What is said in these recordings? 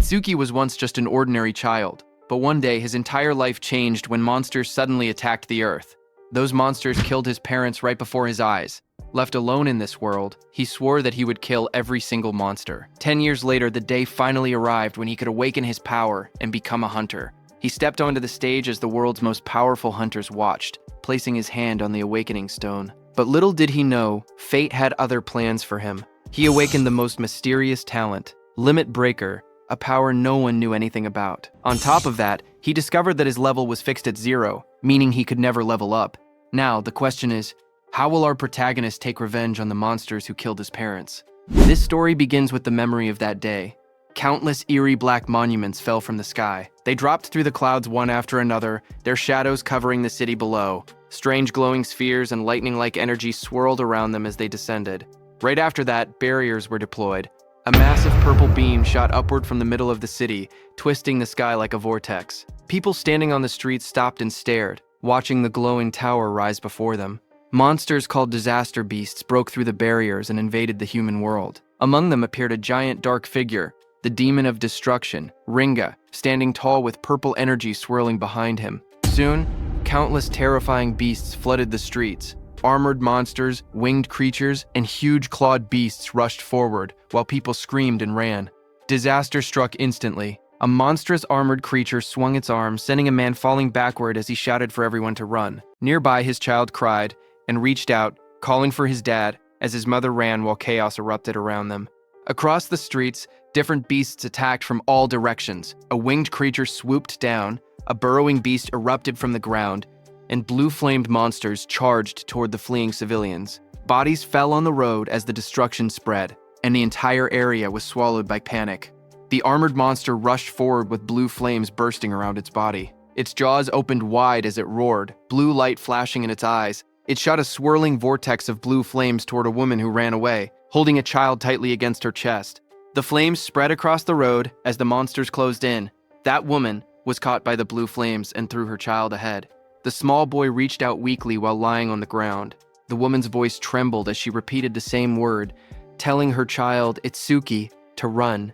Itsuki was once just an ordinary child, but one day his entire life changed when monsters suddenly attacked the Earth. Those monsters killed his parents right before his eyes. Left alone in this world, he swore that he would kill every single monster. 10 years later, the day finally arrived when he could awaken his power and become a hunter. He stepped onto the stage as the world's most powerful hunters watched, placing his hand on the awakening stone. But little did he know, fate had other plans for him. He awakened the most mysterious talent, Limit Breaker, a power no one knew anything about. On top of that, he discovered that his level was fixed at 0, meaning he could never level up. Now, the question is, how will our protagonist take revenge on the monsters who killed his parents? This story begins with the memory of that day. Countless eerie black monuments fell from the sky. They dropped through the clouds one after another, their shadows covering the city below. Strange glowing spheres and lightning-like energy swirled around them as they descended. Right after that, barriers were deployed. A massive purple beam shot upward from the middle of the city, twisting the sky like a vortex. People standing on the streets stopped and stared, watching the glowing tower rise before them. Monsters called disaster beasts broke through the barriers and invaded the human world. Among them appeared a giant dark figure, the demon of destruction, Ringa, standing tall with purple energy swirling behind him. Soon, countless terrifying beasts flooded the streets. Armored monsters, winged creatures, and huge clawed beasts rushed forward, while people screamed and ran. Disaster struck instantly. A monstrous armored creature swung its arms, sending a man falling backward as he shouted for everyone to run. Nearby, his child cried and reached out, calling for his dad, as his mother ran while chaos erupted around them. Across the streets, different beasts attacked from all directions. A winged creature swooped down, a burrowing beast erupted from the ground, and blue-flamed monsters charged toward the fleeing civilians. Bodies fell on the road as the destruction spread, and the entire area was swallowed by panic. The armored monster rushed forward with blue flames bursting around its body. Its jaws opened wide as it roared, blue light flashing in its eyes. It shot a swirling vortex of blue flames toward a woman who ran away, holding a child tightly against her chest. The flames spread across the road as the monsters closed in. That woman was caught by the blue flames and threw her child ahead. The small boy reached out weakly while lying on the ground. The woman's voice trembled as she repeated the same word, telling her child, Itsuki, to run.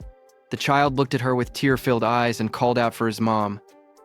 The child looked at her with tear-filled eyes and called out for his mom.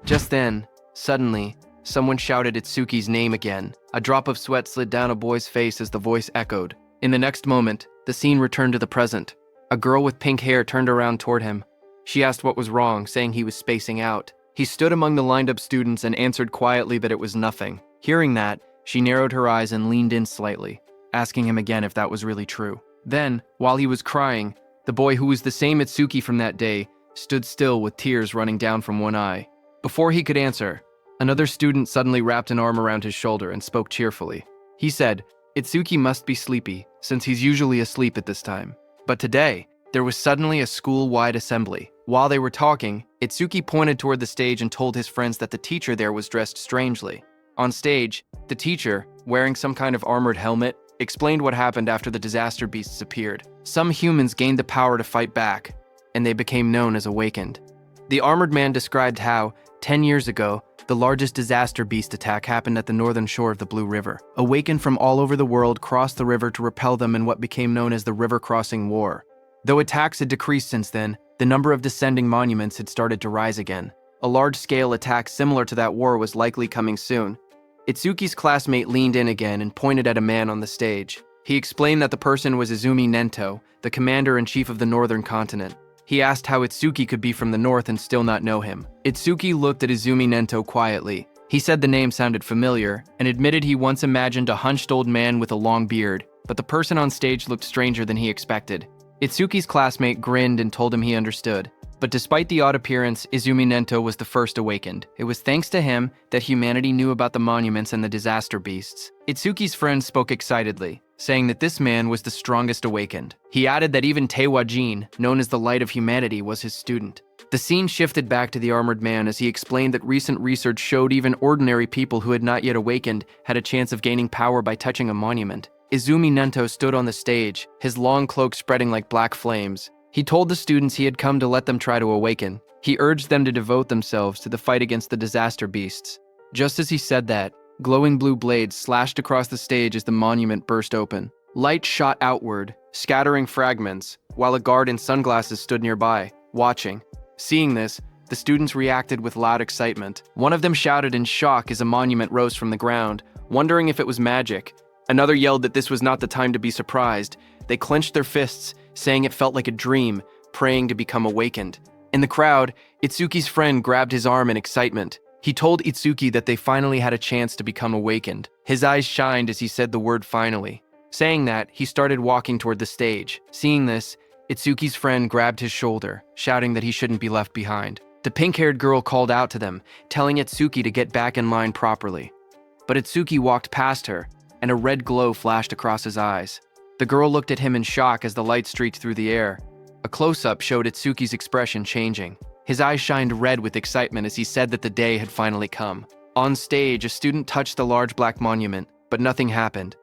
Just then, suddenly, someone shouted Itsuki's name again. A drop of sweat slid down a boy's face as the voice echoed. In the next moment, the scene returned to the present. A girl with pink hair turned around toward him. She asked what was wrong, saying he was spacing out. He stood among the lined-up students and answered quietly that it was nothing. Hearing that, she narrowed her eyes and leaned in slightly, asking him again if that was really true. Then, while he was crying, the boy who was the same Itsuki from that day stood still with tears running down from one eye. Before he could answer, another student suddenly wrapped an arm around his shoulder and spoke cheerfully. He said, Itsuki must be sleepy, since he's usually asleep at this time. But today, there was suddenly a school-wide assembly. While they were talking, Itsuki pointed toward the stage and told his friends that the teacher there was dressed strangely. On stage, the teacher, wearing some kind of armored helmet, explained what happened after the disaster beasts appeared. Some humans gained the power to fight back, and they became known as Awakened. The armored man described how, 10 years ago, the largest disaster beast attack happened at the northern shore of the Blue River. Awakened from all over the world crossed the river to repel them in what became known as the River Crossing War. Though attacks had decreased since then, the number of descending monuments had started to rise again. A large-scale attack similar to that war was likely coming soon. Itsuki's classmate leaned in again and pointed at a man on the stage. He explained that the person was Izumi Nento, the commander-in-chief of the northern continent. He asked how Itsuki could be from the north and still not know him. Itsuki looked at Izumi Nento quietly. He said the name sounded familiar, and admitted he once imagined a hunched old man with a long beard, but the person on stage looked stranger than he expected. Itsuki's classmate grinned and told him he understood. But despite the odd appearance, Izumi Nento was the first awakened. It was thanks to him that humanity knew about the monuments and the disaster beasts. Itsuki's friend spoke excitedly, saying that this man was the strongest awakened. He added that even Teiwa Jin, known as the light of humanity, was his student. The scene shifted back to the armored man as he explained that recent research showed even ordinary people who had not yet awakened had a chance of gaining power by touching a monument. Izumi Nento stood on the stage, his long cloak spreading like black flames. He told the students he had come to let them try to awaken. He urged them to devote themselves to the fight against the disaster beasts. Just as he said that, glowing blue blades slashed across the stage as the monument burst open. Light shot outward, scattering fragments, while a guard in sunglasses stood nearby, watching. Seeing this, the students reacted with loud excitement. One of them shouted in shock as a monument rose from the ground, wondering if it was magic. Another yelled that this was not the time to be surprised. They clenched their fists, saying it felt like a dream, praying to become awakened. In the crowd, Itsuki's friend grabbed his arm in excitement. He told Itsuki that they finally had a chance to become awakened. His eyes shined as he said the word finally. Saying that, he started walking toward the stage. Seeing this, Itsuki's friend grabbed his shoulder, shouting that he shouldn't be left behind. The pink-haired girl called out to them, telling Itsuki to get back in line properly. But Itsuki walked past her, and a red glow flashed across his eyes. The girl looked at him in shock as the light streaked through the air. A close-up showed Itsuki's expression changing. His eyes shined red with excitement as he said that the day had finally come. On stage, a student touched the large black monument, but nothing happened.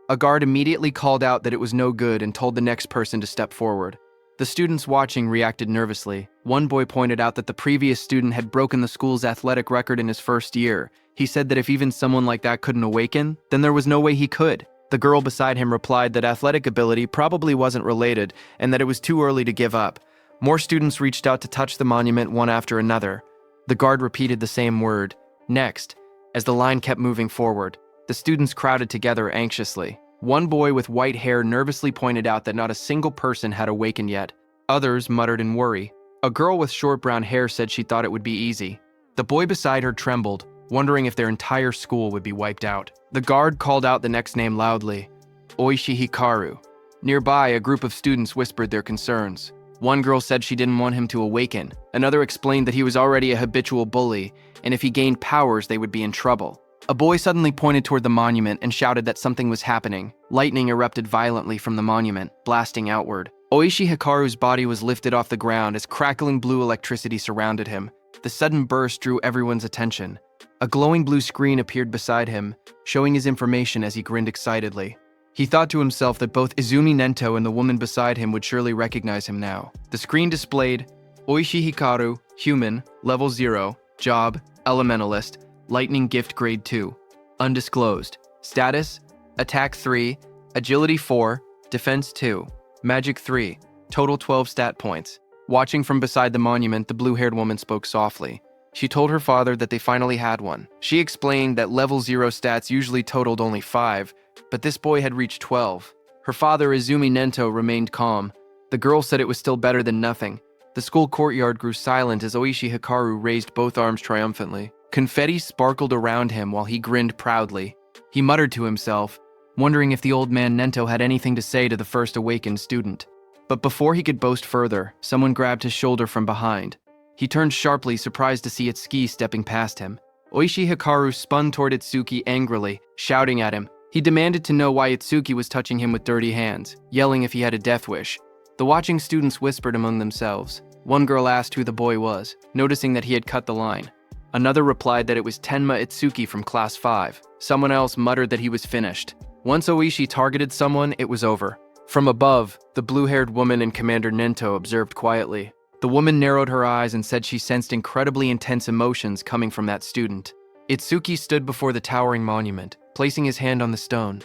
A guard immediately called out that it was no good and told the next person to step forward. The students watching reacted nervously. One boy pointed out that the previous student had broken the school's athletic record in his first year. He said that if even someone like that couldn't awaken, then there was no way he could. The girl beside him replied that athletic ability probably wasn't related and that it was too early to give up. More students reached out to touch the monument one after another. The guard repeated the same word. Next, as the line kept moving forward, the students crowded together anxiously. One boy with white hair nervously pointed out that not a single person had awakened yet. Others muttered in worry. A girl with short brown hair said she thought it would be easy. The boy beside her trembled, wondering if their entire school would be wiped out. The guard called out the next name loudly, Oishi Hikaru. Nearby, a group of students whispered their concerns. One girl said she didn't want him to awaken. Another explained that he was already a habitual bully, and if he gained powers, they would be in trouble. A boy suddenly pointed toward the monument and shouted that something was happening. Lightning erupted violently from the monument, blasting outward. Oishi Hikaru's body was lifted off the ground as crackling blue electricity surrounded him. The sudden burst drew everyone's attention. A glowing blue screen appeared beside him, showing his information as he grinned excitedly. He thought to himself that both Izumi Nento and the woman beside him would surely recognize him now. The screen displayed Oishi Hikaru, human, level 0, job, elementalist, lightning gift grade 2, undisclosed. Status, attack 3, agility 4, defense 2, magic 3, total 12 stat points. Watching from beside the monument, the blue-haired woman spoke softly. She told her father that they finally had one. She explained that level 0 stats usually totaled only 5, but this boy had reached 12. Her father, Izumi Nento, remained calm. The girl said it was still better than nothing. The school courtyard grew silent as Oishi Hikaru raised both arms triumphantly. Confetti sparkled around him while he grinned proudly. He muttered to himself, wondering if the old man Nento had anything to say to the first awakened student. But before he could boast further, someone grabbed his shoulder from behind. He turned sharply, surprised to see Itsuki stepping past him. Oishi Hikaru spun toward Itsuki angrily, shouting at him. He demanded to know why Itsuki was touching him with dirty hands, yelling if he had a death wish. The watching students whispered among themselves. One girl asked who the boy was, noticing that he had cut the line. Another replied that it was Tenma Itsuki from Class 5. Someone else muttered that he was finished. Once Oishi targeted someone, it was over. From above, the blue-haired woman and Commander Nento observed quietly. The woman narrowed her eyes and said she sensed incredibly intense emotions coming from that student. Itsuki stood before the towering monument, placing his hand on the stone.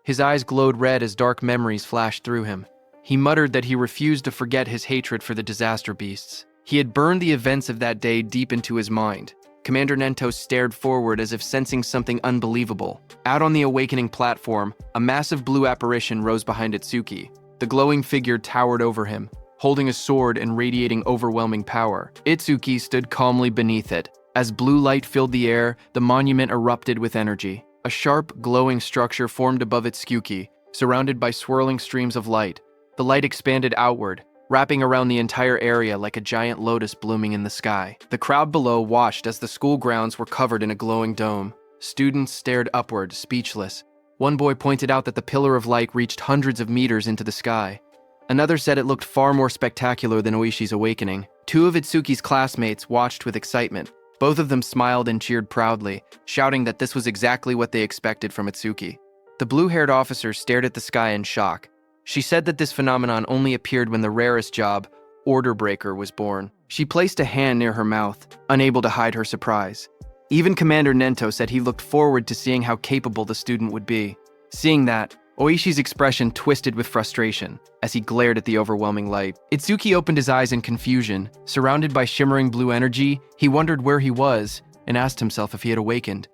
His eyes glowed red as dark memories flashed through him. He muttered that he refused to forget his hatred for the disaster beasts. He had burned the events of that day deep into his mind. Commander Nento stared forward as if sensing something unbelievable. Out on the awakening platform, a massive blue apparition rose behind Itsuki. The glowing figure towered over him, holding a sword and radiating overwhelming power. Itsuki stood calmly beneath it. As blue light filled the air, the monument erupted with energy. A sharp, glowing structure formed above Itsuki, surrounded by swirling streams of light. The light expanded outward, wrapping around the entire area like a giant lotus blooming in the sky. The crowd below watched as the school grounds were covered in a glowing dome. Students stared upward, speechless. One boy pointed out that the pillar of light reached hundreds of meters into the sky. Another said it looked far more spectacular than Oishi's awakening. Two of Itsuki's classmates watched with excitement. Both of them smiled and cheered proudly, shouting that this was exactly what they expected from Itsuki. The blue-haired officer stared at the sky in shock. She said that this phenomenon only appeared when the rarest job, Order Breaker, was born. She placed a hand near her mouth, unable to hide her surprise. Even Commander Nento said he looked forward to seeing how capable the student would be. Seeing that, Oishi's expression twisted with frustration as he glared at the overwhelming light. Itsuki opened his eyes in confusion. Surrounded by shimmering blue energy, he wondered where he was and asked himself if he had awakened.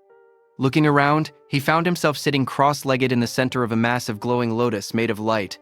Looking around, he found himself sitting cross-legged in the center of a massive glowing lotus made of light.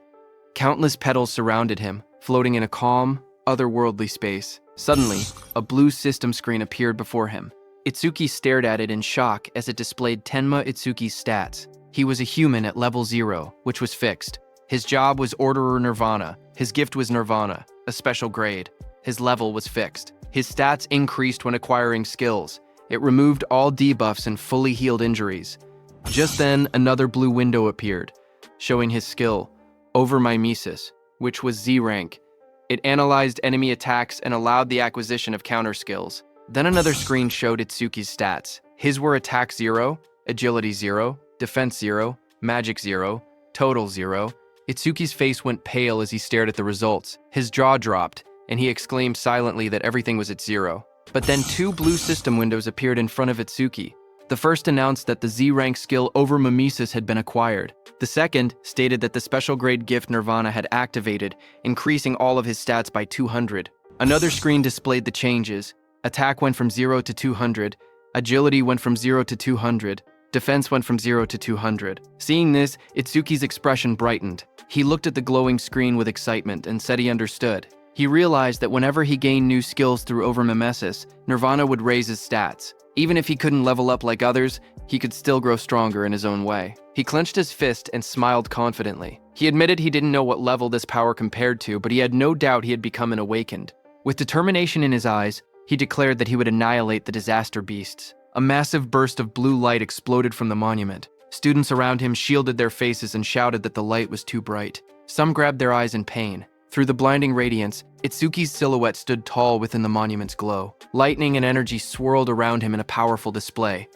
Countless petals surrounded him, floating in a calm, otherworldly space. Suddenly, a blue system screen appeared before him. Itsuki stared at it in shock as it displayed Tenma Itsuki's stats. He was a human at level 0, which was fixed. His job was Orderer Nirvana. His gift was Nirvana, a special grade. His level was fixed. His stats increased when acquiring skills. It removed all debuffs and fully healed injuries. Just then, another blue window appeared, showing his skill, Overmimesis, which was Z rank. It analyzed enemy attacks and allowed the acquisition of counter skills. Then another screen showed Itsuki's stats. His were Attack 0, Agility 0, Defense 0, Magic 0, Total 0. Itsuki's face went pale as he stared at the results. His jaw dropped, and he exclaimed silently that everything was at 0. But then two blue system windows appeared in front of Itsuki. The first announced that the Z-rank skill Overmimesis had been acquired. The second stated that the special grade gift Nirvana had activated, increasing all of his stats by 200. Another screen displayed the changes. Attack went from 0 to 200, Agility went from 0 to 200, Defense went from 0 to 200. Seeing this, Itsuki's expression brightened. He looked at the glowing screen with excitement and said he understood. He realized that whenever he gained new skills through Overmimesis, Nirvana would raise his stats. Even if he couldn't level up like others, he could still grow stronger in his own way. He clenched his fist and smiled confidently. He admitted he didn't know what level this power compared to, but he had no doubt he had become an awakened. With determination in his eyes, he declared that he would annihilate the disaster beasts. A massive burst of blue light exploded from the monument. Students around him shielded their faces and shouted that the light was too bright. Some grabbed their eyes in pain. Through the blinding radiance, Itsuki's silhouette stood tall within the monument's glow. Lightning and energy swirled around him in a powerful display.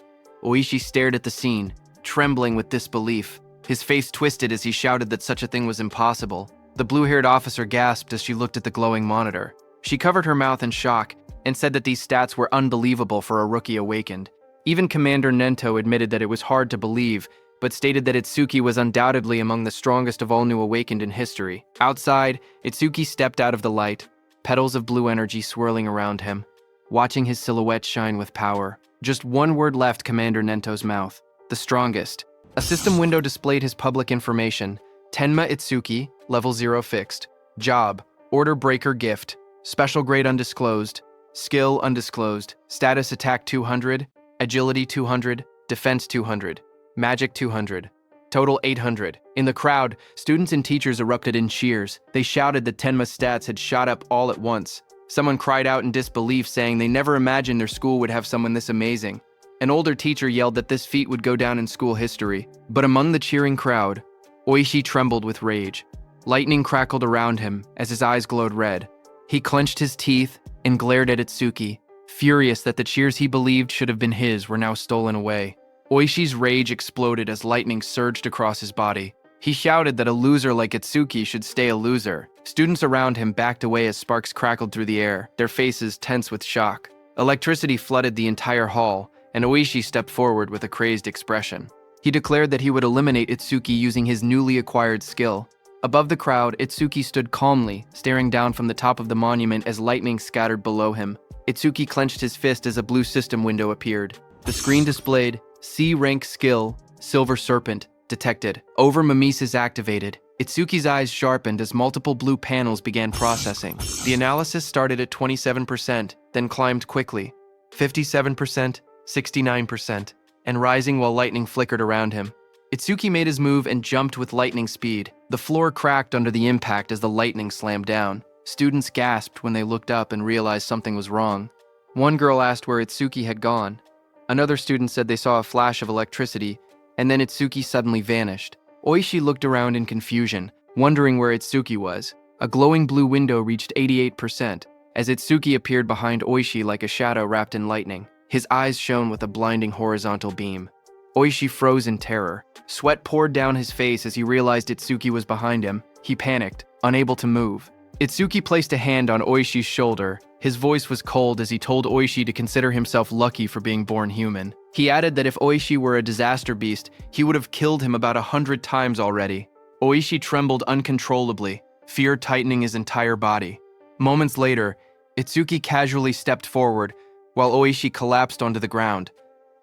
Oishi stared at the scene, trembling with disbelief. His face twisted as he shouted that such a thing was impossible. The blue-haired officer gasped as she looked at the glowing monitor. She covered her mouth in shock and said that these stats were unbelievable for a rookie awakened. Even Commander Nento admitted that it was hard to believe, but stated that Itsuki was undoubtedly among the strongest of all new awakened in history. Outside, Itsuki stepped out of the light, petals of blue energy swirling around him, watching his silhouette shine with power. Just one word left Commander Nento's mouth: the strongest. A system window displayed his public information: Tenma Itsuki, level 0 fixed. Job, Order Breaker gift. Special grade undisclosed. Skill undisclosed. Status attack 200. Agility 200. Defense 200. Magic 200. Total 800. In the crowd, students and teachers erupted in cheers. They shouted that Tenma's stats had shot up all at once. Someone cried out in disbelief, saying they never imagined their school would have someone this amazing. An older teacher yelled that this feat would go down in school history. But among the cheering crowd, Oishi trembled with rage. Lightning crackled around him as his eyes glowed red. He clenched his teeth and glared at Itsuki, furious that the cheers he believed should have been his were now stolen away. Oishi's rage exploded as lightning surged across his body. He shouted that a loser like Itsuki should stay a loser. Students around him backed away as sparks crackled through the air, their faces tense with shock. Electricity flooded the entire hall, and Oishi stepped forward with a crazed expression. He declared that he would eliminate Itsuki using his newly acquired skill. Above the crowd, Itsuki stood calmly, staring down from the top of the monument as lightning scattered below him. Itsuki clenched his fist as a blue system window appeared. The screen displayed C-rank skill, Silver Serpent, detected. Overmimesis activated. Itsuki's eyes sharpened as multiple blue panels began processing. The analysis started at 27%, then climbed quickly. 57%, 69%, and rising while lightning flickered around him. Itsuki made his move and jumped with lightning speed. The floor cracked under the impact as the lightning slammed down. Students gasped when they looked up and realized something was wrong. One girl asked where Itsuki had gone. Another student said they saw a flash of electricity, and then Itsuki suddenly vanished. Oishi looked around in confusion, wondering where Itsuki was. A glowing blue window reached 88%, as Itsuki appeared behind Oishi like a shadow wrapped in lightning. His eyes shone with a blinding horizontal beam. Oishi froze in terror. Sweat poured down his face as he realized Itsuki was behind him. He panicked, unable to move. Itsuki placed a hand on Oishi's shoulder. His voice was cold as he told Oishi to consider himself lucky for being born human. He added that if Oishi were a disaster beast, he would have killed him about 100 times already. Oishi trembled uncontrollably, fear tightening his entire body. Moments later, Itsuki casually stepped forward, while Oishi collapsed onto the ground.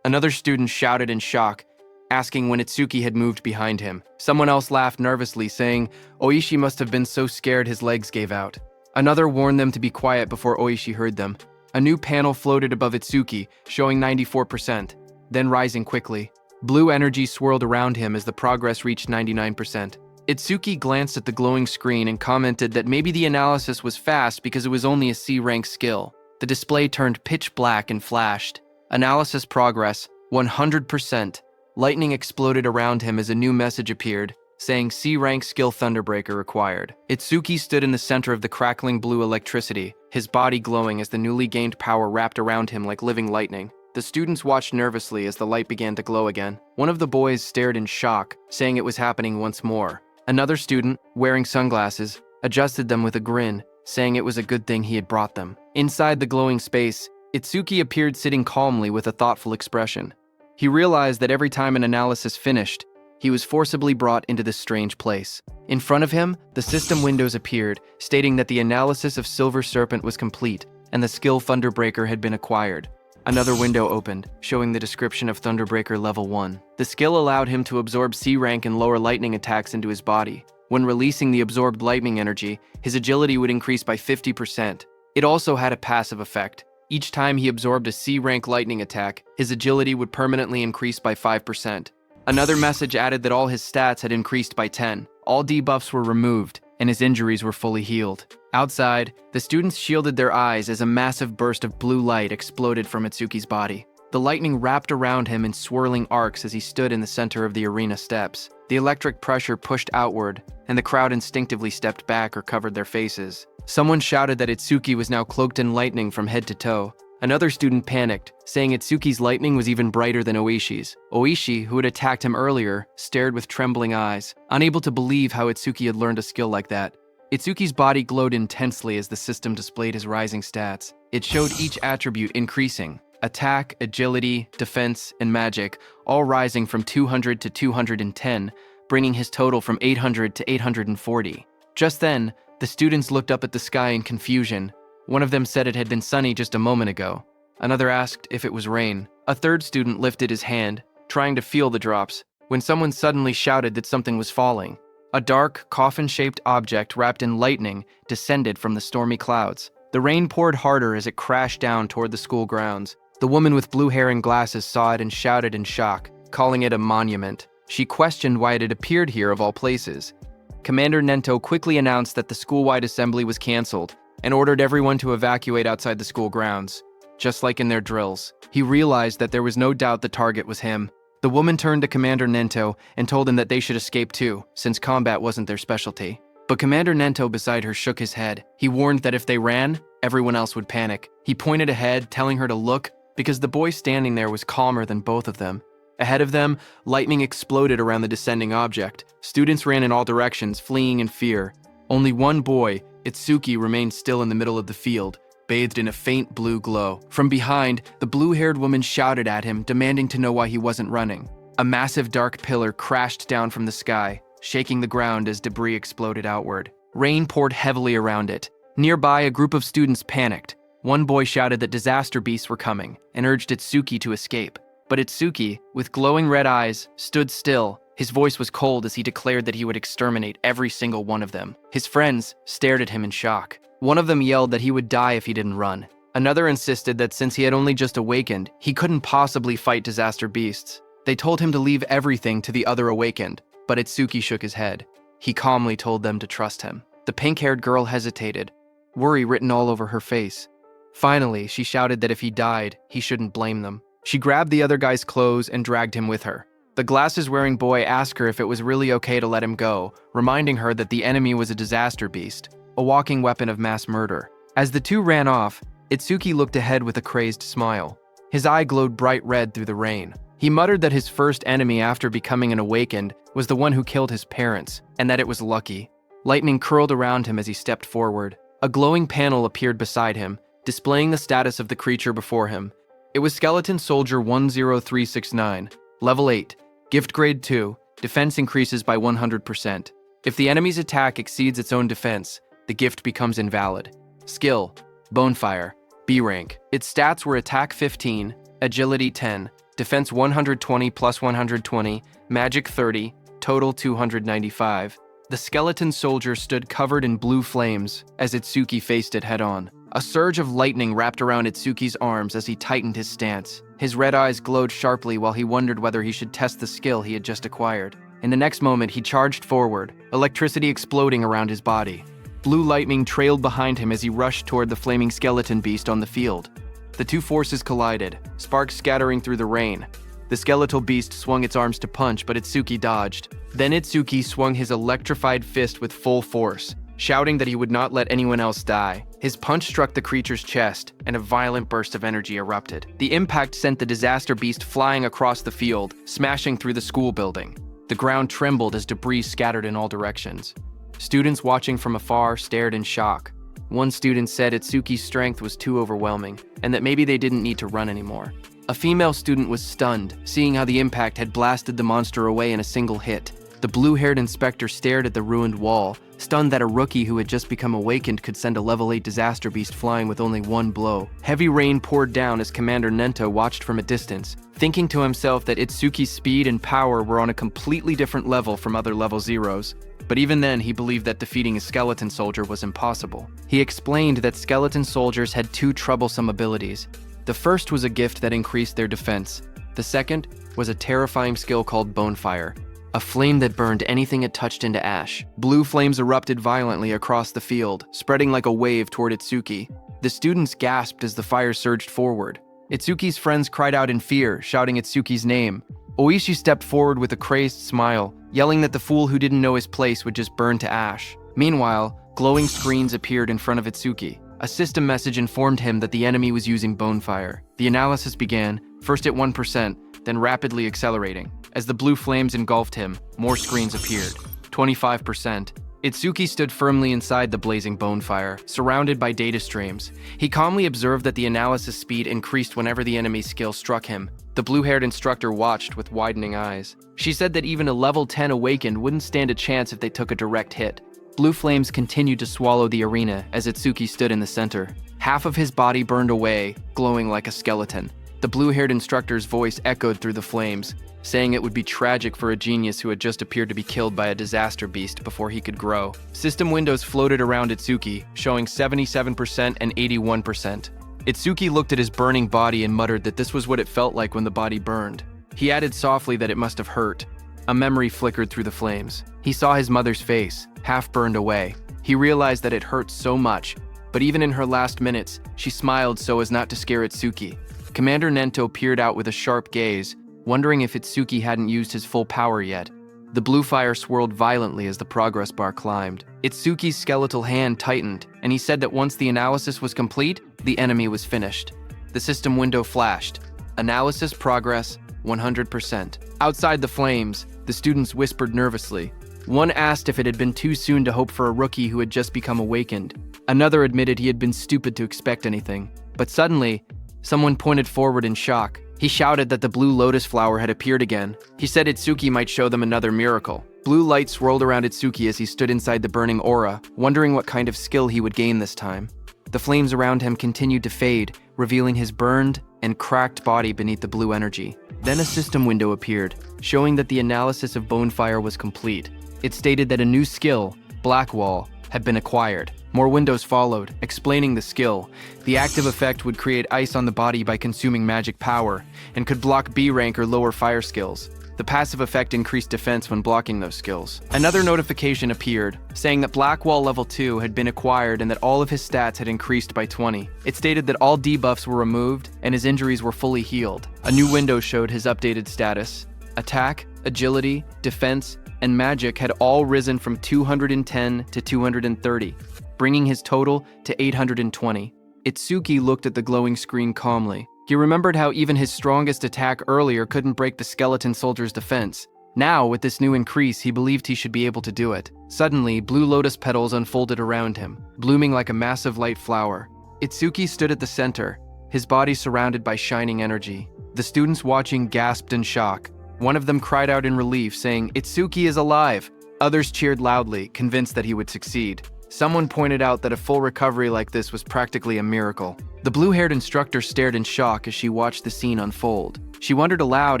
Another student shouted in shock, asking when Itsuki had moved behind him. Someone else laughed nervously, saying Oishi must have been so scared his legs gave out. Another warned them to be quiet before Oishi heard them. A new panel floated above Itsuki, showing 94%, then rising quickly. Blue energy swirled around him as the progress reached 99%. Itsuki glanced at the glowing screen and commented that maybe the analysis was fast because it was only a C-rank skill. The display turned pitch black and flashed. Analysis progress, 100%. Lightning exploded around him as a new message appeared, saying C-rank skill Thunderbreaker required. Itsuki stood in the center of the crackling blue electricity, his body glowing as the newly gained power wrapped around him like living lightning. The students watched nervously as the light began to glow again. One of the boys stared in shock, saying it was happening once more. Another student, wearing sunglasses, adjusted them with a grin, saying it was a good thing he had brought them. Inside the glowing space, Itsuki appeared sitting calmly with a thoughtful expression. He realized that every time an analysis finished, he was forcibly brought into this strange place. In front of him, the system windows appeared, stating that the analysis of Silver Serpent was complete and the skill Thunderbreaker had been acquired. Another window opened, showing the description of Thunderbreaker Level 1. The skill allowed him to absorb C-rank and lower lightning attacks into his body. When releasing the absorbed lightning energy, his agility would increase by 50%. It also had a passive effect. Each time he absorbed a C-rank lightning attack, his agility would permanently increase by 5%. Another message added that all his stats had increased by 10. All debuffs were removed, and his injuries were fully healed. Outside, the students shielded their eyes as a massive burst of blue light exploded from Itsuki's body. The lightning wrapped around him in swirling arcs as he stood in the center of the arena steps. The electric pressure pushed outward, and the crowd instinctively stepped back or covered their faces. Someone shouted that Itsuki was now cloaked in lightning from head to toe. Another student panicked, saying Itsuki's lightning was even brighter than Oishi's. Oishi, who had attacked him earlier, stared with trembling eyes, unable to believe how Itsuki had learned a skill like that. Itsuki's body glowed intensely as the system displayed his rising stats. It showed each attribute increasing: attack, agility, defense, and magic, all rising from 200 to 210, bringing his total from 800 to 840. Just then, the students looked up at the sky in confusion. One of them said it had been sunny just a moment ago. Another asked if it was rain. A third student lifted his hand, trying to feel the drops, when someone suddenly shouted that something was falling. A dark, coffin-shaped object wrapped in lightning descended from the stormy clouds. The rain poured harder as it crashed down toward the school grounds. The woman with blue hair and glasses saw it and shouted in shock, calling it a monument. She questioned why it had appeared here of all places. Commander Nento quickly announced that the school-wide assembly was canceled and ordered everyone to evacuate outside the school grounds. Just like in their drills, he realized that there was no doubt the target was him. The woman turned to Commander Nento and told him that they should escape too, since combat wasn't their specialty. But Commander Nento beside her shook his head. He warned that if they ran, everyone else would panic. He pointed ahead, telling her to look, because the boy standing there was calmer than both of them. Ahead of them, lightning exploded around the descending object. Students ran in all directions, fleeing in fear. Only one boy, Itsuki, remained still in the middle of the field, bathed in a faint blue glow. From behind, the blue-haired woman shouted at him, demanding to know why he wasn't running. A massive dark pillar crashed down from the sky, shaking the ground as debris exploded outward. Rain poured heavily around it. Nearby, a group of students panicked. One boy shouted that disaster beasts were coming and urged Itsuki to escape. But Itsuki, with glowing red eyes, stood still. His voice was cold as he declared that he would exterminate every single one of them. His friends stared at him in shock. One of them yelled that he would die if he didn't run. Another insisted that since he had only just awakened, he couldn't possibly fight disaster beasts. They told him to leave everything to the other awakened, but Itsuki shook his head. He calmly told them to trust him. The pink-haired girl hesitated, worry written all over her face. Finally, she shouted that if he died, he shouldn't blame them. She grabbed the other guy's clothes and dragged him with her. The glasses-wearing boy asked her if it was really okay to let him go, reminding her that the enemy was a disaster beast, a walking weapon of mass murder. As the two ran off, Itsuki looked ahead with a crazed smile. His eye glowed bright red through the rain. He muttered that his first enemy after becoming an awakened was the one who killed his parents, and that it was lucky. Lightning curled around him as he stepped forward. A glowing panel appeared beside him, displaying the status of the creature before him. It was Skeleton Soldier 10369, Level 8, Gift Grade 2, Defense increases by 100%. If the enemy's attack exceeds its own defense, the gift becomes invalid. Skill, Bonefire, B rank. Its stats were Attack 15, Agility 10, Defense 120 plus 120, Magic 30, total 295. The skeleton soldier stood covered in blue flames as Itsuki faced it head-on. A surge of lightning wrapped around Itsuki's arms as he tightened his stance. His red eyes glowed sharply while he wondered whether he should test the skill he had just acquired. In the next moment, he charged forward, electricity exploding around his body. Blue lightning trailed behind him as he rushed toward the flaming skeleton beast on the field. The two forces collided, sparks scattering through the rain. The skeletal beast swung its arms to punch, but Itsuki dodged. Then Itsuki swung his electrified fist with full force, shouting that he would not let anyone else die. His punch struck the creature's chest, and a violent burst of energy erupted. The impact sent the disaster beast flying across the field, smashing through the school building. The ground trembled as debris scattered in all directions. Students watching from afar stared in shock. One student said Itsuki's strength was too overwhelming, and that maybe they didn't need to run anymore. A female student was stunned, seeing how the impact had blasted the monster away in a single hit. The blue-haired inspector stared at the ruined wall, stunned that a rookie who had just become awakened could send a level 8 disaster beast flying with only one blow. Heavy rain poured down as Commander Nento watched from a distance, thinking to himself that Itsuki's speed and power were on a completely different level from other level zeros. But even then, he believed that defeating a skeleton soldier was impossible. He explained that skeleton soldiers had two troublesome abilities. The first was a gift that increased their defense. The second was a terrifying skill called Bonefire, a flame that burned anything it touched into ash. Blue flames erupted violently across the field, spreading like a wave toward Itsuki. The students gasped as the fire surged forward. Itsuki's friends cried out in fear, shouting Itsuki's name. Oishi stepped forward with a crazed smile, yelling that the fool who didn't know his place would just burn to ash. Meanwhile, glowing screens appeared in front of Itsuki. A system message informed him that the enemy was using Bonefire. The analysis began, first at 1%, then rapidly accelerating. As the blue flames engulfed him, more screens appeared. 25%. Itsuki stood firmly inside the blazing Bonefire, surrounded by data streams. He calmly observed that the analysis speed increased whenever the enemy's skill struck him. The blue-haired instructor watched with widening eyes. She said that even a level 10 awakened wouldn't stand a chance if they took a direct hit. Blue flames continued to swallow the arena as Itsuki stood in the center. Half of his body burned away, glowing like a skeleton. The blue-haired instructor's voice echoed through the flames, saying it would be tragic for a genius who had just appeared to be killed by a disaster beast before he could grow. System windows floated around Itsuki, showing 77% and 81%. Itsuki looked at his burning body and muttered that this was what it felt like when the body burned. He added softly that it must have hurt. A memory flickered through the flames. He saw his mother's face, half burned away. He realized that it hurt so much, but even in her last minutes, she smiled so as not to scare Itsuki. Commander Nento peered out with a sharp gaze, wondering if Itsuki hadn't used his full power yet. The blue fire swirled violently as the progress bar climbed. Itsuki's skeletal hand tightened, and he said that once the analysis was complete, the enemy was finished. The system window flashed. Analysis progress, 100%. Outside the flames, the students whispered nervously. One asked if it had been too soon to hope for a rookie who had just become awakened. Another admitted he had been stupid to expect anything. But suddenly, someone pointed forward in shock. He shouted that the blue lotus flower had appeared again. He said Itsuki might show them another miracle. Blue light swirled around Itsuki as he stood inside the burning aura, wondering what kind of skill he would gain this time. The flames around him continued to fade, revealing his burned and cracked body beneath the blue energy. Then a system window appeared, showing that the analysis of Bonefire was complete. It stated that a new skill, Black Wall, had been acquired. More windows followed, explaining the skill. The active effect would create ice on the body by consuming magic power, and could block B rank or lower fire skills. The passive effect increased defense when blocking those skills. Another notification appeared, saying that Black Wall Level 2 had been acquired and that all of his stats had increased by 20. It stated that all debuffs were removed and his injuries were fully healed. A new window showed his updated status. Attack, agility, defense, and magic had all risen from 210 to 230, bringing his total to 820. Itsuki looked at the glowing screen calmly. He remembered how even his strongest attack earlier couldn't break the skeleton soldier's defense. Now, with this new increase, he believed he should be able to do it. Suddenly, blue lotus petals unfolded around him, blooming like a massive light flower. Itsuki stood at the center, his body surrounded by shining energy. The students watching gasped in shock. One of them cried out in relief, saying, "Itsuki is alive!" Others cheered loudly, convinced that he would succeed. Someone pointed out that a full recovery like this was practically a miracle. The blue-haired instructor stared in shock as she watched the scene unfold. She wondered aloud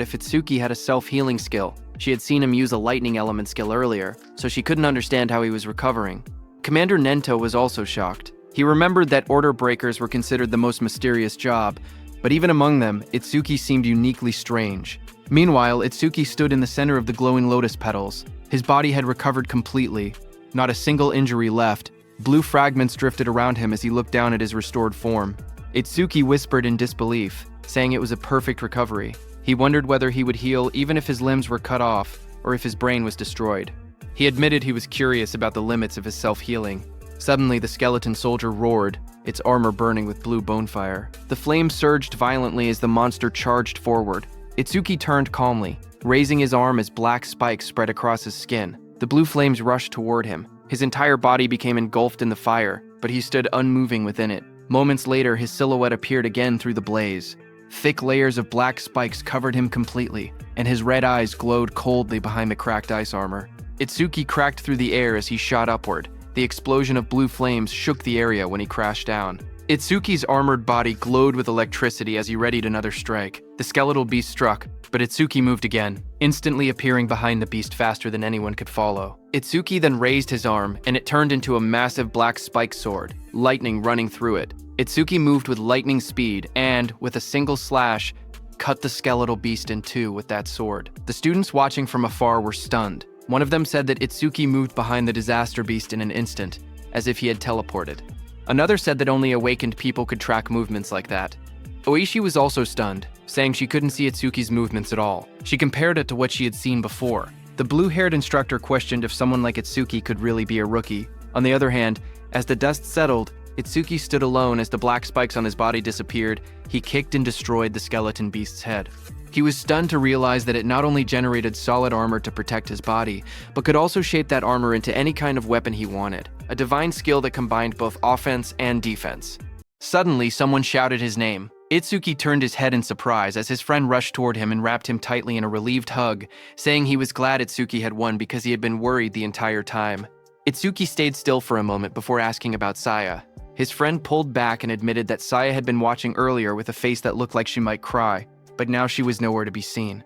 if Itsuki had a self-healing skill. She had seen him use a lightning element skill earlier, so she couldn't understand how he was recovering. Commander Nento was also shocked. He remembered that order breakers were considered the most mysterious job, but even among them, Itsuki seemed uniquely strange. Meanwhile, Itsuki stood in the center of the glowing lotus petals. His body had recovered completely. Not a single injury left. Blue fragments drifted around him as he looked down at his restored form. Itsuki whispered in disbelief, saying it was a perfect recovery. He wondered whether he would heal even if his limbs were cut off, or if his brain was destroyed. He admitted he was curious about the limits of his self-healing. Suddenly, the skeleton soldier roared, its armor burning with blue bonefire. The flames surged violently as the monster charged forward. Itsuki turned calmly, raising his arm as black spikes spread across his skin. The blue flames rushed toward him. His entire body became engulfed in the fire, but he stood unmoving within it. Moments later, his silhouette appeared again through the blaze. Thick layers of black spikes covered him completely, and his red eyes glowed coldly behind the cracked ice armor. Itsuki cracked through the air as he shot upward. The explosion of blue flames shook the area when he crashed down. Itsuki's armored body glowed with electricity as he readied another strike. The skeletal beast struck, but Itsuki moved again, instantly appearing behind the beast faster than anyone could follow. Itsuki then raised his arm, and it turned into a massive black spike sword, lightning running through it. Itsuki moved with lightning speed and, with a single slash, cut the skeletal beast in two with that sword. The students watching from afar were stunned. One of them said that Itsuki moved behind the disaster beast in an instant, as if he had teleported. Another said that only awakened people could track movements like that. Oishi was also stunned, saying she couldn't see Itsuki's movements at all. She compared it to what she had seen before. The blue-haired instructor questioned if someone like Itsuki could really be a rookie. On the other hand, as the dust settled, Itsuki stood alone as the black spikes on his body disappeared. He kicked and destroyed the skeleton beast's head. He was stunned to realize that it not only generated solid armor to protect his body, but could also shape that armor into any kind of weapon he wanted. A divine skill that combined both offense and defense. Suddenly, someone shouted his name. Itsuki turned his head in surprise as his friend rushed toward him and wrapped him tightly in a relieved hug, saying he was glad Itsuki had won because he had been worried the entire time. Itsuki stayed still for a moment before asking about Saya. His friend pulled back and admitted that Saya had been watching earlier with a face that looked like she might cry, but now she was nowhere to be seen.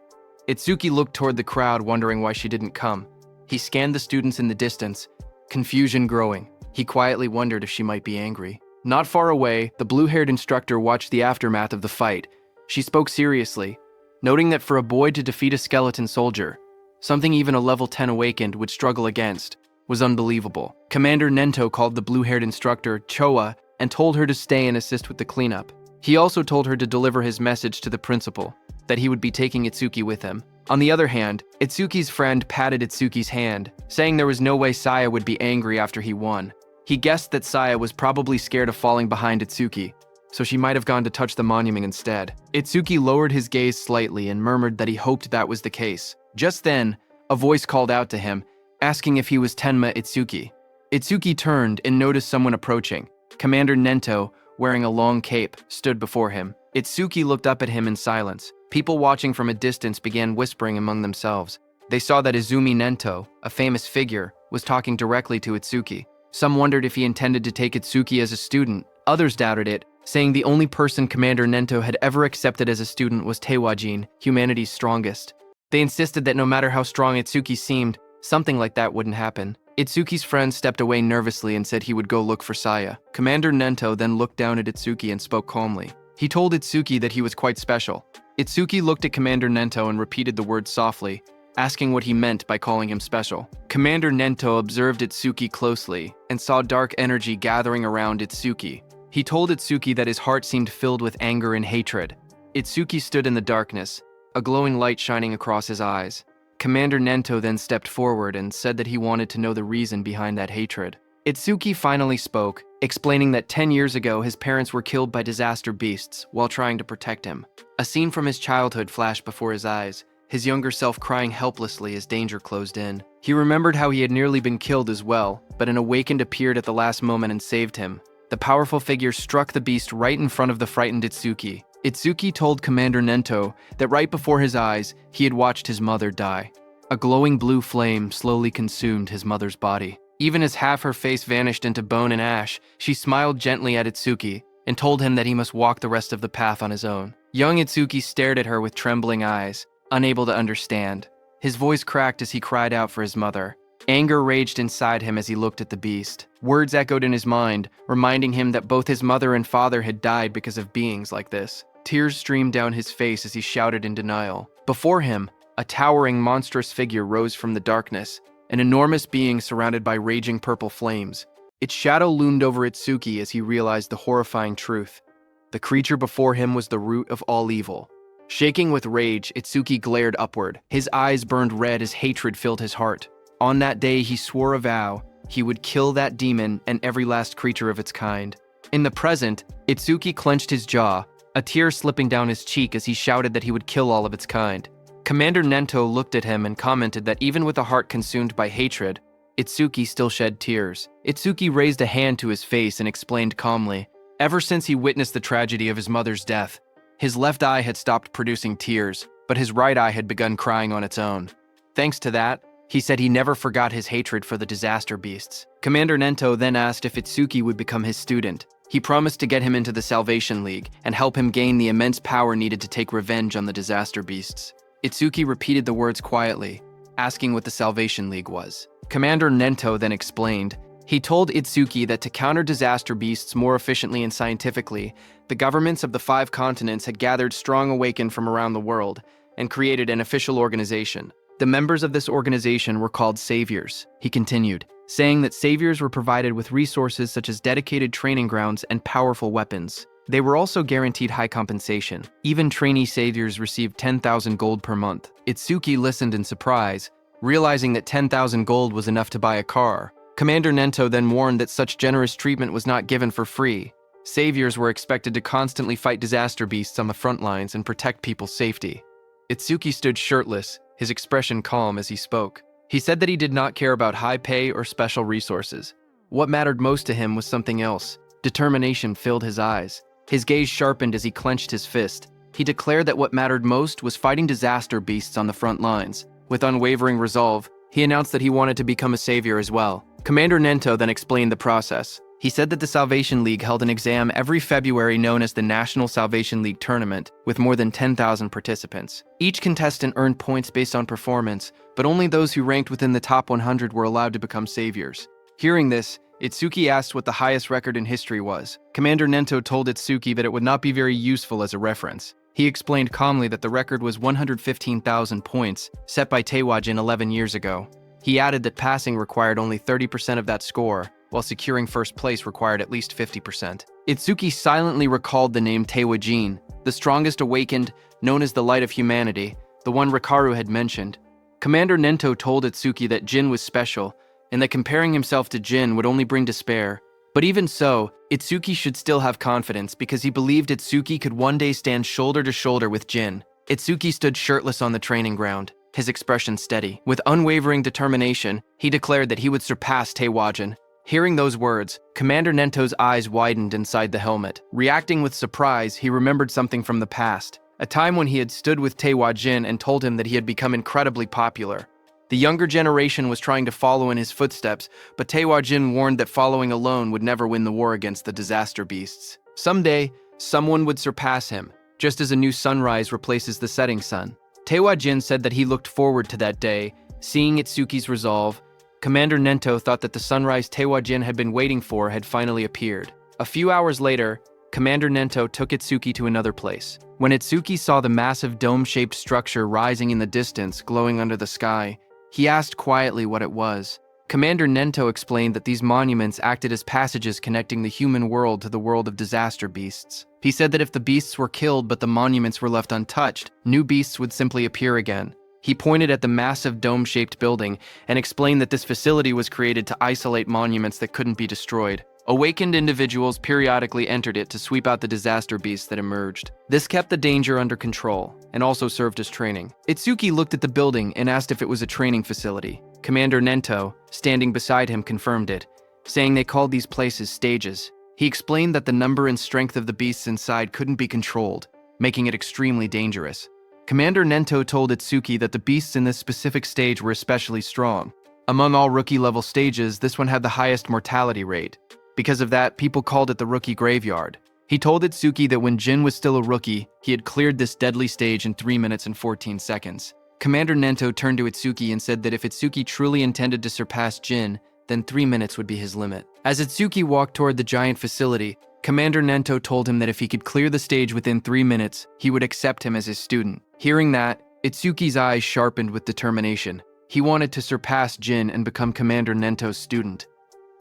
Itsuki looked toward the crowd, wondering why she didn't come. He scanned the students in the distance, confusion growing. He quietly wondered if she might be angry. Not far away, the blue-haired instructor watched the aftermath of the fight. She spoke seriously, noting that for a boy to defeat a skeleton soldier, something even a level 10 awakened would struggle against, was unbelievable. Commander Nento called the blue-haired instructor Choa and told her to stay and assist with the cleanup. He also told her to deliver his message to the principal, that he would be taking Itsuki with him. On the other hand, Itsuki's friend patted Itsuki's hand, saying there was no way Saya would be angry after he won. He guessed that Saya was probably scared of falling behind Itsuki, so she might have gone to touch the monument instead. Itsuki lowered his gaze slightly and murmured that he hoped that was the case. Just then, a voice called out to him, asking if he was Tenma Itsuki. Itsuki turned and noticed someone approaching. Commander Nento, wearing a long cape, stood before him. Itsuki looked up at him in silence. People watching from a distance began whispering among themselves. They saw that Izumi Nento, a famous figure, was talking directly to Itsuki. Some wondered if he intended to take Itsuki as a student. Others doubted it, saying the only person Commander Nento had ever accepted as a student was Teiwajin, humanity's strongest. They insisted that no matter how strong Itsuki seemed, something like that wouldn't happen. Itsuki's friend stepped away nervously and said he would go look for Saya. Commander Nento then looked down at Itsuki and spoke calmly. He told Itsuki that he was quite special. Itsuki looked at Commander Nento and repeated the word softly, asking what he meant by calling him special. Commander Nento observed Itsuki closely and saw dark energy gathering around Itsuki. He told Itsuki that his heart seemed filled with anger and hatred. Itsuki stood in the darkness, a glowing light shining across his eyes. Commander Nento then stepped forward and said that he wanted to know the reason behind that hatred. Itsuki finally spoke, explaining that 10 years ago his parents were killed by disaster beasts while trying to protect him. A scene from his childhood flashed before his eyes, his younger self crying helplessly as danger closed in. He remembered how he had nearly been killed as well, but an awakened appeared at the last moment and saved him. the powerful figure struck the beast right in front of the frightened Itsuki. Itsuki told Commander Nento that right before his eyes, he had watched his mother die. A glowing blue flame slowly consumed his mother's body. Even as half her face vanished into bone and ash, she smiled gently at Itsuki and told him that he must walk the rest of the path on his own. Young Itsuki stared at her with trembling eyes, unable to understand. His voice cracked as he cried out for his mother. Anger raged inside him as he looked at the beast. Words echoed in his mind, reminding him that both his mother and father had died because of beings like this. Tears streamed down his face as he shouted in denial. Before him, a towering, monstrous figure rose from the darkness, an enormous being surrounded by raging purple flames. Its shadow loomed over Itsuki as he realized the horrifying truth. The creature before him was the root of all evil. Shaking with rage, Itsuki glared upward. His eyes burned red as hatred filled his heart. On that day, he swore a vow. He would kill that demon and every last creature of its kind. In the present, Itsuki clenched his jaw, a tear slipping down his cheek as he shouted that he would kill all of its kind. Commander Nento looked at him and commented that even with a heart consumed by hatred, Itsuki still shed tears. Itsuki raised a hand to his face and explained calmly, ever since he witnessed the tragedy of his mother's death, his left eye had stopped producing tears, but his right eye had begun crying on its own. Thanks to that, he said he never forgot his hatred for the disaster beasts. Commander Nento then asked if Itsuki would become his student. He promised to get him into the Salvation League and help him gain the immense power needed to take revenge on the disaster beasts. Itsuki repeated the words quietly, asking what the Salvation League was. Commander Nento then explained. He told Itsuki that to counter disaster beasts more efficiently and scientifically, the governments of the 5 continents had gathered strong awaken from around the world and created an official organization. The members of this organization were called saviors, he continued, saying that saviors were provided with resources such as dedicated training grounds and powerful weapons. They were also guaranteed high compensation. Even trainee saviors received 10,000 gold per month. Itsuki listened in surprise, realizing that 10,000 gold was enough to buy a car. Commander Nento then warned that such generous treatment was not given for free. Saviors were expected to constantly fight disaster beasts on the front lines and protect people's safety. Itsuki stood shirtless, his expression calm as he spoke. He said that he did not care about high pay or special resources. What mattered most to him was something else. Determination filled his eyes. His gaze sharpened as he clenched his fist. He declared that what mattered most was fighting disaster beasts on the front lines. With unwavering resolve, he announced that he wanted to become a savior as well. Commander Nento then explained the process. He said that the Salvation League held an exam every February known as the National Salvation League Tournament, with more than 10,000 participants. Each contestant earned points based on performance, but only those who ranked within the top 100 were allowed to become saviors. Hearing this, Itsuki asked what the highest record in history was. Commander Nento told Itsuki that it would not be very useful as a reference. He explained calmly that the record was 115,000 points, set by Taewajin 11 years ago. He added that passing required only 30% of that score, while securing first place required at least 50%. Itsuki silently recalled the name Taewajin, the strongest awakened, known as the light of humanity, the one Rikaru had mentioned. Commander Nento told Itsuki that Jin was special, and that comparing himself to Jin would only bring despair. But even so, Itsuki should still have confidence because he believed Itsuki could one day stand shoulder to shoulder with Jin. Itsuki stood shirtless on the training ground, his expression steady. With unwavering determination, he declared that he would surpass Taewajin. Hearing those words, Commander Nento's eyes widened inside the helmet. Reacting with surprise, he remembered something from the past, a time when he had stood with Taewajin and told him that he had become incredibly popular. The younger generation was trying to follow in his footsteps, but Taewajin warned that following alone would never win the war against the disaster beasts. Someday, someone would surpass him, just as a new sunrise replaces the setting sun. Taewajin said that he looked forward to that day, seeing Itsuki's resolve. Commander Nento thought that the sunrise Taewajin had been waiting for had finally appeared. A few hours later, Commander Nento took Itsuki to another place. When Itsuki saw the massive dome-shaped structure rising in the distance, glowing under the sky, he asked quietly what it was. Commander Nento explained that these monuments acted as passages connecting the human world to the world of disaster beasts. He said that if the beasts were killed but the monuments were left untouched, new beasts would simply appear again. He pointed at the massive dome-shaped building and explained that this facility was created to isolate monuments that couldn't be destroyed. Awakened individuals periodically entered it to sweep out the disaster beasts that emerged. This kept the danger under control and also served as training. Itsuki looked at the building and asked if it was a training facility. Commander Nento, standing beside him, confirmed it, saying they called these places stages. He explained that the number and strength of the beasts inside couldn't be controlled, making it extremely dangerous. Commander Nento told Itsuki that the beasts in this specific stage were especially strong. Among all rookie-level stages, this one had the highest mortality rate. Because of that, people called it the rookie graveyard. He told Itsuki that when Jin was still a rookie, he had cleared this deadly stage in 3 minutes and 14 seconds. Commander Nento turned to Itsuki and said that if Itsuki truly intended to surpass Jin, then 3 minutes would be his limit. As Itsuki walked toward the giant facility, Commander Nento told him that if he could clear the stage within 3 minutes, he would accept him as his student. Hearing that, Itsuki's eyes sharpened with determination. He wanted to surpass Jin and become Commander Nento's student.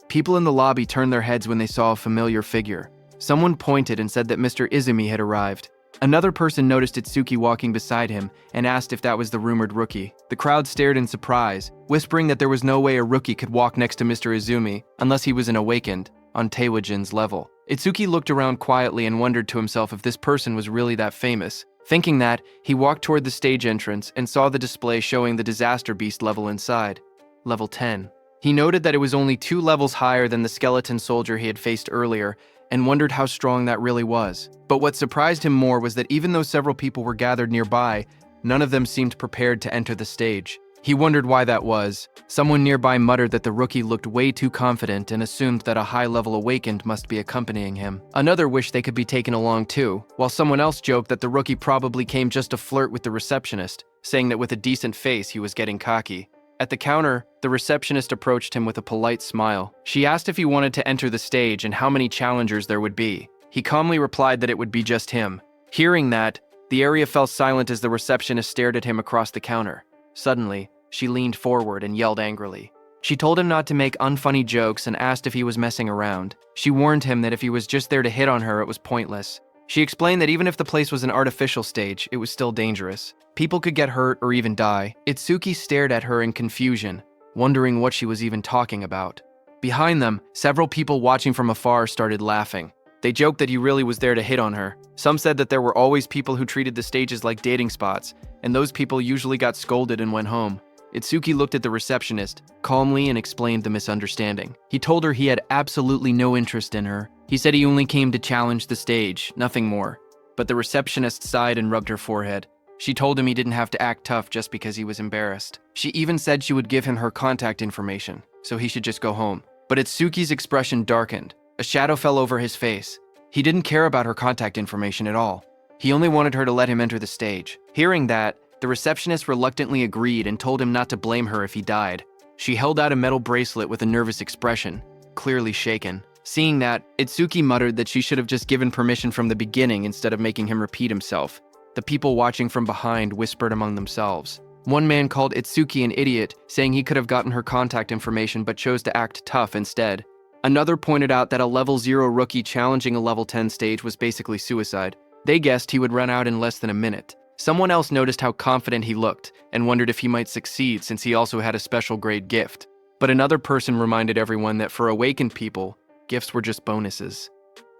People in the lobby turned their heads when they saw a familiar figure. Someone pointed and said that Mr. Izumi had arrived. Another person noticed Itsuki walking beside him and asked if that was the rumored rookie. The crowd stared in surprise, whispering that there was no way a rookie could walk next to Mr. Izumi unless he was an awakened, on Taewajin's level. Itsuki looked around quietly and wondered to himself if this person was really that famous. Thinking that, he walked toward the stage entrance and saw the display showing the Disaster Beast level inside. Level 10. He noted that it was only 2 levels higher than the skeleton soldier he had faced earlier, and wondered how strong that really was. But what surprised him more was that even though several people were gathered nearby, none of them seemed prepared to enter the stage. He wondered why that was. Someone nearby muttered that the rookie looked way too confident and assumed that a high-level awakened must be accompanying him. Another wished they could be taken along too, while someone else joked that the rookie probably came just to flirt with the receptionist, saying that with a decent face he was getting cocky. At the counter, the receptionist approached him with a polite smile. She asked if he wanted to enter the stage and how many challengers there would be. He calmly replied that it would be just him. Hearing that, the area fell silent as the receptionist stared at him across the counter. Suddenly, she leaned forward and yelled angrily. She told him not to make unfunny jokes and asked if he was messing around. She warned him that if he was just there to hit on her, it was pointless. She explained that even if the place was an artificial stage, it was still dangerous. People could get hurt or even die. Itsuki stared at her in confusion, wondering what she was even talking about. Behind them, several people watching from afar started laughing. They joked that he really was there to hit on her. Some said that there were always people who treated the stages like dating spots, and those people usually got scolded and went home. Itsuki looked at the receptionist calmly and explained the misunderstanding. He told her he had absolutely no interest in her. He said he only came to challenge the stage, nothing more. But the receptionist sighed and rubbed her forehead. She told him he didn't have to act tough just because he was embarrassed. She even said she would give him her contact information, so he should just go home. But Itsuki's expression darkened. A shadow fell over his face. He didn't care about her contact information at all. He only wanted her to let him enter the stage. Hearing that, the receptionist reluctantly agreed and told him not to blame her if he died. She held out a metal bracelet with a nervous expression, clearly shaken. Seeing that, Itsuki muttered that she should have just given permission from the beginning instead of making him repeat himself. The people watching from behind whispered among themselves. One man called Itsuki an idiot, saying he could have gotten her contact information but chose to act tough instead. Another pointed out that a level 0 rookie challenging a level 10 stage was basically suicide. They guessed he would run out in less than a minute. Someone else noticed how confident he looked and wondered if he might succeed since he also had a special grade gift. But another person reminded everyone that for awakened people, gifts were just bonuses.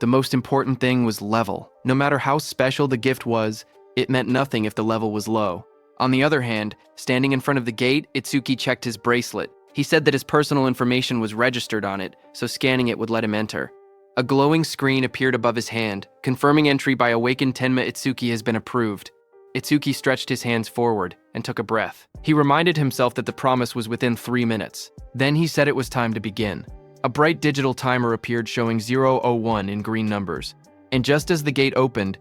The most important thing was level. No matter how special the gift was, it meant nothing if the level was low. On the other hand, standing in front of the gate, Itsuki checked his bracelet. He said that his personal information was registered on it, so scanning it would let him enter. A glowing screen appeared above his hand, confirming entry by awakened Tenma Itsuki has been approved. Itsuki stretched his hands forward and took a breath. He reminded himself that the promise was within 3 minutes. Then he said it was time to begin. A bright digital timer appeared showing 0:01 in green numbers. And just as the gate opened,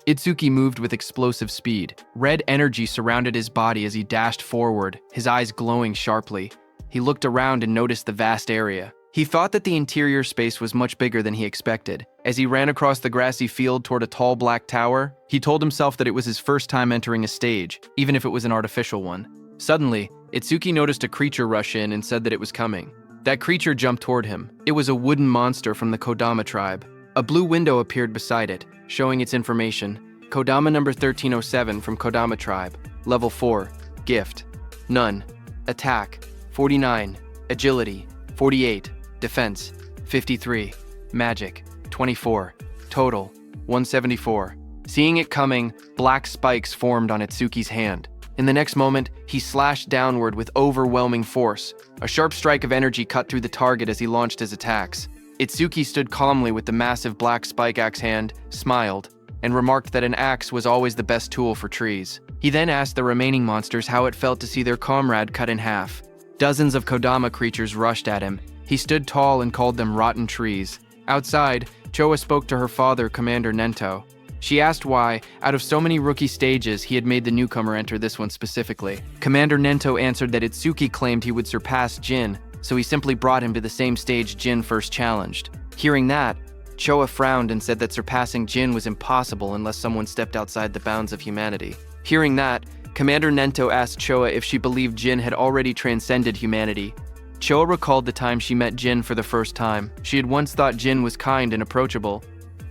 Itsuki moved with explosive speed. Red energy surrounded his body as he dashed forward, his eyes glowing sharply. He looked around and noticed the vast area. He thought that the interior space was much bigger than he expected. As he ran across the grassy field toward a tall black tower, he told himself that it was his first time entering a stage, even if it was an artificial one. Suddenly, Itsuki noticed a creature rush in and said that it was coming. That creature jumped toward him. It was a wooden monster from the Kodama tribe. A blue window appeared beside it, showing its information. Kodama number 1307 from Kodama tribe. Level 4. Gift. None. Attack. 49. Agility. 48. Defense. 53. Magic. 24. Total. 174. Seeing it coming, black spikes formed on Itsuki's hand. In the next moment, he slashed downward with overwhelming force. A sharp strike of energy cut through the target as he launched his attacks. Itsuki stood calmly with the massive black spike axe hand, smiled, and remarked that an axe was always the best tool for trees. He then asked the remaining monsters how it felt to see their comrade cut in half. Dozens of Kodama creatures rushed at him. He stood tall and called them rotten trees. Outside, Choa spoke to her father, Commander Nento. She asked why, out of so many rookie stages, he had made the newcomer enter this one specifically. Commander Nento answered that Itsuki claimed he would surpass Jin, so he simply brought him to the same stage Jin first challenged. Hearing that, Choa frowned and said that surpassing Jin was impossible unless someone stepped outside the bounds of humanity. Hearing that, Commander Nento asked Choa if she believed Jin had already transcended humanity. Choa recalled the time she met Jin for the first time. She had once thought Jin was kind and approachable.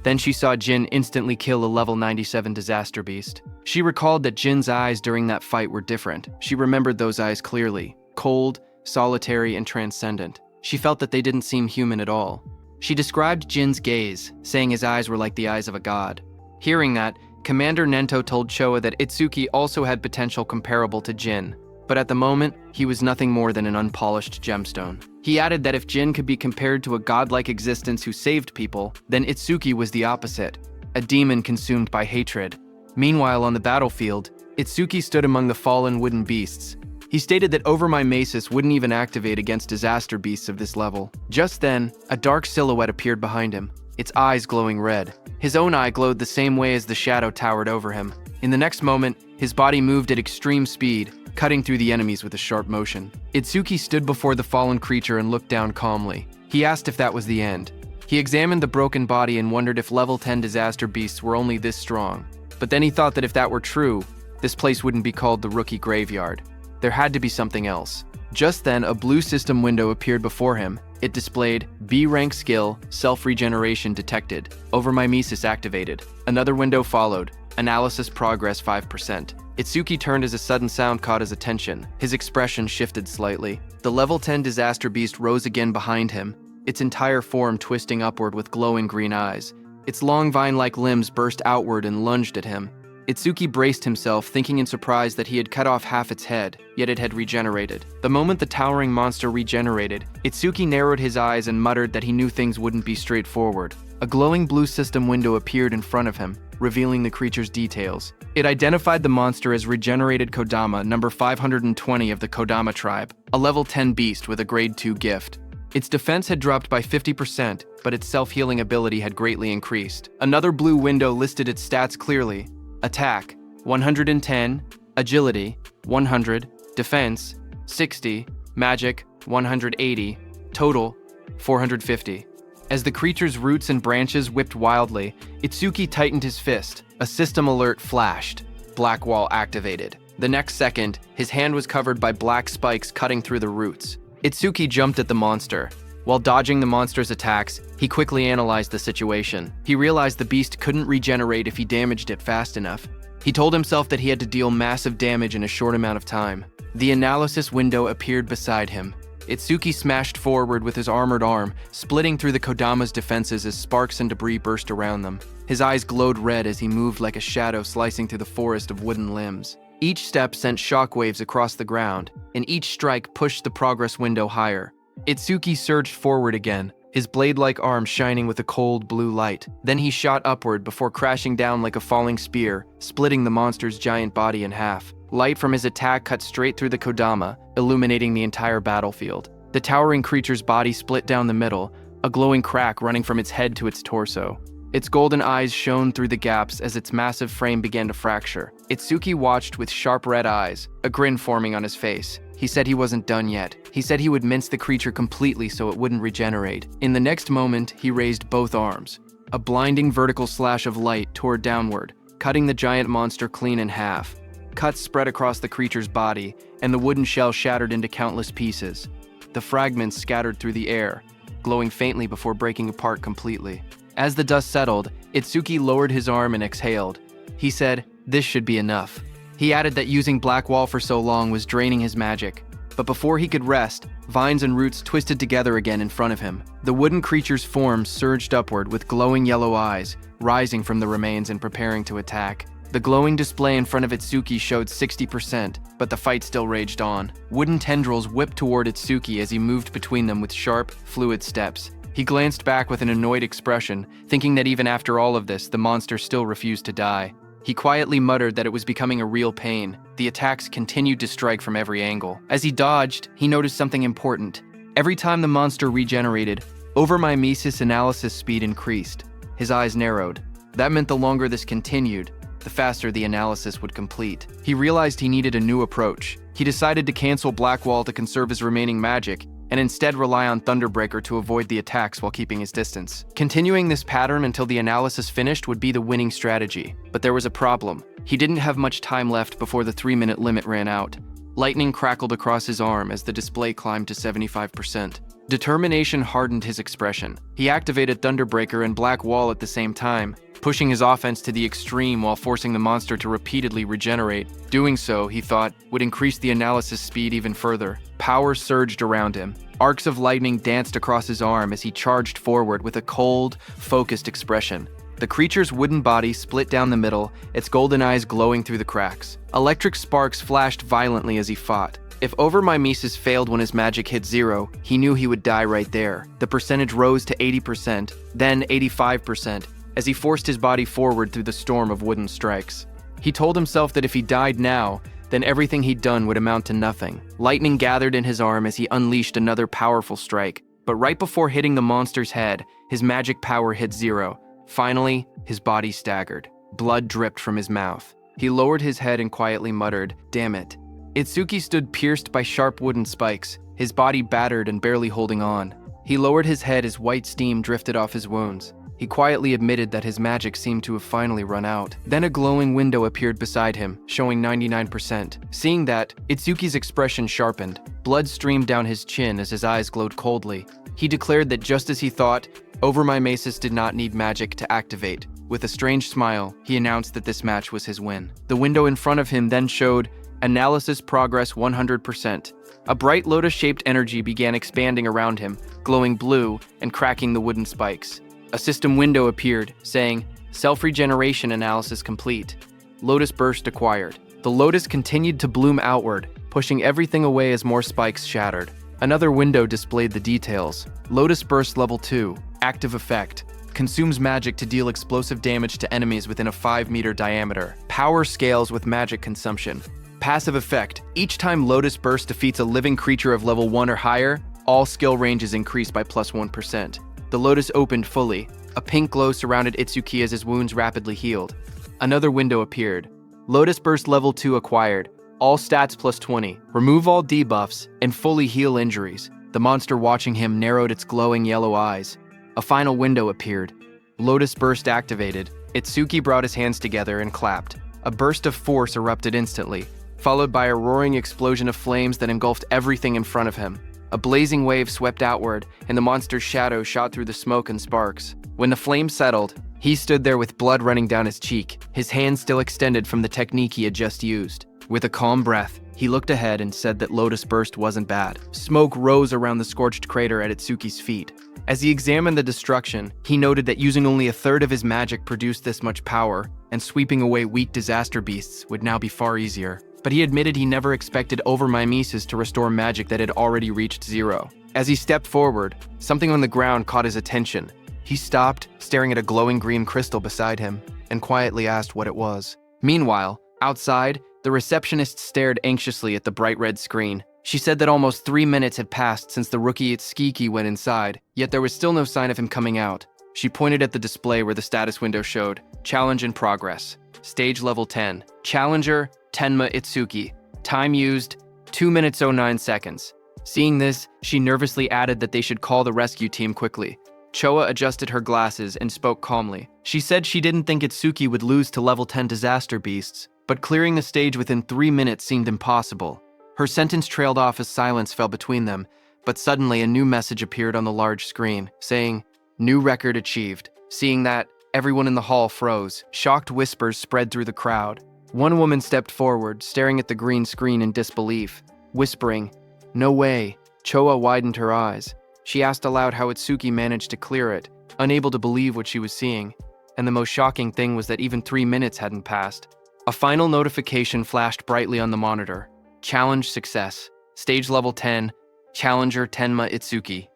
Then she saw Jin instantly kill a level 97 disaster beast. She recalled that Jin's eyes during that fight were different. She remembered those eyes clearly. Cold, solitary, and transcendent. She felt that they didn't seem human at all. She described Jin's gaze, saying his eyes were like the eyes of a god. Hearing that, Commander Nento told Choa that Itsuki also had potential comparable to Jin, but at the moment, he was nothing more than an unpolished gemstone. He added that if Jin could be compared to a godlike existence who saved people, then Itsuki was the opposite, a demon consumed by hatred. Meanwhile, on the battlefield, Itsuki stood among the fallen wooden beasts. He stated that Over My Masis wouldn't even activate against disaster beasts of this level. Just then, a dark silhouette appeared behind him, its eyes glowing red. His own eye glowed the same way as the shadow towered over him. In the next moment, his body moved at extreme speed, cutting through the enemies with a sharp motion. Itsuki stood before the fallen creature and looked down calmly. He asked if that was the end. He examined the broken body and wondered if level 10 disaster beasts were only this strong. But then he thought that if that were true, this place wouldn't be called the Rookie Graveyard. There had to be something else. Just then, a blue system window appeared before him. It displayed B-rank skill, self-regeneration detected, Over My Mimesis activated. Another window followed, analysis progress 5%. Itsuki turned as a sudden sound caught his attention. His expression shifted slightly. The level 10 disaster beast rose again behind him, its entire form twisting upward with glowing green eyes. Its long vine-like limbs burst outward and lunged at him. Itsuki braced himself, thinking in surprise that he had cut off half its head, yet it had regenerated. The moment the towering monster regenerated, Itsuki narrowed his eyes and muttered that he knew things wouldn't be straightforward. A glowing blue system window appeared in front of him, revealing the creature's details. It identified the monster as Regenerated Kodama, number 520 of the Kodama tribe, a level 10 beast with a grade 2 gift. Its defense had dropped by 50%, but its self-healing ability had greatly increased. Another blue window listed its stats clearly. Attack, 110, Agility, 100, Defense, 60, Magic, 180, Total, 450. As the creature's roots and branches whipped wildly, Itsuki tightened his fist. A system alert flashed. Black Wall activated. The next second, his hand was covered by black spikes cutting through the roots. Itsuki jumped at the monster. While dodging the monster's attacks, he quickly analyzed the situation. He realized the beast couldn't regenerate if he damaged it fast enough. He told himself that he had to deal massive damage in a short amount of time. The analysis window appeared beside him. Itsuki smashed forward with his armored arm, splitting through the Kodama's defenses as sparks and debris burst around them. His eyes glowed red as he moved like a shadow slicing through the forest of wooden limbs. Each step sent shockwaves across the ground, and each strike pushed the progress window higher. Itsuki surged forward again, his blade-like arm shining with a cold blue light. Then he shot upward before crashing down like a falling spear, splitting the monster's giant body in half. Light from his attack cut straight through the Kodama, illuminating the entire battlefield. The towering creature's body split down the middle, a glowing crack running from its head to its torso. Its golden eyes shone through the gaps as its massive frame began to fracture. Itsuki watched with sharp red eyes, a grin forming on his face. He said he wasn't done yet. He said he would mince the creature completely so it wouldn't regenerate. In the next moment, he raised both arms. A blinding vertical slash of light tore downward, cutting the giant monster clean in half. Cuts spread across the creature's body, and the wooden shell shattered into countless pieces. The fragments scattered through the air, glowing faintly before breaking apart completely. As the dust settled, Itsuki lowered his arm and exhaled. He said, "This should be enough." He added that using Black Wall for so long was draining his magic. But before he could rest, vines and roots twisted together again in front of him. The wooden creature's form surged upward with glowing yellow eyes, rising from the remains and preparing to attack. The glowing display in front of Itsuki showed 60%, but the fight still raged on. Wooden tendrils whipped toward Itsuki as he moved between them with sharp, fluid steps. He glanced back with an annoyed expression, thinking that even after all of this, the monster still refused to die. He quietly muttered that it was becoming a real pain. The attacks continued to strike from every angle. As he dodged, he noticed something important. Every time the monster regenerated, overmimesis analysis speed increased. His eyes narrowed. That meant the longer this continued, the faster the analysis would complete. He realized he needed a new approach. He decided to cancel Blackwall to conserve his remaining magic, and instead rely on Thunderbreaker to avoid the attacks while keeping his distance. Continuing this pattern until the analysis finished would be the winning strategy. But there was a problem. He didn't have much time left before the 3-minute limit ran out. Lightning crackled across his arm as the display climbed to 75%. Determination hardened his expression. He activated Thunderbreaker and Black Wall at the same time, pushing his offense to the extreme while forcing the monster to repeatedly regenerate. Doing so, he thought, would increase the analysis speed even further. Power surged around him. Arcs of lightning danced across his arm as he charged forward with a cold, focused expression. The creature's wooden body split down the middle, its golden eyes glowing through the cracks. Electric sparks flashed violently as he fought. If overmimesis failed when his magic hit 0, he knew he would die right there. The percentage rose to 80%, then 85%, as he forced his body forward through the storm of wooden strikes. He told himself that if he died now, then everything he'd done would amount to nothing. Lightning gathered in his arm as he unleashed another powerful strike, but right before hitting the monster's head, his magic power hit 0. Finally, his body staggered. Blood dripped from his mouth. He lowered his head and quietly muttered, "Damn it." Itsuki stood pierced by sharp wooden spikes, his body battered and barely holding on. He lowered his head as white steam drifted off his wounds. He quietly admitted that his magic seemed to have finally run out. Then a glowing window appeared beside him, showing 99%. Seeing that, Itsuki's expression sharpened. Blood streamed down his chin as his eyes glowed coldly. He declared that just as he thought, overmimesis did not need magic to activate. With a strange smile, he announced that this match was his win. The window in front of him then showed analysis progress 100%. A bright lotus-shaped energy began expanding around him, glowing blue and cracking the wooden spikes. A system window appeared, saying, "Self-regeneration analysis complete. Lotus burst acquired." The lotus continued to bloom outward, pushing everything away as more spikes shattered. Another window displayed the details. Lotus burst level 2, active effect. Consumes magic to deal explosive damage to enemies within a 5-meter diameter. Power scales with magic consumption. Passive effect. Each time Lotus Burst defeats a living creature of level 1 or higher, all skill ranges increase by +1%. The Lotus opened fully. A pink glow surrounded Itsuki as his wounds rapidly healed. Another window appeared. Lotus Burst level 2 acquired. All stats +20. Remove all debuffs and fully heal injuries. The monster watching him narrowed its glowing yellow eyes. A final window appeared. Lotus Burst activated. Itsuki brought his hands together and clapped. A burst of force erupted instantly, followed by a roaring explosion of flames that engulfed everything in front of him. A blazing wave swept outward, and the monster's shadow shot through the smoke and sparks. When the flames settled, he stood there with blood running down his cheek, his hand still extended from the technique he had just used. With a calm breath, he looked ahead and said that Lotus Burst wasn't bad. Smoke rose around the scorched crater at Itsuki's feet. As he examined the destruction, he noted that using only a third of his magic produced this much power, and sweeping away weak disaster beasts would now be far easier. But he admitted he never expected overmimesis to restore magic that had already reached 0. As he stepped forward, something on the ground caught his attention. He stopped, staring at a glowing green crystal beside him, and quietly asked what it was. Meanwhile, outside, the receptionist stared anxiously at the bright red screen. She said that almost 3 minutes had passed since the rookie Itsuki went inside, yet there was still no sign of him coming out. She pointed at the display where the status window showed, "Challenge in progress. Stage level 10. Challenger, Tenma Itsuki. Time used, 2 minutes 09 seconds. Seeing this, she nervously added that they should call the rescue team quickly. Choa adjusted her glasses and spoke calmly. She said she didn't think Itsuki would lose to level 10 disaster beasts, but clearing the stage within 3 minutes seemed impossible. Her sentence trailed off as silence fell between them, but suddenly a new message appeared on the large screen, saying, "New record achieved." Seeing that, everyone in the hall froze. Shocked whispers spread through the crowd. One woman stepped forward, staring at the green screen in disbelief, whispering, "No way." Choa widened her eyes. She asked aloud how Itsuki managed to clear it, unable to believe what she was seeing. And the most shocking thing was that even 3 minutes hadn't passed. A final notification flashed brightly on the monitor. Challenge success. Stage level 10. Challenger Tenma Itsuki.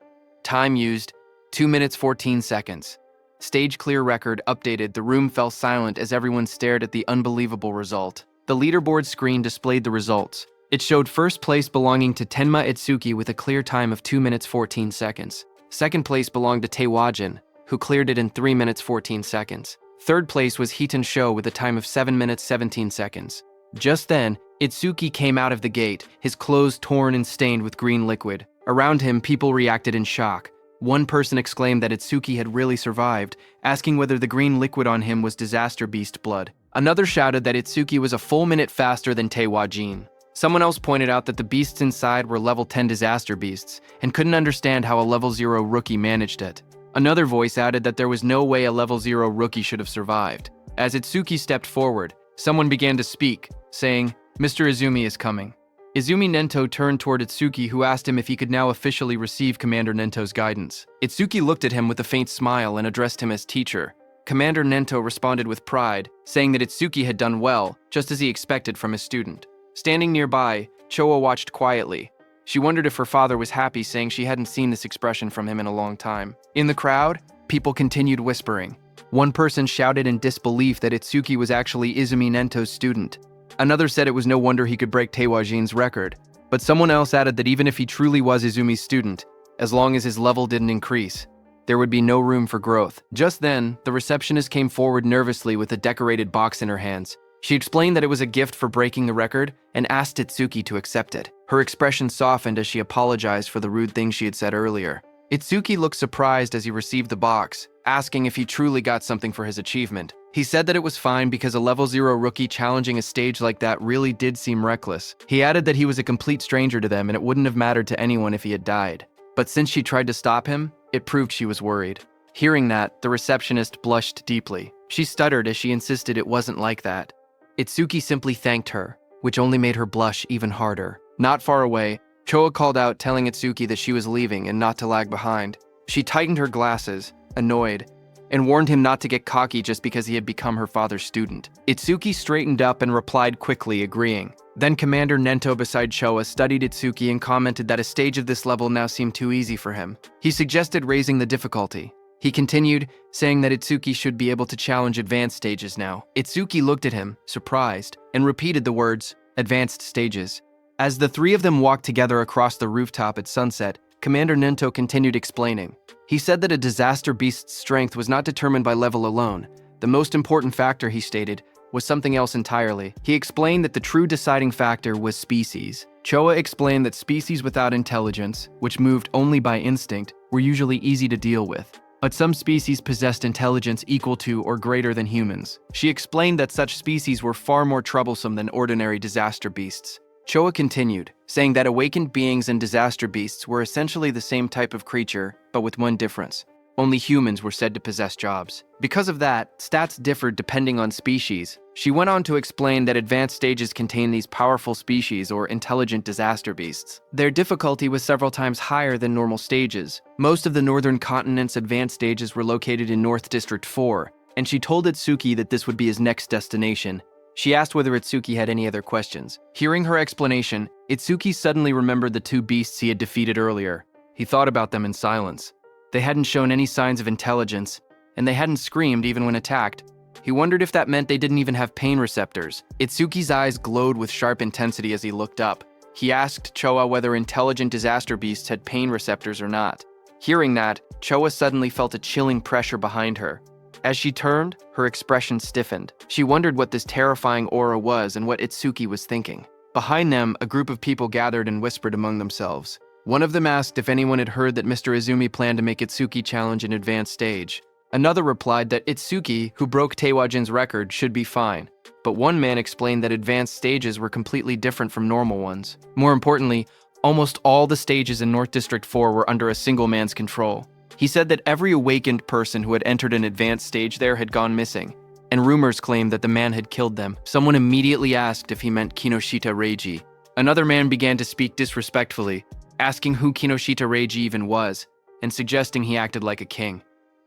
Time used, 2 minutes 14 seconds. Stage clear record updated. The room fell silent as everyone stared at the unbelievable result. The leaderboard screen displayed the results. It showed first place belonging to Tenma Itsuki with a clear time of 2 minutes 14 seconds. Second place belonged to Taewajin, who cleared it in 3 minutes 14 seconds. Third place was Heaton Sho with a time of 7 minutes 17 seconds. Just then, Itsuki came out of the gate, his clothes torn and stained with green liquid. Around him, people reacted in shock. One person exclaimed that Itsuki had really survived, asking whether the green liquid on him was disaster beast blood. Another shouted that Itsuki was a full minute faster than Taewajin. Someone else pointed out that the beasts inside were level 10 disaster beasts and couldn't understand how a level 0 rookie managed it. Another voice added that there was no way a level 0 rookie should have survived. As Itsuki stepped forward, someone began to speak, saying, "Mr. Izumi is coming." Izumi Nento turned toward Itsuki, who asked him if he could now officially receive Commander Nento's guidance. Itsuki looked at him with a faint smile and addressed him as teacher. Commander Nento responded with pride, saying that Itsuki had done well, just as he expected from his student. Standing nearby, Choa watched quietly. She wondered if her father was happy, saying she hadn't seen this expression from him in a long time. In the crowd, people continued whispering. One person shouted in disbelief that Itsuki was actually Izumi Nento's student. Another said it was no wonder he could break Taewajin's record. But someone else added that even if he truly was Izumi's student, as long as his level didn't increase, there would be no room for growth. Just then, the receptionist came forward nervously with a decorated box in her hands. She explained that it was a gift for breaking the record and asked Itsuki to accept it. Her expression softened as she apologized for the rude things she had said earlier. Itsuki looked surprised as he received the box, asking if he truly got something for his achievement. He said that it was fine because a level 0 rookie challenging a stage like that really did seem reckless. He added that he was a complete stranger to them and it wouldn't have mattered to anyone if he had died. But since she tried to stop him, it proved she was worried. Hearing that, the receptionist blushed deeply. She stuttered as she insisted it wasn't like that. Itsuki simply thanked her, which only made her blush even harder. Not far away, Choa called out, telling Itsuki that she was leaving and not to lag behind. She tightened her glasses, annoyed, and warned him not to get cocky just because he had become her father's student. Itsuki straightened up and replied quickly, agreeing. Then Commander Nento beside Choa studied Itsuki and commented that a stage of this level now seemed too easy for him. He suggested raising the difficulty. He continued, saying that Itsuki should be able to challenge advanced stages now. Itsuki looked at him, surprised, and repeated the words, "advanced stages." As the three of them walked together across the rooftop at sunset, Commander Nento continued explaining. He said that a disaster beast's strength was not determined by level alone. The most important factor, he stated, was something else entirely. He explained that the true deciding factor was species. Choa explained that species without intelligence, which moved only by instinct, were usually easy to deal with. But some species possessed intelligence equal to or greater than humans. She explained that such species were far more troublesome than ordinary disaster beasts. Choa continued, saying that awakened beings and disaster beasts were essentially the same type of creature, but with one difference. Only humans were said to possess jobs. Because of that, stats differed depending on species. She went on to explain that advanced stages contain these powerful species or intelligent disaster beasts. Their difficulty was several times higher than normal stages. Most of the northern continent's advanced stages were located in North District 4, and she told Itsuki that this would be his next destination. She asked whether Itsuki had any other questions. Hearing her explanation, Itsuki suddenly remembered the two beasts he had defeated earlier. He thought about them in silence. They hadn't shown any signs of intelligence, and they hadn't screamed even when attacked. He wondered if that meant they didn't even have pain receptors. Itsuki's eyes glowed with sharp intensity as he looked up. He asked Choa whether intelligent disaster beasts had pain receptors or not. Hearing that, Choa suddenly felt a chilling pressure behind her. As she turned, her expression stiffened. She wondered what this terrifying aura was and what Itsuki was thinking. Behind them, a group of people gathered and whispered among themselves. One of them asked if anyone had heard that Mr. Izumi planned to make Itsuki challenge an advanced stage. Another replied that Itsuki, who broke Taewajin's record, should be fine. But one man explained that advanced stages were completely different from normal ones. More importantly, almost all the stages in North District 4 were under a single man's control. He said that every awakened person who had entered an advanced stage there had gone missing, and rumors claimed that the man had killed them. Someone immediately asked if he meant Kinoshita Reiji. Another man began to speak disrespectfully, asking who Kinoshita Reiji even was, and suggesting he acted like a king.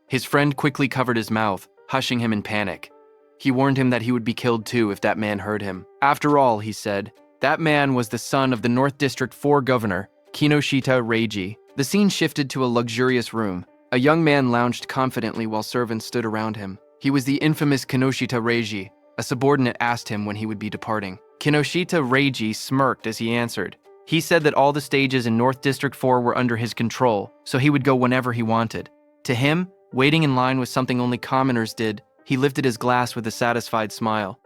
His friend quickly covered his mouth, hushing him in panic. He warned him that he would be killed too if that man heard him. After all, he said, that man was the son of the North District 4 governor, Kinoshita Reiji. The scene shifted to a luxurious room. A young man lounged confidently while servants stood around him. He was the infamous Kinoshita Reiji. A subordinate asked him when he would be departing. Kinoshita Reiji smirked as he answered. He said that all the stages in North District 4 were under his control, so he would go whenever he wanted. To him, waiting in line was something only commoners did. He lifted his glass with a satisfied smile.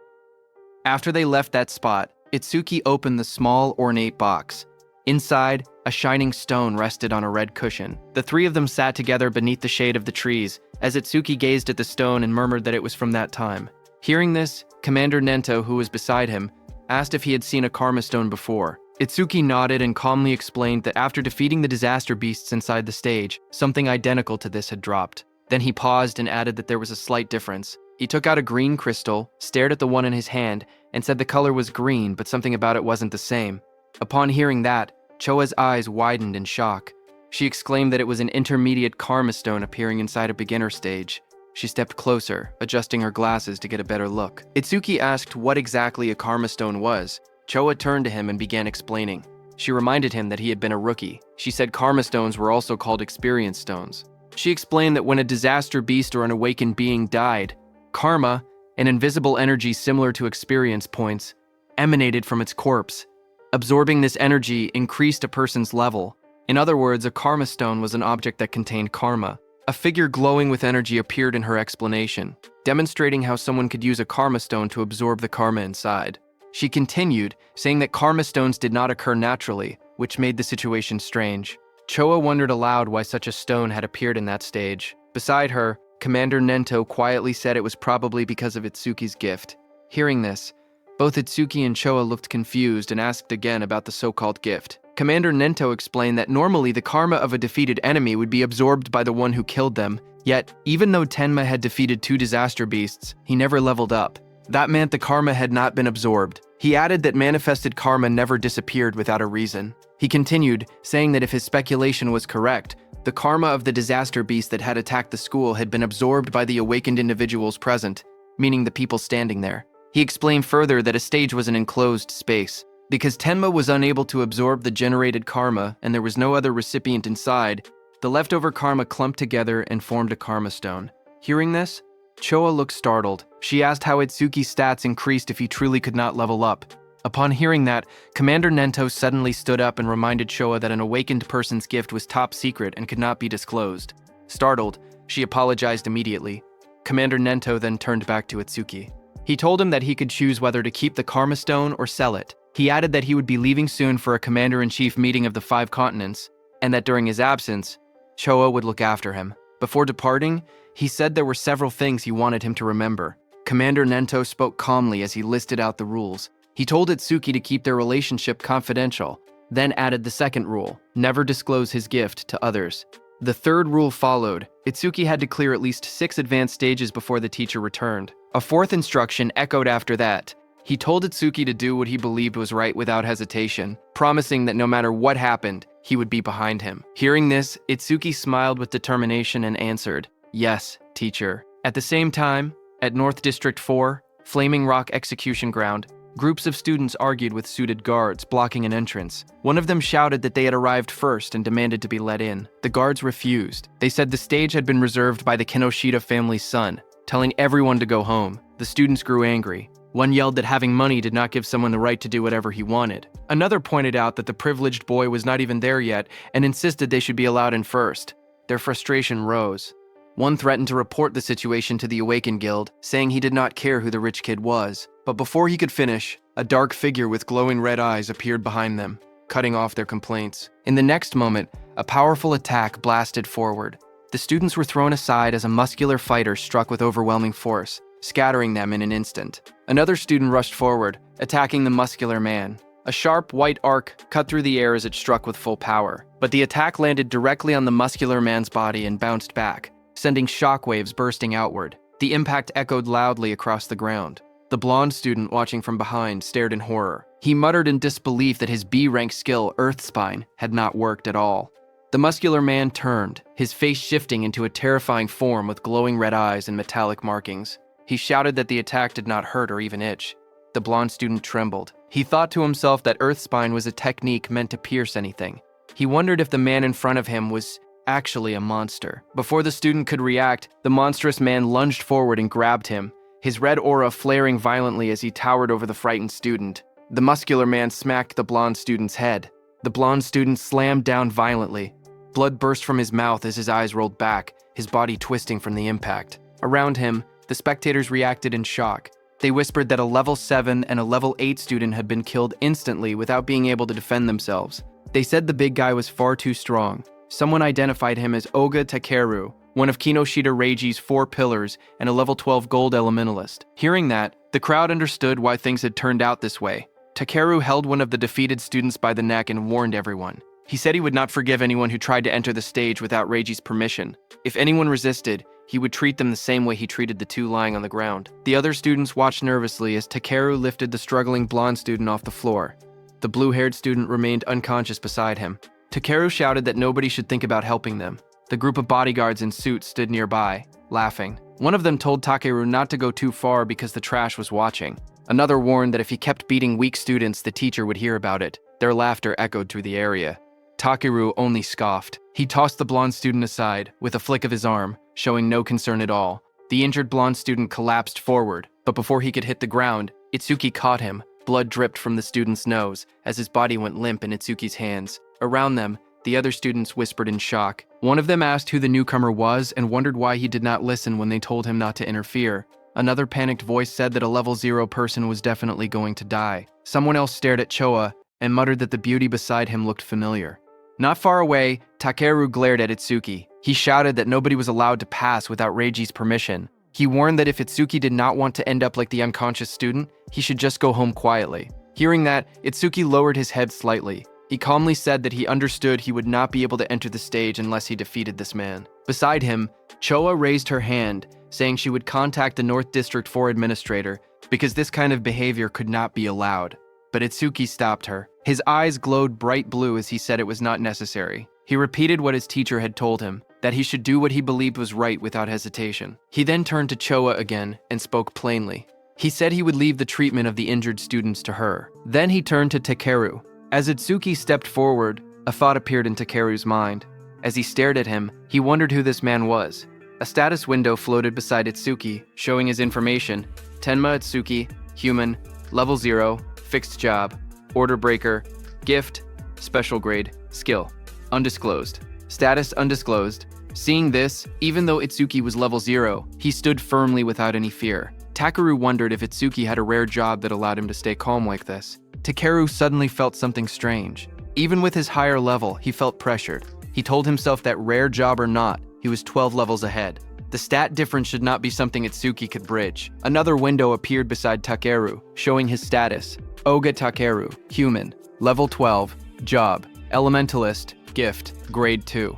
After they left that spot, Itsuki opened the small, ornate box. Inside, a shining stone rested on a red cushion. The three of them sat together beneath the shade of the trees, as Itsuki gazed at the stone and murmured that it was from that time. Hearing this, Commander Nento, who was beside him, asked if he had seen a karma stone before. Itsuki nodded and calmly explained that after defeating the disaster beasts inside the stage, something identical to this had dropped. Then he paused and added that there was a slight difference. He took out a green crystal, stared at the one in his hand, and said the color was green, but something about it wasn't the same. Upon hearing that, Choa's eyes widened in shock. She exclaimed that it was an intermediate karma stone appearing inside a beginner stage. She stepped closer, adjusting her glasses to get a better look. Itsuki asked what exactly a karma stone was. Choa turned to him and began explaining. She reminded him that he had been a rookie. She said karma stones were also called experience stones. She explained that when a disaster beast or an awakened being died, karma, an invisible energy similar to experience points, emanated from its corpse. Absorbing this energy increased a person's level. In other words, a karma stone was an object that contained karma. A figure glowing with energy appeared in her explanation, demonstrating how someone could use a karma stone to absorb the karma inside. She continued, saying that karma stones did not occur naturally, which made the situation strange. Choa wondered aloud why such a stone had appeared in that stage. Beside her, Commander Nento quietly said it was probably because of Itsuki's gift. Hearing this, both Itsuki and Choa looked confused and asked again about the so-called gift. Commander Nento explained that normally the karma of a defeated enemy would be absorbed by the one who killed them, yet, even though Tenma had defeated 2 disaster beasts, he never leveled up. That meant the karma had not been absorbed. He added that manifested karma never disappeared without a reason. He continued, saying that if his speculation was correct, the karma of the disaster beast that had attacked the school had been absorbed by the awakened individuals present, meaning the people standing there. He explained further that a stage was an enclosed space. Because Tenma was unable to absorb the generated karma and there was no other recipient inside, the leftover karma clumped together and formed a karma stone. Hearing this, Choa looked startled. She asked how Itsuki's stats increased if he truly could not level up. Upon hearing that, Commander Nento suddenly stood up and reminded Choa that an awakened person's gift was top secret and could not be disclosed. Startled, she apologized immediately. Commander Nento then turned back to Itsuki. He told him that he could choose whether to keep the karma stone or sell it. He added that he would be leaving soon for a commander-in-chief meeting of the 5 continents, and that during his absence, Choa would look after him. Before departing, he said there were several things he wanted him to remember. Commander Nento spoke calmly as he listed out the rules. He told Itsuki to keep their relationship confidential, then added the second rule, never disclose his gift to others. The third rule followed. Itsuki had to clear at least 6 advanced stages before the teacher returned. A fourth instruction echoed after that. He told Itsuki to do what he believed was right without hesitation, promising that no matter what happened, he would be behind him. Hearing this, Itsuki smiled with determination and answered, "Yes, teacher." At the same time, at North District 4, Flaming Rock Execution Ground, groups of students argued with suited guards blocking an entrance. One of them shouted that they had arrived first and demanded to be let in. The guards refused. They said the stage had been reserved by the Kinoshita family's son, telling everyone to go home. The students grew angry. One yelled that having money did not give someone the right to do whatever he wanted. Another pointed out that the privileged boy was not even there yet and insisted they should be allowed in first. Their frustration rose. One threatened to report the situation to the Awakened Guild, saying he did not care who the rich kid was. But before he could finish, a dark figure with glowing red eyes appeared behind them, cutting off their complaints. In the next moment, a powerful attack blasted forward. The students were thrown aside as a muscular fighter struck with overwhelming force, scattering them in an instant. Another student rushed forward, attacking the muscular man. A sharp white arc cut through the air as it struck with full power, but the attack landed directly on the muscular man's body and bounced back, sending shockwaves bursting outward. The impact echoed loudly across the ground. The blonde student watching from behind stared in horror. He muttered in disbelief that his B-rank skill, Earth Spine, had not worked at all. The muscular man turned, his face shifting into a terrifying form with glowing red eyes and metallic markings. He shouted that the attack did not hurt or even itch. The blonde student trembled. He thought to himself that Earth Spine was a technique meant to pierce anything. He wondered if the man in front of him was actually a monster. Before the student could react, the monstrous man lunged forward and grabbed him, his red aura flaring violently as he towered over the frightened student. The muscular man smacked the blonde student's head. The blonde student slammed down violently. Blood burst from his mouth as his eyes rolled back, his body twisting from the impact. Around him, the spectators reacted in shock. They whispered that a level 7 and a level 8 student had been killed instantly without being able to defend themselves. They said the big guy was far too strong. Someone identified him as Oga Takeru, one of Kinoshita Reiji's 4 pillars and a level 12 gold elementalist. Hearing that, the crowd understood why things had turned out this way. Takeru held one of the defeated students by the neck and warned everyone. He said he would not forgive anyone who tried to enter the stage without Reiji's permission. If anyone resisted, he would treat them the same way he treated the 2 lying on the ground. The other students watched nervously as Takeru lifted the struggling blonde student off the floor. The blue-haired student remained unconscious beside him. Takeru shouted that nobody should think about helping them. The group of bodyguards in suits stood nearby, laughing. One of them told Takeru not to go too far because the trash was watching. Another warned that if he kept beating weak students, the teacher would hear about it. Their laughter echoed through the area. Takeru only scoffed. He tossed the blonde student aside, with a flick of his arm, showing no concern at all. The injured blonde student collapsed forward, but before he could hit the ground, Itsuki caught him. Blood dripped from the student's nose as his body went limp in Itsuki's hands. Around them, the other students whispered in shock. One of them asked who the newcomer was and wondered why he did not listen when they told him not to interfere. Another panicked voice said that a level 0 person was definitely going to die. Someone else stared at Choa and muttered that the beauty beside him looked familiar. Not far away, Takeru glared at Itsuki. He shouted that nobody was allowed to pass without Reiji's permission. He warned that if Itsuki did not want to end up like the unconscious student, he should just go home quietly. Hearing that, Itsuki lowered his head slightly. He calmly said that he understood he would not be able to enter the stage unless he defeated this man. Beside him, Choa raised her hand, saying she would contact the North District 4 administrator because this kind of behavior could not be allowed. But Itsuki stopped her. His eyes glowed bright blue as he said it was not necessary. He repeated what his teacher had told him, that he should do what he believed was right without hesitation. He then turned to Choa again and spoke plainly. He said he would leave the treatment of the injured students to her. Then he turned to Takeru. As Itsuki stepped forward, a thought appeared in Takeru's mind. As he stared at him, he wondered who this man was. A status window floated beside Itsuki, showing his information. Tenma Itsuki, human, level 0, fixed job, order breaker, gift, special grade, skill, undisclosed. Status undisclosed. Seeing this, even though Itsuki was level 0, he stood firmly without any fear. Takeru wondered if Itsuki had a rare job that allowed him to stay calm like this. Takeru suddenly felt something strange. Even with his higher level, he felt pressured. He told himself that rare job or not, he was 12 levels ahead. The stat difference should not be something Itsuki could bridge. Another window appeared beside Takeru, showing his status. Oga Takeru, human, level 12, job, elementalist, gift, grade 2.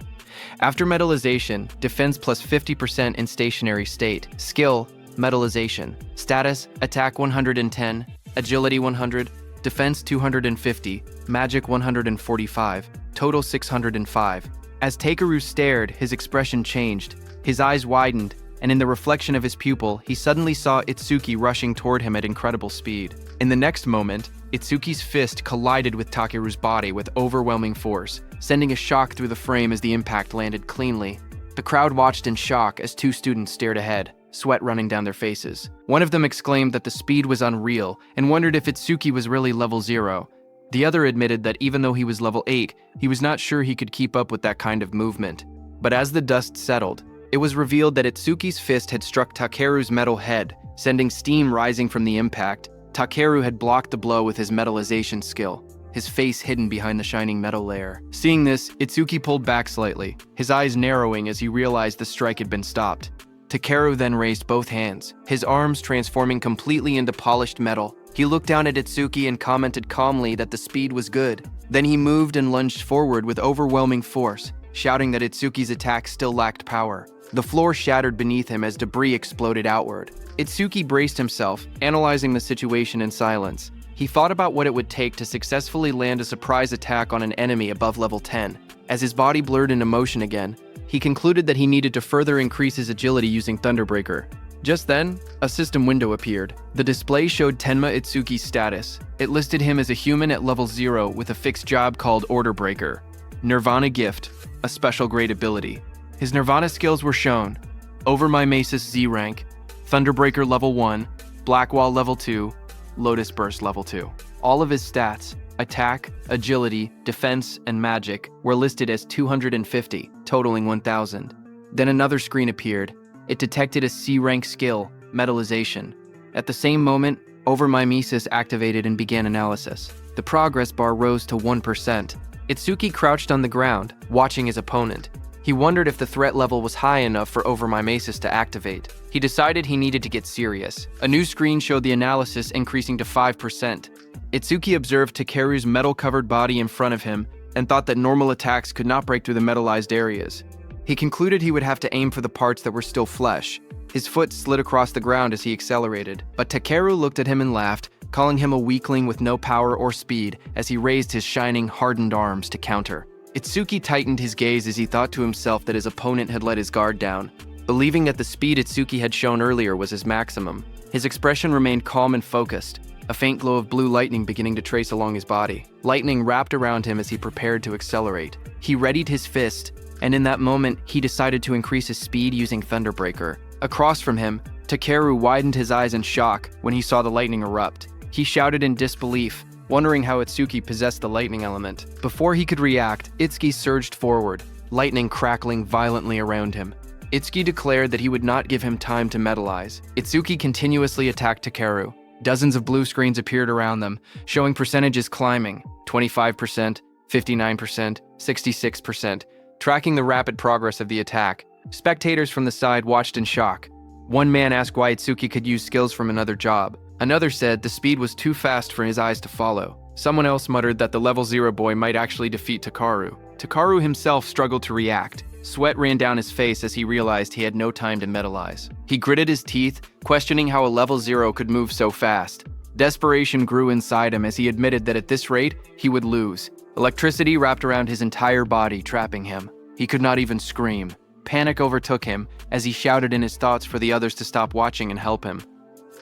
After metallization, defense plus 50% in stationary state. Skill, metallization. Status, attack 110, agility 100, defense 250, magic 145, total 605. As Takeru stared, his expression changed. His eyes widened, and in the reflection of his pupil, he suddenly saw Itsuki rushing toward him at incredible speed. In the next moment, Itsuki's fist collided with Takeru's body with overwhelming force, sending a shock through the frame as the impact landed cleanly. The crowd watched in shock as 2 students stared ahead, sweat running down their faces. One of them exclaimed that the speed was unreal and wondered if Itsuki was really level 0. The other admitted that even though he was level 8, he was not sure he could keep up with that kind of movement. But as the dust settled, it was revealed that Itsuki's fist had struck Takeru's metal head, sending steam rising from the impact. Takeru had blocked the blow with his metallization skill, his face hidden behind the shining metal layer. Seeing this, Itsuki pulled back slightly, his eyes narrowing as he realized the strike had been stopped. Takeru then raised both hands, his arms transforming completely into polished metal. He looked down at Itsuki and commented calmly that the speed was good. Then he moved and lunged forward with overwhelming force, shouting that Itsuki's attack still lacked power. The floor shattered beneath him as debris exploded outward. Itsuki braced himself, analyzing the situation in silence. He thought about what it would take to successfully land a surprise attack on an enemy above level 10. As his body blurred into motion again, he concluded that he needed to further increase his agility using Thunderbreaker. Just then, a system window appeared. The display showed Tenma Itsuki's status. It listed him as a human at level 0 with a fixed job called Order Breaker. Nirvana Gift, a special grade ability. His Nirvana skills were shown: Over My Mace's Z rank, Thunderbreaker level 1, Black Wall level 2, Lotus Burst level 2. All of his stats, attack, agility, defense, and magic, were listed as 250, totaling 1,000. Then another screen appeared. It detected a C rank skill, metallization. At the same moment, Over My Mises activated and began analysis. The progress bar rose to 1%. Itsuki crouched on the ground, watching his opponent. He wondered if the threat level was high enough for Over My Maces to activate. He decided he needed to get serious. A new screen showed the analysis increasing to 5%. Itsuki observed Takeru's metal-covered body in front of him and thought that normal attacks could not break through the metallized areas. He concluded he would have to aim for the parts that were still flesh. His foot slid across the ground as he accelerated, but Takeru looked at him and laughed, calling him a weakling with no power or speed as he raised his shining, hardened arms to counter. Itsuki tightened his gaze as he thought to himself that his opponent had let his guard down. Believing that the speed Itsuki had shown earlier was his maximum, his expression remained calm and focused, a faint glow of blue lightning beginning to trace along his body. Lightning wrapped around him as he prepared to accelerate. He readied his fist, and in that moment, he decided to increase his speed using Thunderbreaker. Across from him, Takeru widened his eyes in shock when he saw the lightning erupt. He shouted in disbelief, wondering how Itsuki possessed the lightning element. Before he could react, Itsuki surged forward, lightning crackling violently around him. Itsuki declared that he would not give him time to metallize. Itsuki continuously attacked Takeru. Dozens of blue screens appeared around them, showing percentages climbing: 25%, 59%, 66%, tracking the rapid progress of the attack. Spectators from the side watched in shock. One man asked why Itsuki could use skills from another job. Another said the speed was too fast for his eyes to follow. Someone else muttered that the level 0 boy might actually defeat Takeru. Takeru himself struggled to react. Sweat ran down his face as he realized he had no time to metallize. He gritted his teeth, questioning how a level 0 could move so fast. Desperation grew inside him as he admitted that at this rate, he would lose. Electricity wrapped around his entire body, trapping him. He could not even scream. Panic overtook him as he shouted in his thoughts for the others to stop watching and help him.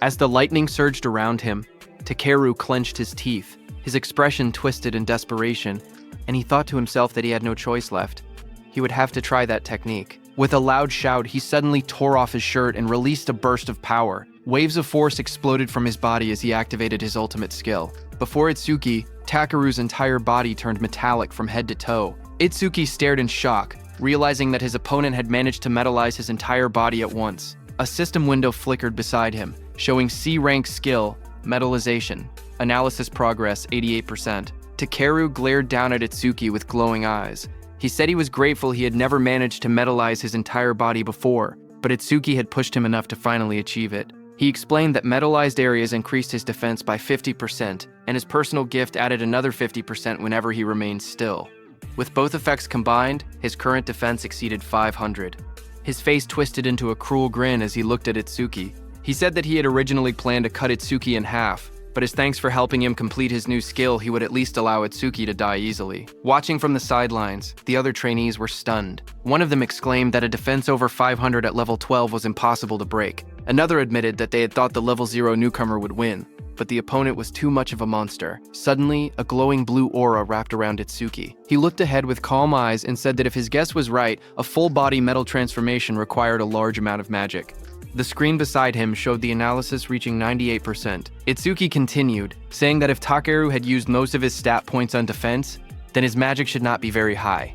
As the lightning surged around him, Takeru clenched his teeth, his expression twisted in desperation, and he thought to himself that he had no choice left. He would have to try that technique. With a loud shout, he suddenly tore off his shirt and released a burst of power. Waves of force exploded from his body as he activated his ultimate skill. Before Itsuki, Takeru's entire body turned metallic from head to toe. Itsuki stared in shock, realizing that his opponent had managed to metallize his entire body at once. A system window flickered beside him, showing C-rank skill, metallization, analysis progress 88%. Takeru glared down at Itsuki with glowing eyes. He said he was grateful he had never managed to metallize his entire body before, but Itsuki had pushed him enough to finally achieve it. He explained that metallized areas increased his defense by 50%, and his personal gift added another 50% whenever he remained still. With both effects combined, his current defense exceeded 500. His face twisted into a cruel grin as he looked at Itsuki. He said that he had originally planned to cut Itsuki in half, but as thanks for helping him complete his new skill, he would at least allow Itsuki to die easily. Watching from the sidelines, the other trainees were stunned. One of them exclaimed that a defense over 500 at level 12 was impossible to break. Another admitted that they had thought the level 0 newcomer would win, but the opponent was too much of a monster. Suddenly, a glowing blue aura wrapped around Itsuki. He looked ahead with calm eyes and said that if his guess was right, a full-body metal transformation required a large amount of magic. The screen beside him showed the analysis reaching 98%. Itsuki continued, saying that if Takeru had used most of his stat points on defense, then his magic should not be very high.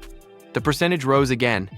The percentage rose again,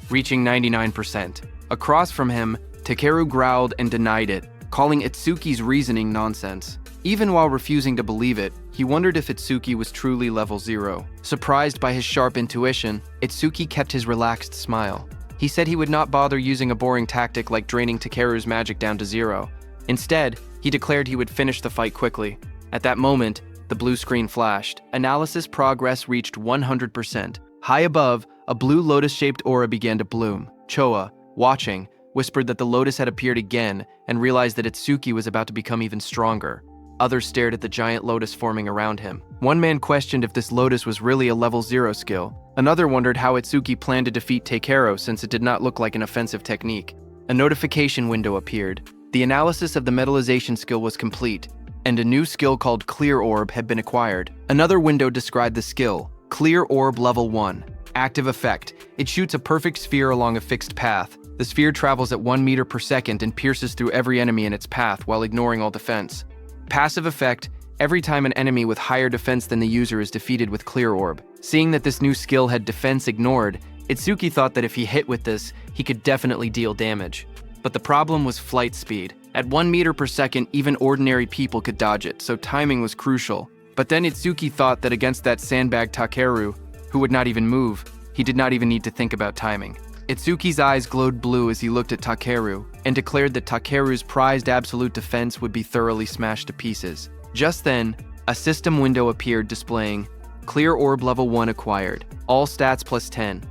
reaching 99%. Across from him, Takeru growled and denied it, calling Itsuki's reasoning nonsense. Even while refusing to believe it, he wondered if Itsuki was truly level 0. Surprised by his sharp intuition, Itsuki kept his relaxed smile. He said he would not bother using a boring tactic like draining Takeru's magic down to 0. Instead, he declared he would finish the fight quickly. At that moment, the blue screen flashed. Analysis progress reached 100%. High above, a blue lotus-shaped aura began to bloom. Choa, watching, whispered that the lotus had appeared again and realized that Itsuki was about to become even stronger. Others stared at the giant lotus forming around him. One man questioned if this lotus was really a level 0 skill. Another wondered how Itsuki planned to defeat Takeru since it did not look like an offensive technique. A notification window appeared. The analysis of the metallization skill was complete, and a new skill called Clear Orb had been acquired. Another window described the skill, Clear Orb Level 1. Active Effect. It shoots a perfect sphere along a fixed path. The sphere travels at 1 meter per second and pierces through every enemy in its path while ignoring all defense. Passive Effect. Every time an enemy with higher defense than the user is defeated with Clear Orb. Seeing that this new skill had defense ignored, Itsuki thought that if he hit with this, he could definitely deal damage. But the problem was flight speed. At 1 meter per second, even ordinary people could dodge it, so timing was crucial. But then Itsuki thought that against that sandbag Takeru, who would not even move, he did not even need to think about timing. Itsuki's eyes glowed blue as he looked at Takeru, and declared that Takeru's prized absolute defense would be thoroughly smashed to pieces. Just then, a system window appeared displaying, Clear Orb Level 1 acquired, all stats plus 10.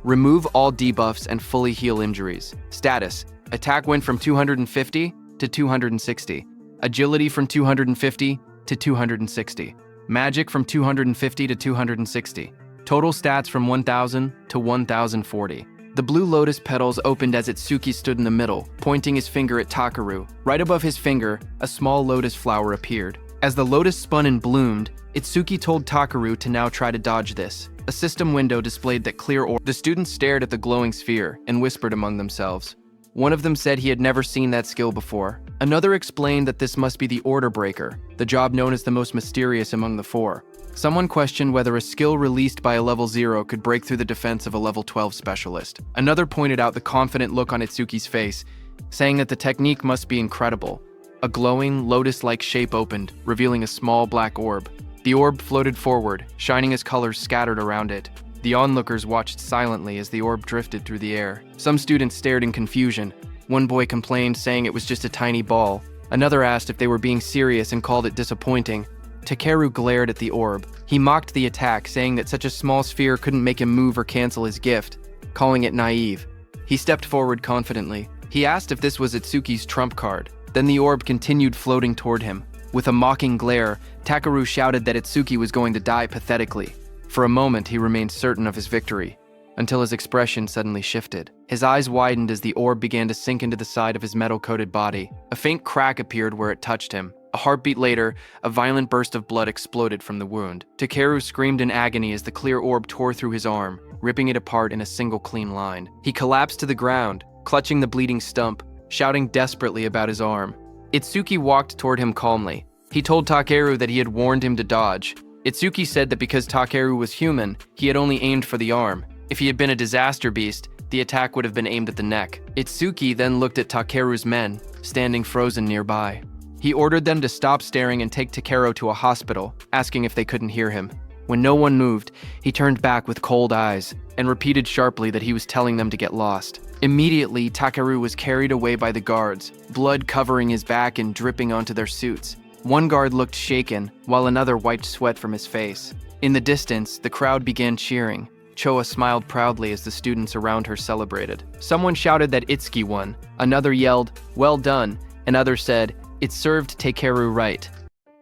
Remove all debuffs and fully heal injuries. Status, attack went from 250 to 260. Agility from 250 to 260. Magic from 250 to 260. Total stats from 1000 to 1040. The blue lotus petals opened as Itsuki stood in the middle, pointing his finger at Takeru. Right above his finger, a small lotus flower appeared. As the lotus spun and bloomed, Itsuki told Takeru to now try to dodge this. A system window displayed that Clear Orb. The students stared at the glowing sphere and whispered among themselves. One of them said he had never seen that skill before. Another explained that this must be the Order Breaker, the job known as the most mysterious among the four. Someone questioned whether a skill released by a level 0 could break through the defense of a level 12 specialist. Another pointed out the confident look on Itsuki's face, saying that the technique must be incredible. A glowing, lotus-like shape opened, revealing a small black orb. The orb floated forward, shining as colors scattered around it. The onlookers watched silently as the orb drifted through the air. Some students stared in confusion. One boy complained, saying it was just a tiny ball. Another asked if they were being serious and called it disappointing. Takeru glared at the orb. He mocked the attack, saying that such a small sphere couldn't make him move or cancel his gift, calling it naive. He stepped forward confidently. He asked if this was Itsuki's trump card. Then the orb continued floating toward him. With a mocking glare, Takeru shouted that Itsuki was going to die pathetically. For a moment, he remained certain of his victory, until his expression suddenly shifted. His eyes widened as the orb began to sink into the side of his metal-coated body. A faint crack appeared where it touched him. A heartbeat later, a violent burst of blood exploded from the wound. Takeru screamed in agony as the clear orb tore through his arm, ripping it apart in a single clean line. He collapsed to the ground, clutching the bleeding stump, shouting desperately about his arm. Itsuki walked toward him calmly. He told Takeru that he had warned him to dodge. Itsuki said that because Takeru was human, he had only aimed for the arm. If he had been a disaster beast, the attack would have been aimed at the neck. Itsuki then looked at Takeru's men, standing frozen nearby. He ordered them to stop staring and take Takeru to a hospital, asking if they couldn't hear him. When no one moved, he turned back with cold eyes and repeated sharply that he was telling them to get lost. Immediately, Takeru was carried away by the guards, blood covering his back and dripping onto their suits. One guard looked shaken, while another wiped sweat from his face. In the distance, the crowd began cheering. Choa smiled proudly as the students around her celebrated. Someone shouted that Itsuki won. Another yelled, "Well done," and others said, "It served Takeru right."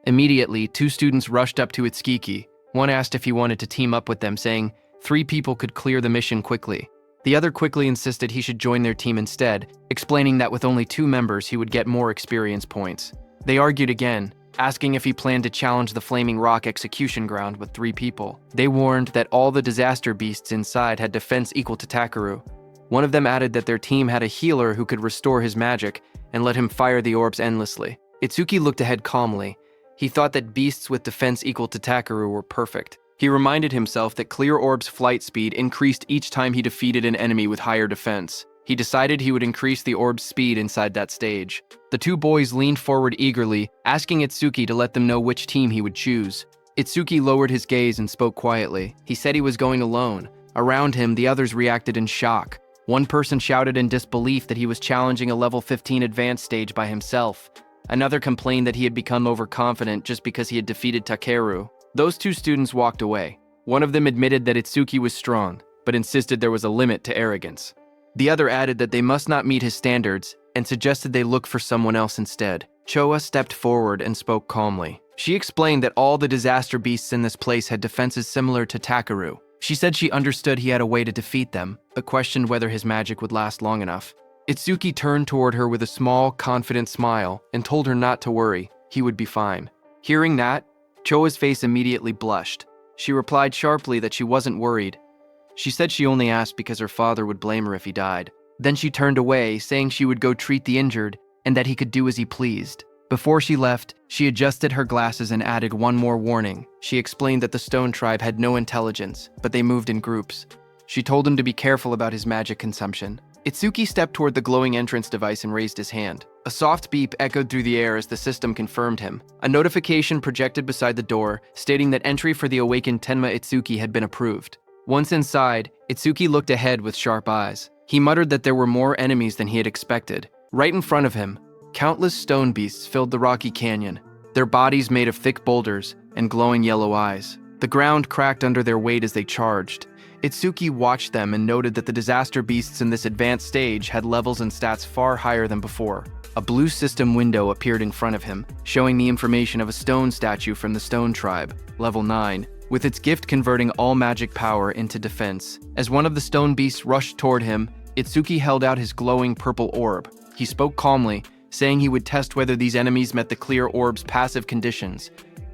Immediately, two students rushed up to Itsuki. One asked if he wanted to team up with them, saying 3 people could clear the mission quickly. The other quickly insisted he should join their team instead, explaining that with only 2 members he would get more experience points. They argued again, asking if he planned to challenge the Flaming Rock execution ground with 3 people. They warned that all the disaster beasts inside had defense equal to Takeru. One of them added that their team had a healer who could restore his magic and let him fire the orbs endlessly. Itsuki looked ahead calmly. He thought that beasts with defense equal to Takeru were perfect. He reminded himself that Clear Orb's flight speed increased each time he defeated an enemy with higher defense. He decided he would increase the orb's speed inside that stage. The 2 boys leaned forward eagerly, asking Itsuki to let them know which team he would choose. Itsuki lowered his gaze and spoke quietly. He said he was going alone. Around him, the others reacted in shock. One person shouted in disbelief that he was challenging a level 15 advanced stage by himself. Another complained that he had become overconfident just because he had defeated Takeru. Those 2 students walked away. One of them admitted that Itsuki was strong, but insisted there was a limit to arrogance. The other added that they must not meet his standards and suggested they look for someone else instead. Choa stepped forward and spoke calmly. She explained that all the disaster beasts in this place had defenses similar to Takeru. She said she understood he had a way to defeat them, but questioned whether his magic would last long enough. Itsuki turned toward her with a small, confident smile and told her not to worry, he would be fine. Hearing that, Choa's face immediately blushed. She replied sharply that she wasn't worried. She said she only asked because her father would blame her if he died. Then she turned away, saying she would go treat the injured and that he could do as he pleased. Before she left, she adjusted her glasses and added one more warning. She explained that the Stone Tribe had no intelligence, but they moved in groups. She told him to be careful about his magic consumption. Itsuki stepped toward the glowing entrance device and raised his hand. A soft beep echoed through the air as the system confirmed him. A notification projected beside the door, stating that entry for the awakened Tenma Itsuki had been approved. Once inside, Itsuki looked ahead with sharp eyes. He muttered that there were more enemies than he had expected. Right in front of him, countless stone beasts filled the rocky canyon, their bodies made of thick boulders and glowing yellow eyes. The ground cracked under their weight as they charged. Itsuki watched them and noted that the disaster beasts in this advanced stage had levels and stats far higher than before. A blue system window appeared in front of him, showing the information of a stone statue from the Stone Tribe, level 9, with its gift converting all magic power into defense. As one of the stone beasts rushed toward him, Itsuki held out his glowing purple orb. He spoke calmly, saying he would test whether these enemies met the clear orb's passive conditions.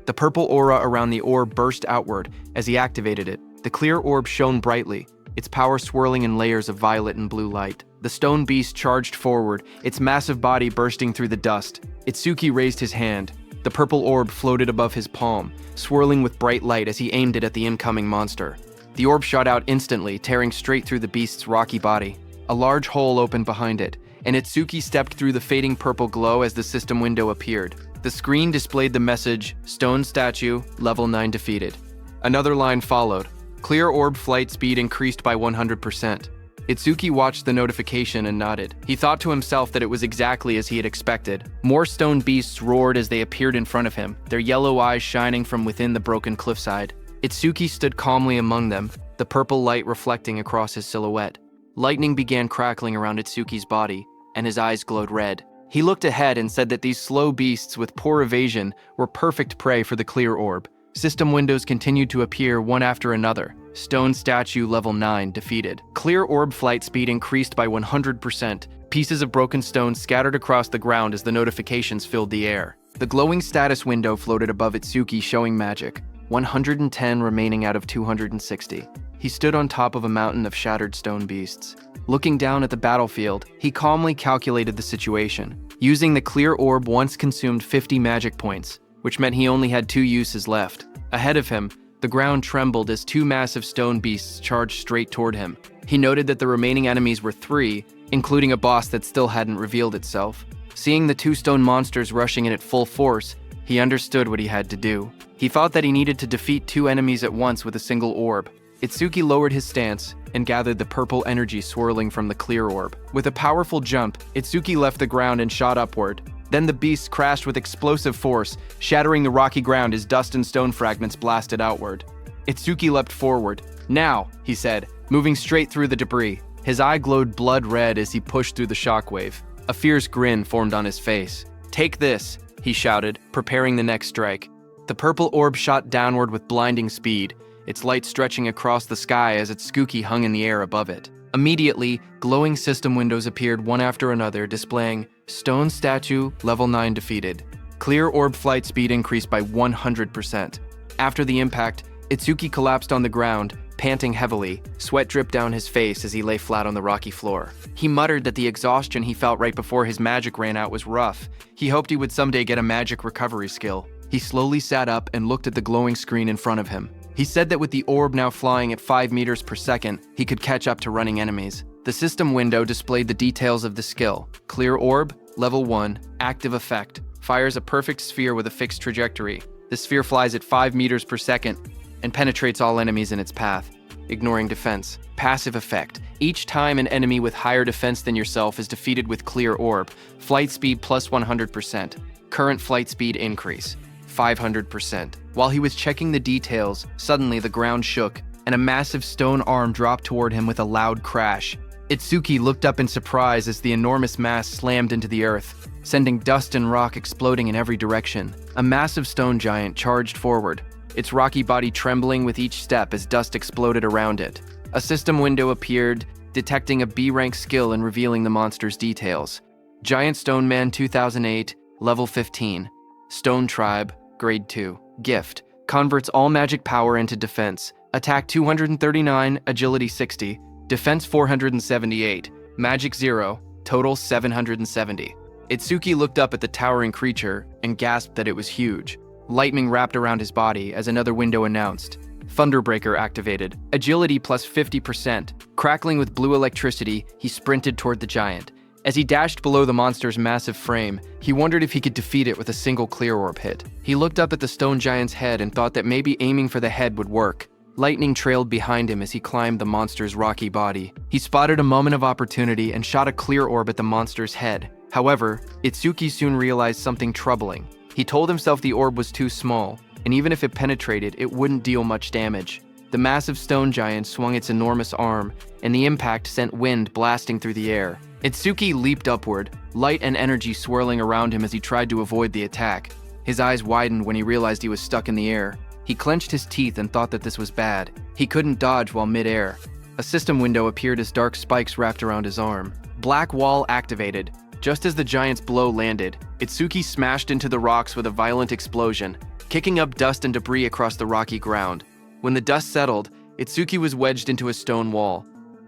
The purple aura around the orb burst outward as he activated it. The clear orb shone brightly, its power swirling in layers of violet and blue light. The stone beast charged forward, its massive body bursting through the dust. Itsuki raised his hand. The purple orb floated above his palm, swirling with bright light as he aimed it at the incoming monster. The orb shot out instantly, tearing straight through the beast's rocky body. A large hole opened behind it, and Itsuki stepped through the fading purple glow as the system window appeared. The screen displayed the message, "Stone Statue, Level 9 defeated." Another line followed. Clear orb flight speed increased by 100%. Itsuki watched the notification and nodded. He thought to himself that it was exactly as he had expected. More stone beasts roared as they appeared in front of him, their yellow eyes shining from within the broken cliffside. Itsuki stood calmly among them, the purple light reflecting across his silhouette. Lightning began crackling around Itsuki's body, and his eyes glowed red. He looked ahead and said that these slow beasts with poor evasion were perfect prey for the clear orb. System windows continued to appear one after another. Stone Statue Level 9 defeated. Clear orb flight speed increased by 100%. Pieces of broken stone scattered across the ground as the notifications filled the air. The glowing status window floated above Itsuki showing magic. 110 remaining out of 260. He stood on top of a mountain of shattered stone beasts. Looking down at the battlefield, he calmly calculated the situation. Using the clear orb once consumed 50 magic points, which meant he only had 2 uses left. Ahead of him, the ground trembled as 2 massive stone beasts charged straight toward him. He noted that the remaining enemies were 3, including a boss that still hadn't revealed itself. Seeing the 2 stone monsters rushing in at full force, he understood what he had to do. He thought that he needed to defeat 2 enemies at once with a single orb. Itsuki lowered his stance and gathered the purple energy swirling from the clear orb. With a powerful jump, Itsuki left the ground and shot upward. Then the beast crashed with explosive force, shattering the rocky ground as dust and stone fragments blasted outward. Itsuki leapt forward. "Now," he said, moving straight through the debris. His eye glowed blood red as he pushed through the shockwave. A fierce grin formed on his face. "Take this," he shouted, preparing the next strike. The purple orb shot downward with blinding speed, its light stretching across the sky as its Tsuki hung in the air above it. Immediately, glowing system windows appeared one after another, displaying Stone Statue Level 9 defeated. Clear orb flight speed increased by 100%. After the impact, Itsuki collapsed on the ground, panting heavily. Sweat dripped down his face as he lay flat on the rocky floor. He muttered that the exhaustion he felt right before his magic ran out was rough. He hoped he would someday get a magic recovery skill. He slowly sat up and looked at the glowing screen in front of him. He said that with the orb now flying at 5 meters per second, he could catch up to running enemies. The system window displayed the details of the skill. Clear orb, level 1, active effect. Fires a perfect sphere with a fixed trajectory. The sphere flies at 5 meters per second and penetrates all enemies in its path, ignoring defense. Passive effect. Each time an enemy with higher defense than yourself is defeated with clear orb, flight speed plus 100%. Current flight speed increase, 500%. While he was checking the details, suddenly the ground shook, and a massive stone arm dropped toward him with a loud crash. Itsuki looked up in surprise as the enormous mass slammed into the earth, sending dust and rock exploding in every direction. A massive stone giant charged forward, its rocky body trembling with each step as dust exploded around it. A system window appeared, detecting a B-rank skill and revealing the monster's details. Giant Stone Man 2008, level 15. Stone Tribe, grade 2. Gift, converts all magic power into defense. Attack 239, agility 60, defense 478, magic 0, total 770. Itsuki looked up at the towering creature and gasped that it was huge. Lightning wrapped around his body as another window announced. Thunderbreaker activated. Agility plus 50%. Crackling with blue electricity, he sprinted toward the giant. As he dashed below the monster's massive frame, he wondered if he could defeat it with a single clear orb hit. He looked up at the stone giant's head and thought that maybe aiming for the head would work. Lightning trailed behind him as he climbed the monster's rocky body. He spotted a moment of opportunity and shot a clear orb at the monster's head. However, Itsuki soon realized something troubling. He told himself the orb was too small, and even if it penetrated, it wouldn't deal much damage. The massive stone giant swung its enormous arm, and the impact sent wind blasting through the air. Itsuki leaped upward, light and energy swirling around him as he tried to avoid the attack. His eyes widened when he realized he was stuck in the air. He clenched his teeth and thought that this was bad. He couldn't dodge while mid-air. A system window appeared as dark spikes wrapped around his arm. Black wall activated. Just as the giant's blow landed, Itsuki smashed into the rocks with a violent explosion, kicking up dust and debris across the rocky ground. When the dust settled, Itsuki was wedged into a stone wall.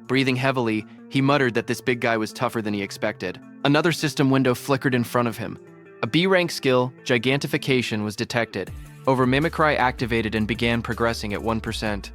Breathing heavily, he muttered that this big guy was tougher than he expected. Another system window flickered in front of him. A B-rank skill, Gigantification, was detected. Over Mimicry activated and began progressing at 1%.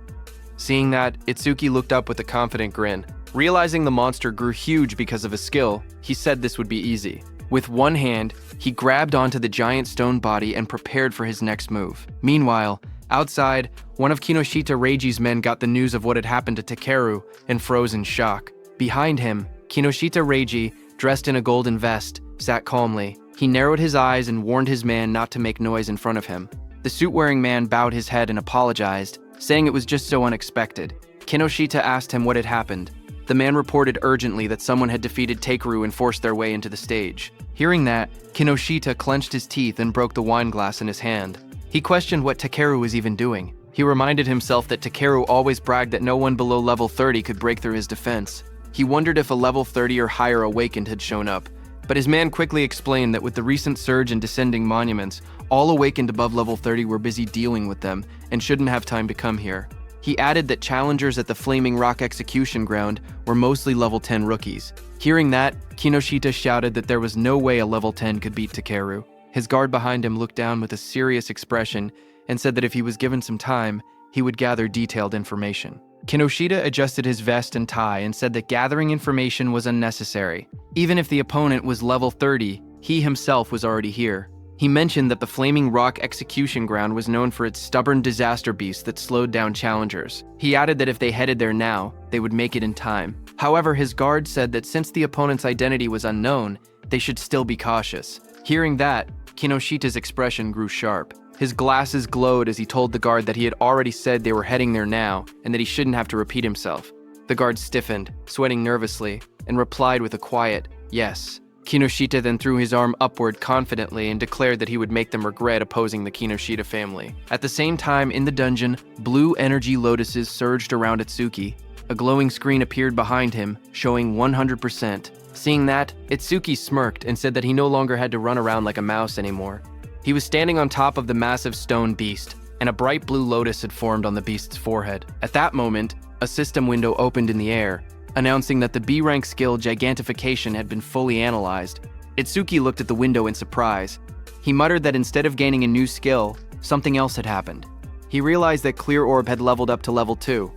Seeing that, Itsuki looked up with a confident grin. Realizing the monster grew huge because of a skill, he said this would be easy. With one hand, he grabbed onto the giant stone body and prepared for his next move. Meanwhile, outside, one of Kinoshita Reiji's men got the news of what had happened to Takeru and froze in shock. Behind him, Kinoshita Reiji, dressed in a golden vest, sat calmly. He narrowed his eyes and warned his man not to make noise in front of him. The suit-wearing man bowed his head and apologized, saying it was just so unexpected. Kinoshita asked him what had happened. The man reported urgently that someone had defeated Takeru and forced their way into the stage. Hearing that, Kinoshita clenched his teeth and broke the wine glass in his hand. He questioned what Takeru was even doing. He reminded himself that Takeru always bragged that no one below level 30 could break through his defense. He wondered if a level 30 or higher awakened had shown up, but his man quickly explained that with the recent surge in descending monuments, all awakened above level 30 were busy dealing with them and shouldn't have time to come here. He added that challengers at the Flaming Rock Execution Ground were mostly level 10 rookies. Hearing that, Kinoshita shouted that there was no way a level 10 could beat Takeru. His guard behind him looked down with a serious expression and said that if he was given some time, he would gather detailed information. Kinoshita adjusted his vest and tie and said that gathering information was unnecessary. Even if the opponent was level 30, he himself was already here. He mentioned that the Flaming Rock Execution Ground was known for its stubborn disaster beasts that slowed down challengers. He added that if they headed there now, they would make it in time. However, his guard said that since the opponent's identity was unknown, they should still be cautious. Hearing that, Kinoshita's expression grew sharp. His glasses glowed as he told the guard that he had already said they were heading there now and that he shouldn't have to repeat himself. The guard stiffened, sweating nervously, and replied with a quiet, "Yes." Kinoshita then threw his arm upward confidently and declared that he would make them regret opposing the Kinoshita family. At the same time, in the dungeon, blue energy lotuses surged around Itsuki. A glowing screen appeared behind him, showing 100%. Seeing that, Itsuki smirked and said that he no longer had to run around like a mouse anymore. He was standing on top of the massive stone beast, and a bright blue lotus had formed on the beast's forehead. At that moment, a system window opened in the air, announcing that the B-rank skill Gigantification had been fully analyzed. Itsuki looked at the window in surprise. He muttered that instead of gaining a new skill, something else had happened. He realized that Clear Orb had leveled up to level 2,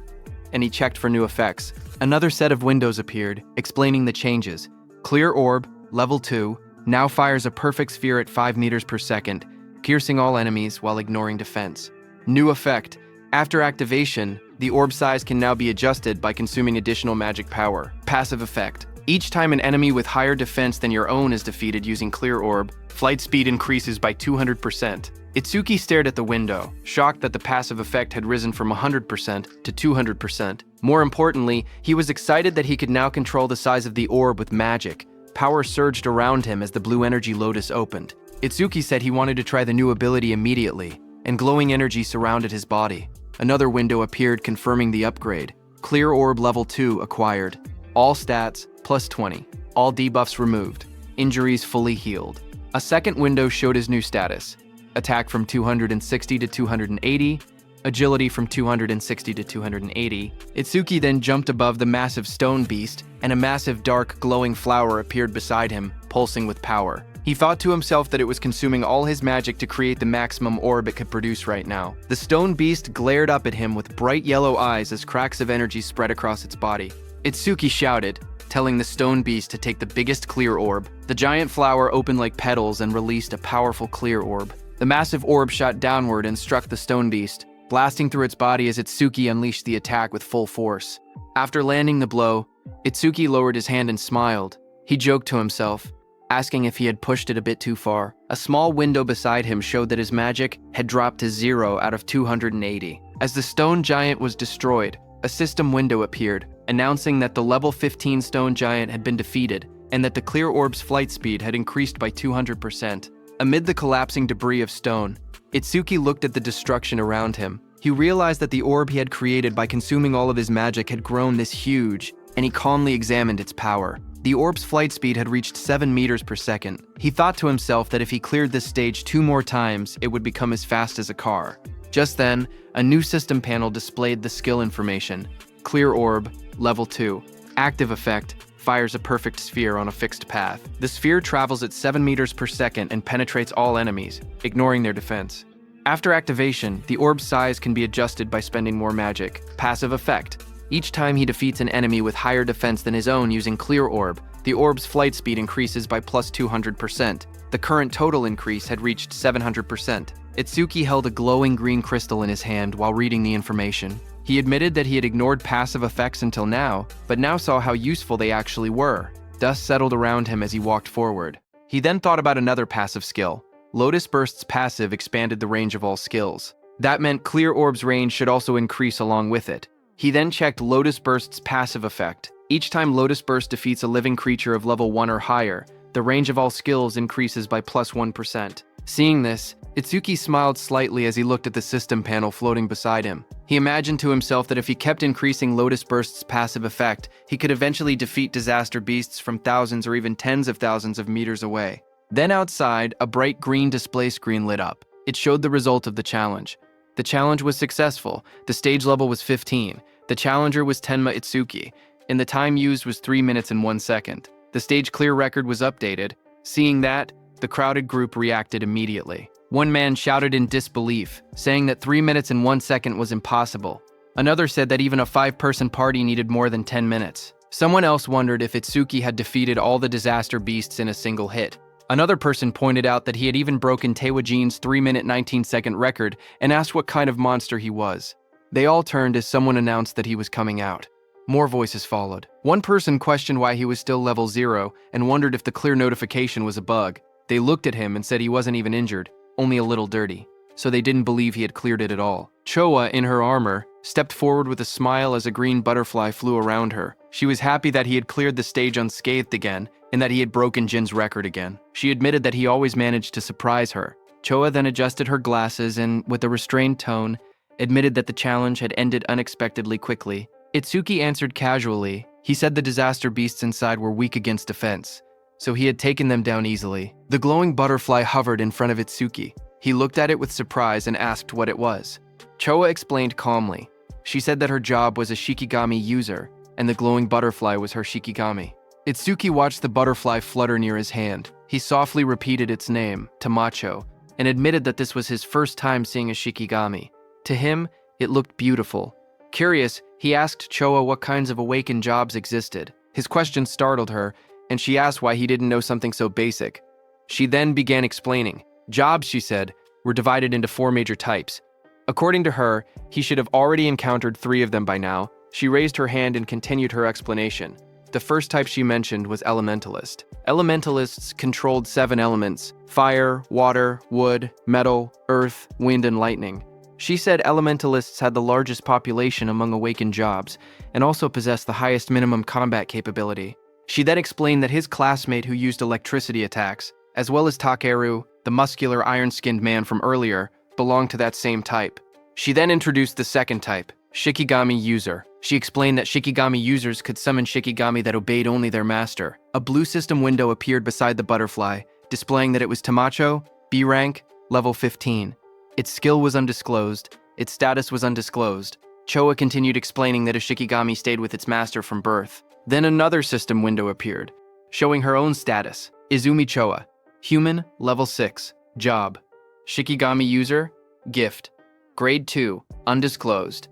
and he checked for new effects. Another set of windows appeared, explaining the changes. Clear Orb, level 2, now fires a perfect sphere at 5 meters per second, piercing all enemies while ignoring defense. New effect. After activation, the orb size can now be adjusted by consuming additional magic power. Passive effect. Each time an enemy with higher defense than your own is defeated using Clear Orb, flight speed increases by 200%. Itsuki stared at the window, shocked that the passive effect had risen from 100% to 200%. More importantly, he was excited that he could now control the size of the orb with magic. Power surged around him as the blue energy lotus opened. Itsuki said he wanted to try the new ability immediately, and glowing energy surrounded his body. Another window appeared confirming the upgrade. Clear Orb level 2 acquired. All stats plus 20. All debuffs removed. Injuries fully healed. A second window showed his new status. attack from 260 to 280, agility from 260 to 280. Itsuki then jumped above the massive stone beast, and a massive dark glowing flower appeared beside him, pulsing with power. He thought to himself that it was consuming all his magic to create the maximum orb it could produce right now. The stone beast glared up at him with bright yellow eyes as cracks of energy spread across its body. Itsuki shouted, telling the stone beast to take the biggest clear orb. The giant flower opened like petals and released a powerful clear orb. The massive orb shot downward and struck the stone beast, blasting through its body as Itsuki unleashed the attack with full force. After landing the blow, Itsuki lowered his hand and smiled. He joked to himself, asking if he had pushed it a bit too far. A small window beside him showed that his magic had dropped to 0 out of 280. As the stone giant was destroyed, a system window appeared, announcing that the level 15 stone giant had been defeated and that the clear orb's flight speed had increased by 200%. Amid the collapsing debris of stone, Itsuki looked at the destruction around him. He realized that the orb he had created by consuming all of his magic had grown this huge, and he calmly examined its power. The orb's flight speed had reached 7 meters per second. He thought to himself that if he cleared this stage 2 more times, it would become as fast as a car. Just then, a new system panel displayed the skill information. Clear orb, level 2. Active effect, fires a perfect sphere on a fixed path. The sphere travels at 7 meters per second and penetrates all enemies, ignoring their defense. After activation, the orb's size can be adjusted by spending more magic. Passive effect. Each time he defeats an enemy with higher defense than his own using Clear Orb, the orb's flight speed increases by plus 200%. The current total increase had reached 700%. Itsuki held a glowing green crystal in his hand while reading the information. He admitted that he had ignored passive effects until now, but now saw how useful they actually were. Dust settled around him as he walked forward. He then thought about another passive skill. Lotus Burst's passive expanded the range of all skills. That meant Clear Orb's range should also increase along with it. He then checked Lotus Burst's passive effect. Each time Lotus Burst defeats a living creature of level 1 or higher, the range of all skills increases by plus 1%. Seeing this, Itsuki smiled slightly as he looked at the system panel floating beside him. He imagined to himself that if he kept increasing Lotus Burst's passive effect, he could eventually defeat disaster beasts from thousands or even tens of thousands of meters away. Then outside, a bright green display screen lit up. It showed the result of the challenge. The challenge was successful. The stage level was 15. The challenger was Tenma Itsuki, and the time used was 3 minutes and 1 second. The stage clear record was updated. Seeing that, the crowded group reacted immediately. One man shouted in disbelief, saying that 3 minutes and 1 second was impossible. Another said that even a 5-person party needed more than 10 minutes. Someone else wondered if Itsuki had defeated all the disaster beasts in a single hit. Another person pointed out that he had even broken Taewajin's 3-minute 19-second record and asked what kind of monster he was. They all turned as someone announced that he was coming out. More voices followed. One person questioned why he was still level 0 and wondered if the clear notification was a bug. They looked at him and said he wasn't even injured, only a little dirty. So they didn't believe he had cleared it at all. Choa, in her armor, stepped forward with a smile as a green butterfly flew around her. She was happy that he had cleared the stage unscathed again, and that he had broken Jin's record again. She admitted that he always managed to surprise her. Choa then adjusted her glasses and, with a restrained tone, admitted that the challenge had ended unexpectedly quickly. Itsuki answered casually. He said the disaster beasts inside were weak against defense, so he had taken them down easily. The glowing butterfly hovered in front of Itsuki. He looked at it with surprise and asked what it was. Choa explained calmly. She said that her job was a Shikigami user, and the glowing butterfly was her Shikigami. Itsuki watched the butterfly flutter near his hand. He softly repeated its name, Tamacho, and admitted that this was his first time seeing a Shikigami. To him, it looked beautiful. Curious, he asked Choa what kinds of awakened jobs existed. His question startled her, and she asked why he didn't know something so basic. She then began explaining. Jobs, she said, were divided into 4 major types. According to her, he should have already encountered 3 of them by now. She raised her hand and continued her explanation. The first type she mentioned was Elementalist. Elementalists controlled 7 elements: fire, water, wood, metal, earth, wind, and lightning. She said Elementalists had the largest population among awakened jobs, and also possessed the highest minimum combat capability. She then explained that his classmate who used electricity attacks, as well as Takeru, the muscular iron-skinned man from earlier, belonged to that same type. She then introduced the second type, Shikigami User. She explained that Shikigami users could summon Shikigami that obeyed only their master. A blue system window appeared beside the butterfly, displaying that it was Tamacho, B rank, level 15. Its skill was undisclosed. Its status was undisclosed. Choa continued explaining that a Shikigami stayed with its master from birth. Then another system window appeared, showing her own status. Izumi Choa. Human, level 6. Job. Shikigami user, gift. Grade 2, undisclosed.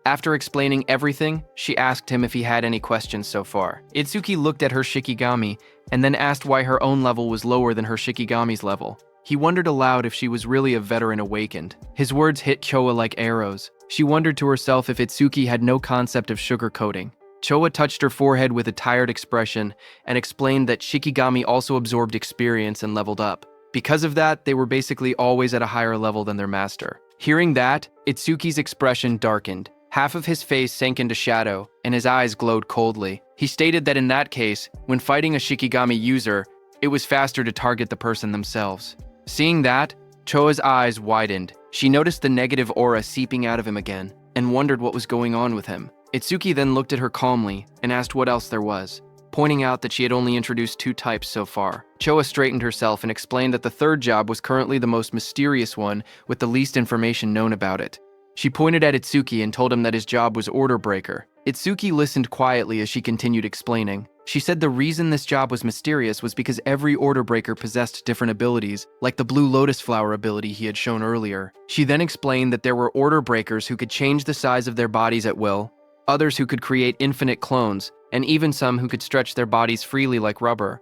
After explaining everything, she asked him if he had any questions so far. Itsuki looked at her Shikigami and then asked why her own level was lower than her Shikigami's level. He wondered aloud if she was really a veteran awakened. His words hit Choa like arrows. She wondered to herself if Itsuki had no concept of sugarcoating. Choa touched her forehead with a tired expression and explained that Shikigami also absorbed experience and leveled up. Because of that, they were basically always at a higher level than their master. Hearing that, Itsuki's expression darkened. Half of his face sank into shadow, and his eyes glowed coldly. He stated that in that case, when fighting a Shikigami user, it was faster to target the person themselves. Seeing that, Choa's eyes widened. She noticed the negative aura seeping out of him again, and wondered what was going on with him. Itsuki then looked at her calmly and asked what else there was, pointing out that she had only introduced 2 types so far. Choa straightened herself and explained that the third job was currently the most mysterious one with the least information known about it. She pointed at Itsuki and told him that his job was order breaker. Itsuki listened quietly as she continued explaining. She said the reason this job was mysterious was because every order breaker possessed different abilities, like the blue lotus flower ability he had shown earlier. She then explained that there were order breakers who could change the size of their bodies at will, others who could create infinite clones, and even some who could stretch their bodies freely like rubber.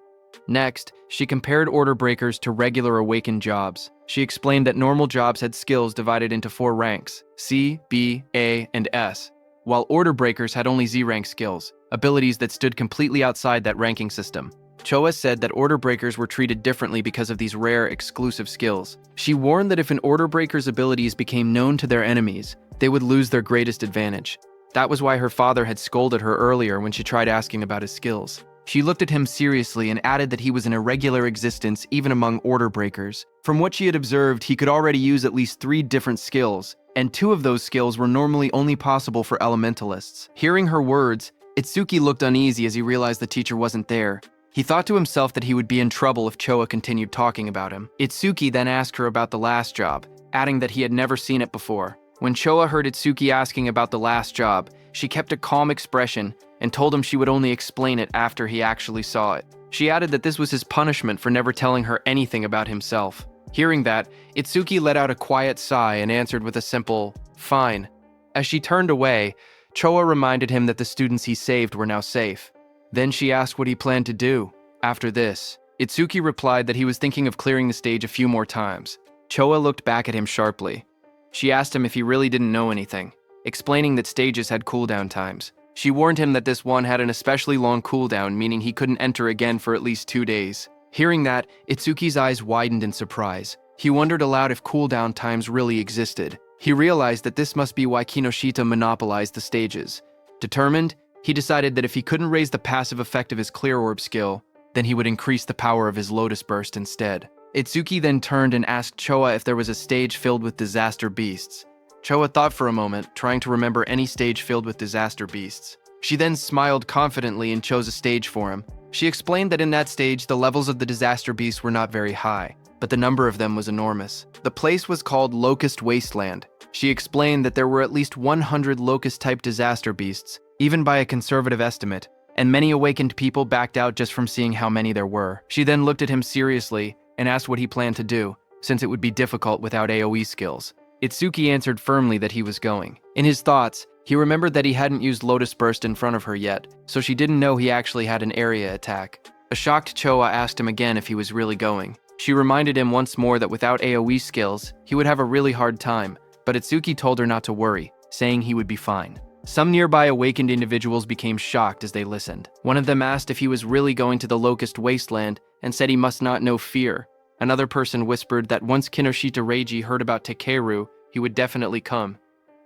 Next, she compared order breakers to regular awakened jobs. She explained that normal jobs had skills divided into 4 ranks, C, B, A, and S, while order breakers had only Z-rank skills, abilities that stood completely outside that ranking system. Choa said that order breakers were treated differently because of these rare, exclusive skills. She warned that if an order breaker's abilities became known to their enemies, they would lose their greatest advantage. That was why her father had scolded her earlier when she tried asking about his skills. She looked at him seriously and added that he was an irregular existence even among order breakers. From what she had observed, he could already use at least 3 different skills, and 2 of those skills were normally only possible for elementalists. Hearing her words, Itsuki looked uneasy as he realized the teacher wasn't there. He thought to himself that he would be in trouble if Choa continued talking about him. Itsuki then asked her about the last job, adding that he had never seen it before. When Choa heard Itsuki asking about the last job, she kept a calm expression and told him she would only explain it after he actually saw it. She added that this was his punishment for never telling her anything about himself. Hearing that, Itsuki let out a quiet sigh and answered with a simple, "Fine." As she turned away, Choa reminded him that the students he saved were now safe. Then she asked what he planned to do. After this, Itsuki replied that he was thinking of clearing the stage a few more times. Choa looked back at him sharply. She asked him if he really didn't know anything, explaining that stages had cooldown times. She warned him that this one had an especially long cooldown, meaning he couldn't enter again for at least 2 days. Hearing that, Itsuki's eyes widened in surprise. He wondered aloud if cooldown times really existed. He realized that this must be why Kinoshita monopolized the stages. Determined, he decided that if he couldn't raise the passive effect of his Clear Orb skill, then he would increase the power of his Lotus Burst instead. Itsuki then turned and asked Choa if there was a stage filled with disaster beasts. Choa thought for a moment, trying to remember any stage filled with disaster beasts. She then smiled confidently and chose a stage for him. She explained that in that stage, the levels of the disaster beasts were not very high, but the number of them was enormous. The place was called Locust Wasteland. She explained that there were at least 100 locust-type disaster beasts, even by a conservative estimate, and many awakened people backed out just from seeing how many there were. She then looked at him seriously and asked what he planned to do, since it would be difficult without AoE skills. Itsuki answered firmly that he was going. In his thoughts, he remembered that he hadn't used Lotus Burst in front of her yet, so she didn't know he actually had an area attack. A shocked Choa asked him again if he was really going. She reminded him once more that without AoE skills, he would have a really hard time, but Itsuki told her not to worry, saying he would be fine. Some nearby awakened individuals became shocked as they listened. One of them asked if he was really going to the Locust Wasteland and said he must not know fear. Another person whispered that once Kinoshita Reiji heard about Takeru, he would definitely come.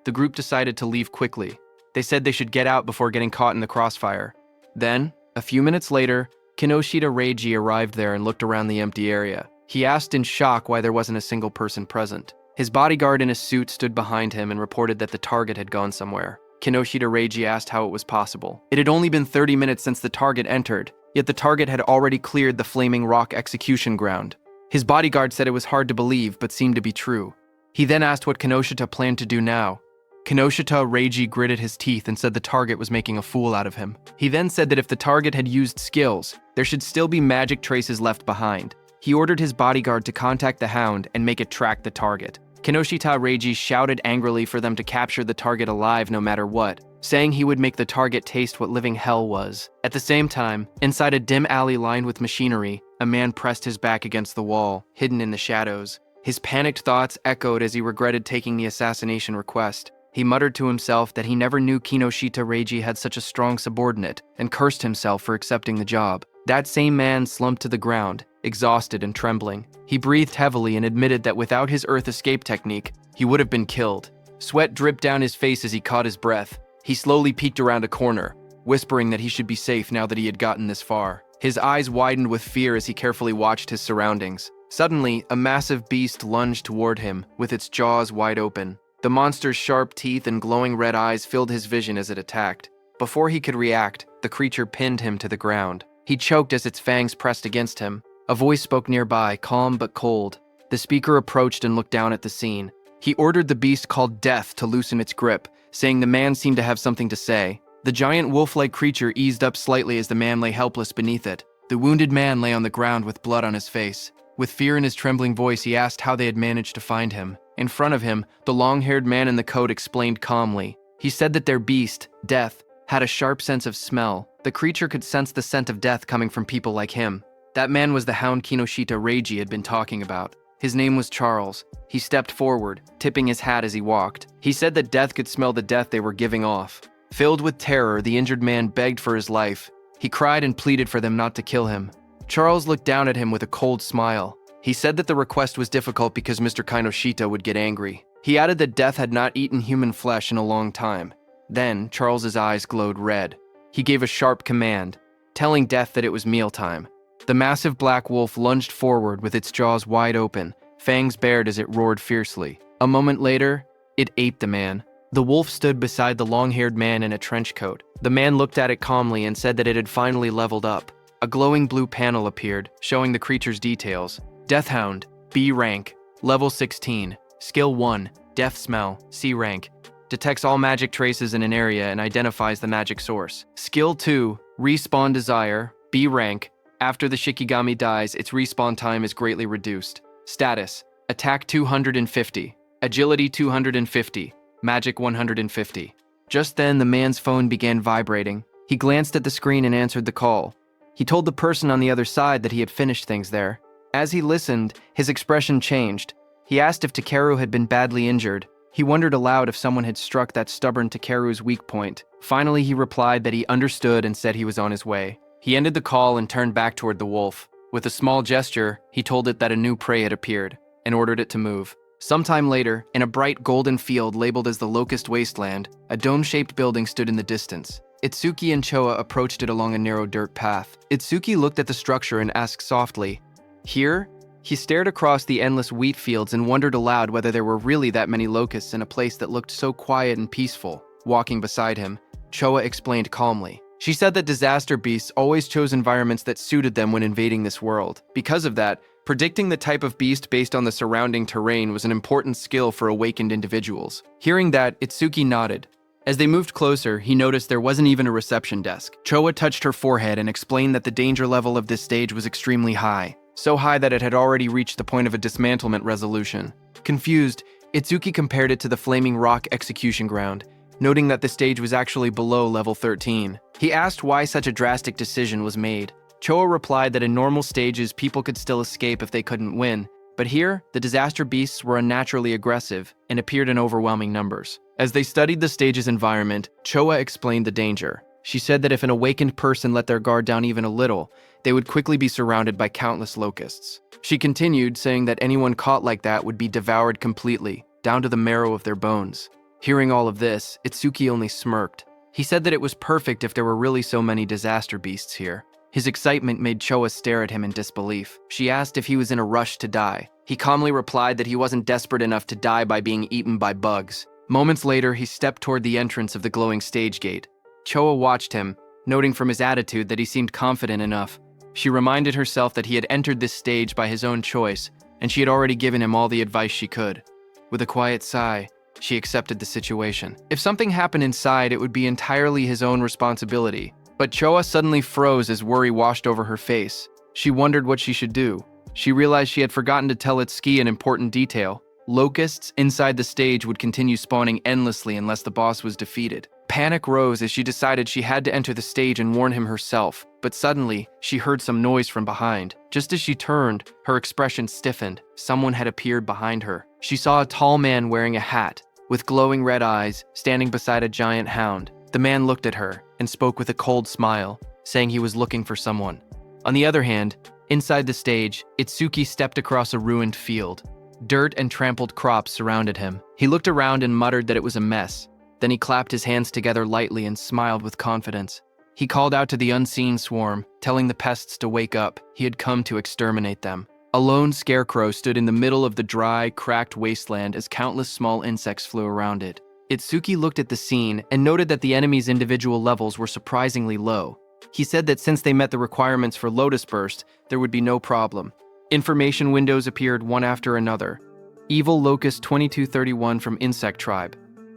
The group decided to leave quickly. They said they should get out before getting caught in the crossfire. Then, a few minutes later, Kinoshita Reiji arrived there and looked around the empty area. He asked in shock why there wasn't a single person present. His bodyguard in a suit stood behind him and reported that the target had gone somewhere. Kinoshita Reiji asked how it was possible. It had only been 30 minutes since the target entered, yet the target had already cleared the Flaming Rock execution ground. His bodyguard said it was hard to believe, but seemed to be true. He then asked what Kinoshita planned to do now. Kinoshita Reiji gritted his teeth and said the target was making a fool out of him. He then said that if the target had used skills, there should still be magic traces left behind. He ordered his bodyguard to contact the hound and make it track the target. Kinoshita Reiji shouted angrily for them to capture the target alive no matter what, saying he would make the target taste what living hell was. At the same time, inside a dim alley lined with machinery, a man pressed his back against the wall, hidden in the shadows. His panicked thoughts echoed as he regretted taking the assassination request. He muttered to himself that he never knew Kinoshita Reiji had such a strong subordinate, and cursed himself for accepting the job. That same man slumped to the ground, exhausted and trembling. He breathed heavily and admitted that without his earth escape technique, he would have been killed. Sweat dripped down his face as he caught his breath. He slowly peeked around a corner, whispering that he should be safe now that he had gotten this far. His eyes widened with fear as he carefully watched his surroundings. Suddenly, a massive beast lunged toward him, with its jaws wide open. The monster's sharp teeth and glowing red eyes filled his vision as it attacked. Before he could react, the creature pinned him to the ground. He choked as its fangs pressed against him. A voice spoke nearby, calm but cold. The speaker approached and looked down at the scene. He ordered the beast called Death to loosen its grip, saying the man seemed to have something to say. The giant wolf-like creature eased up slightly as the man lay helpless beneath it. The wounded man lay on the ground with blood on his face. With fear in his trembling voice, he asked how they had managed to find him. In front of him, the long-haired man in the coat explained calmly. He said that their beast, Death, had a sharp sense of smell. The creature could sense the scent of death coming from people like him. That man was the hound Kinoshita Reiji had been talking about. His name was Charles. He stepped forward, tipping his hat as he walked. He said that Death could smell the death they were giving off. Filled with terror, the injured man begged for his life. He cried and pleaded for them not to kill him. Charles looked down at him with a cold smile. He said that the request was difficult because Mr. Kinoshita would get angry. He added that Death had not eaten human flesh in a long time. Then, Charles's eyes glowed red. He gave a sharp command, telling Death that it was mealtime. The massive black wolf lunged forward with its jaws wide open, fangs bared as it roared fiercely. A moment later, it ate the man. The wolf stood beside the long-haired man in a trench coat. The man looked at it calmly and said that it had finally leveled up. A glowing blue panel appeared, showing the creature's details. Deathhound, B rank, level 16, skill 1, death smell, C rank. Detects all magic traces in an area and identifies the magic source. Skill 2, respawn desire, B rank. After the Shikigami dies, its respawn time is greatly reduced. Status, attack 250, agility 250, magic 150. Just then, the man's phone began vibrating. He glanced at the screen and answered the call. He told the person on the other side that he had finished things there. As he listened, his expression changed. He asked if Takeru had been badly injured. He wondered aloud if someone had struck that stubborn Takeru's weak point. Finally, he replied that he understood and said he was on his way. He ended the call and turned back toward the wolf. With a small gesture, he told it that a new prey had appeared and ordered it to move. Sometime later, in a bright golden field labeled as the Locust Wasteland, a dome-shaped building stood in the distance. Itsuki and Choa approached it along a narrow dirt path. Itsuki looked at the structure and asked softly, "Here?" He stared across the endless wheat fields and wondered aloud whether there were really that many locusts in a place that looked so quiet and peaceful. Walking beside him, Choa explained calmly. She said that disaster beasts always chose environments that suited them when invading this world. Because of that, predicting the type of beast based on the surrounding terrain was an important skill for awakened individuals. Hearing that, Itsuki nodded. As they moved closer, he noticed there wasn't even a reception desk. Choa touched her forehead and explained that the danger level of this stage was extremely high. So high that it had already reached the point of a dismantlement resolution. Confused, Itsuki compared it to the Flaming Rock execution ground, noting that the stage was actually below level 13. He asked why such a drastic decision was made. Choa replied that in normal stages, people could still escape if they couldn't win, but here, the disaster beasts were unnaturally aggressive and appeared in overwhelming numbers. As they studied the stage's environment, Choa explained the danger. She said that if an awakened person let their guard down even a little, they would quickly be surrounded by countless locusts. She continued, saying that anyone caught like that would be devoured completely, down to the marrow of their bones. Hearing all of this, Itsuki only smirked. He said that it was perfect if there were really so many disaster beasts here. His excitement made Choa stare at him in disbelief. She asked if he was in a rush to die. He calmly replied that he wasn't desperate enough to die by being eaten by bugs. Moments later, he stepped toward the entrance of the glowing stage gate. Choa watched him, noting from his attitude that he seemed confident enough. She reminded herself that he had entered this stage by his own choice, and she had already given him all the advice she could. With a quiet sigh, she accepted the situation. If something happened inside, it would be entirely his own responsibility. But Choa suddenly froze as worry washed over her face. She wondered what she should do. She realized she had forgotten to tell Itsuki an important detail. Locusts inside the stage would continue spawning endlessly unless the boss was defeated. Panic rose as she decided she had to enter the stage and warn him herself. But suddenly, she heard some noise from behind. Just as she turned, her expression stiffened. Someone had appeared behind her. She saw a tall man wearing a hat, with glowing red eyes, standing beside a giant hound. The man looked at her and spoke with a cold smile, saying he was looking for someone. On the other hand, inside the stage, Itsuki stepped across a ruined field. Dirt and trampled crops surrounded him. He looked around and muttered that it was a mess. Then he clapped his hands together lightly and smiled with confidence. He called out to the unseen swarm, telling the pests to wake up. He had come to exterminate them. A lone scarecrow stood in the middle of the dry, cracked wasteland as countless small insects flew around it. Itsuki looked at the scene and noted that the enemy's individual levels were surprisingly low. He said that since they met the requirements for Lotus Burst, there would be no problem. Information windows appeared one after another. Evil Locust 2231 from Insect Tribe.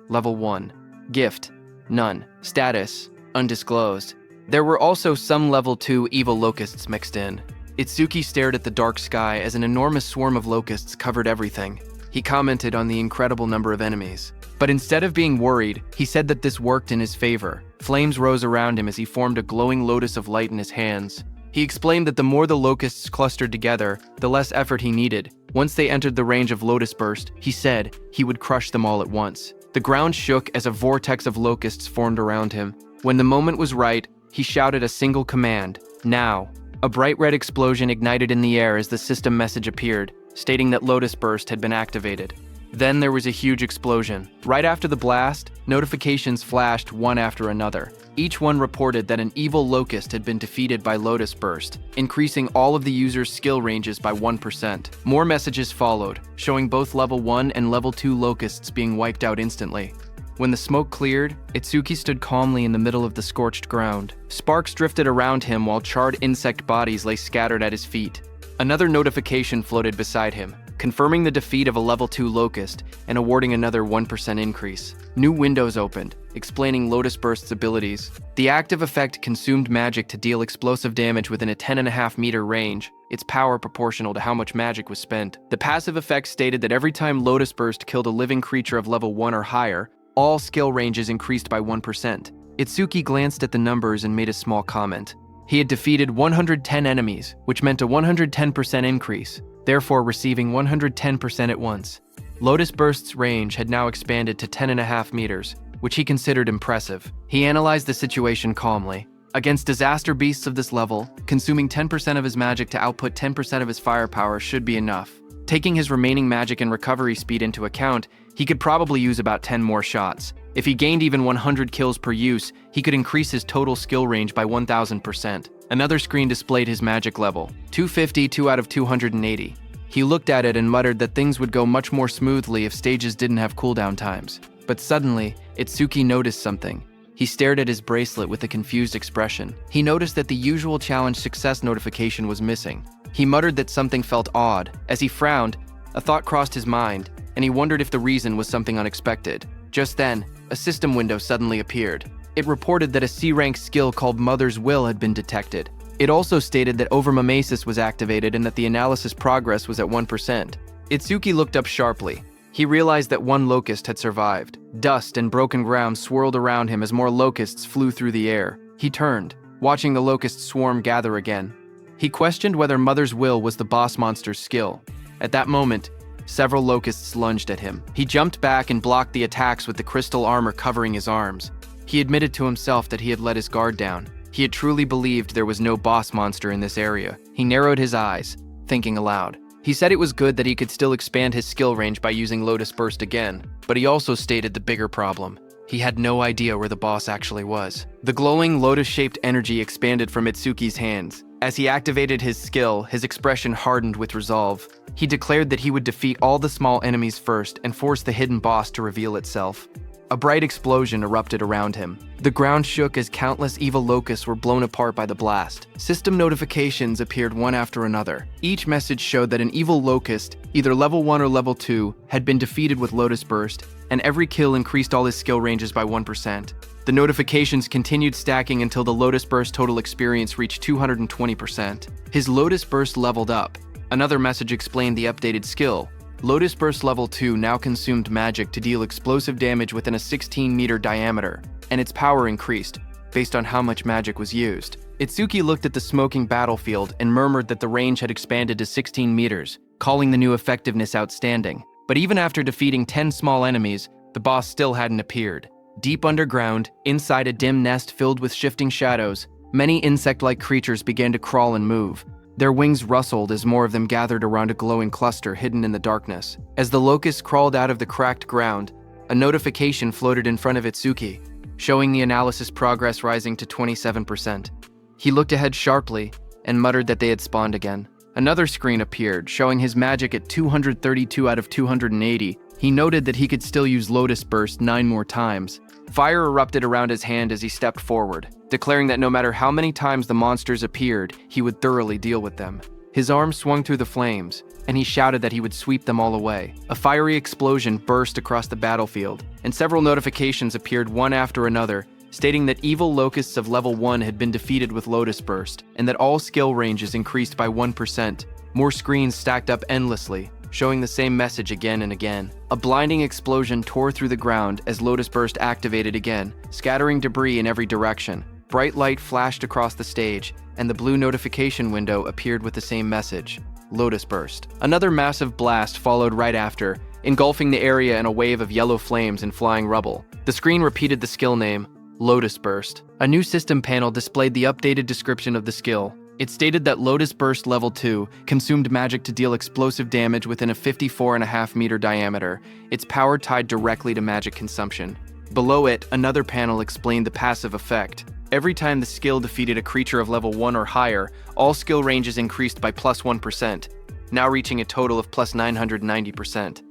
Level 1. Gift. None. Status. Undisclosed. There were also some Level 2 Evil Locusts mixed in. Itsuki stared at the dark sky as an enormous swarm of locusts covered everything. He commented on the incredible number of enemies. But instead of being worried, he said that this worked in his favor. Flames rose around him as he formed a glowing lotus of light in his hands. He explained that the more the locusts clustered together, the less effort he needed. Once they entered the range of Lotus Burst, he said he would crush them all at once. The ground shook as a vortex of locusts formed around him. When the moment was right, he shouted a single command, "Now." A bright red explosion ignited in the air as the system message appeared, stating that Lotus Burst had been activated. Then there was a huge explosion. Right after the blast, notifications flashed one after another. Each one reported that an evil locust had been defeated by Lotus Burst, increasing all of the user's skill ranges by 1%. More messages followed, showing both level 1 and level 2 locusts being wiped out instantly. When the smoke cleared, Itsuki stood calmly in the middle of the scorched ground. Sparks drifted around him while charred insect bodies lay scattered at his feet. Another notification floated beside him, confirming the defeat of a level 2 locust and awarding another 1% increase. New windows opened, explaining Lotus Burst's abilities. The active effect consumed magic to deal explosive damage within a 10.5 meter range, its power proportional to how much magic was spent. The passive effect stated that every time Lotus Burst killed a living creature of level 1 or higher, all skill ranges increased by 1%. Itsuki glanced at the numbers and made a small comment. He had defeated 110 enemies, which meant a 110% increase, therefore receiving 110% at once. Lotus Burst's range had now expanded to 10.5 meters, which he considered impressive. He analyzed the situation calmly. Against disaster beasts of this level, consuming 10% of his magic to output 10% of his firepower should be enough. Taking his remaining magic and recovery speed into account, he could probably use about 10 more shots. If he gained even 100 kills per use, he could increase his total skill range by 1000%. Another screen displayed his magic level, 250, 2 out of 280. He looked at it and muttered that things would go much more smoothly if stages didn't have cooldown times. But suddenly, Itsuki noticed something. He stared at his bracelet with a confused expression. He noticed that the usual challenge success notification was missing. He muttered that something felt odd. As he frowned, a thought crossed his mind, and he wondered if the reason was something unexpected. Just then, a system window suddenly appeared. It reported that a C-rank skill called Mother's Will had been detected. It also stated that overmimesis was activated and that the analysis progress was at 1%. Itsuki looked up sharply. He realized that one locust had survived. Dust and broken ground swirled around him as more locusts flew through the air. He turned, watching the locust swarm gather again. He questioned whether Mother's Will was the boss monster's skill. At that moment, several locusts lunged at him. He jumped back and blocked the attacks with the crystal armor covering his arms. He admitted to himself that he had let his guard down. He had truly believed there was no boss monster in this area. He narrowed his eyes, thinking aloud. He said it was good that he could still expand his skill range by using Lotus Burst again, but he also stated the bigger problem. He had no idea where the boss actually was. The glowing lotus-shaped energy expanded from Itsuki's hands. As he activated his skill, his expression hardened with resolve. He declared that he would defeat all the small enemies first and force the hidden boss to reveal itself. A bright explosion erupted around him. The ground shook as countless evil locusts were blown apart by the blast. System notifications appeared one after another. Each message showed that an evil locust, either level 1 or level 2, had been defeated with Lotus Burst, and every kill increased all his skill ranges by 1%. The notifications continued stacking until the Lotus Burst total experience reached 220%. His Lotus Burst leveled up. Another message explained the updated skill. Lotus Burst level 2 now consumed magic to deal explosive damage within a 16-meter diameter, and its power increased, based on how much magic was used. Itsuki looked at the smoking battlefield and murmured that the range had expanded to 16 meters, calling the new effectiveness outstanding. But even after defeating 10 small enemies, the boss still hadn't appeared. Deep underground, inside a dim nest filled with shifting shadows, many insect-like creatures began to crawl and move. Their wings rustled as more of them gathered around a glowing cluster hidden in the darkness. As the locusts crawled out of the cracked ground, a notification floated in front of Itsuki, showing the analysis progress rising to 27%. He looked ahead sharply and muttered that they had spawned again. Another screen appeared, showing his magic at 232 out of 280. He noted that he could still use Lotus Burst 9 more times. Fire erupted around his hand as he stepped forward, declaring that no matter how many times the monsters appeared, he would thoroughly deal with them. His arm swung through the flames, and he shouted that he would sweep them all away. A fiery explosion burst across the battlefield, and several notifications appeared one after another, stating that evil locusts of level 1 had been defeated with Lotus Burst, and that all skill ranges increased by 1%. More screens stacked up endlessly, showing the same message again and again. A blinding explosion tore through the ground as Lotus Burst activated again, scattering debris in every direction. Bright light flashed across the stage, and the blue notification window appeared with the same message, Lotus Burst. Another massive blast followed right after, engulfing the area in a wave of yellow flames and flying rubble. The screen repeated the skill name, Lotus Burst. A new system panel displayed the updated description of the skill. It stated that Lotus Burst Level 2 consumed magic to deal explosive damage within a 54.5-meter diameter, its power tied directly to magic consumption. Below it, another panel explained the passive effect. Every time the skill defeated a creature of level 1 or higher, all skill ranges increased by plus 1%, now reaching a total of plus 990%.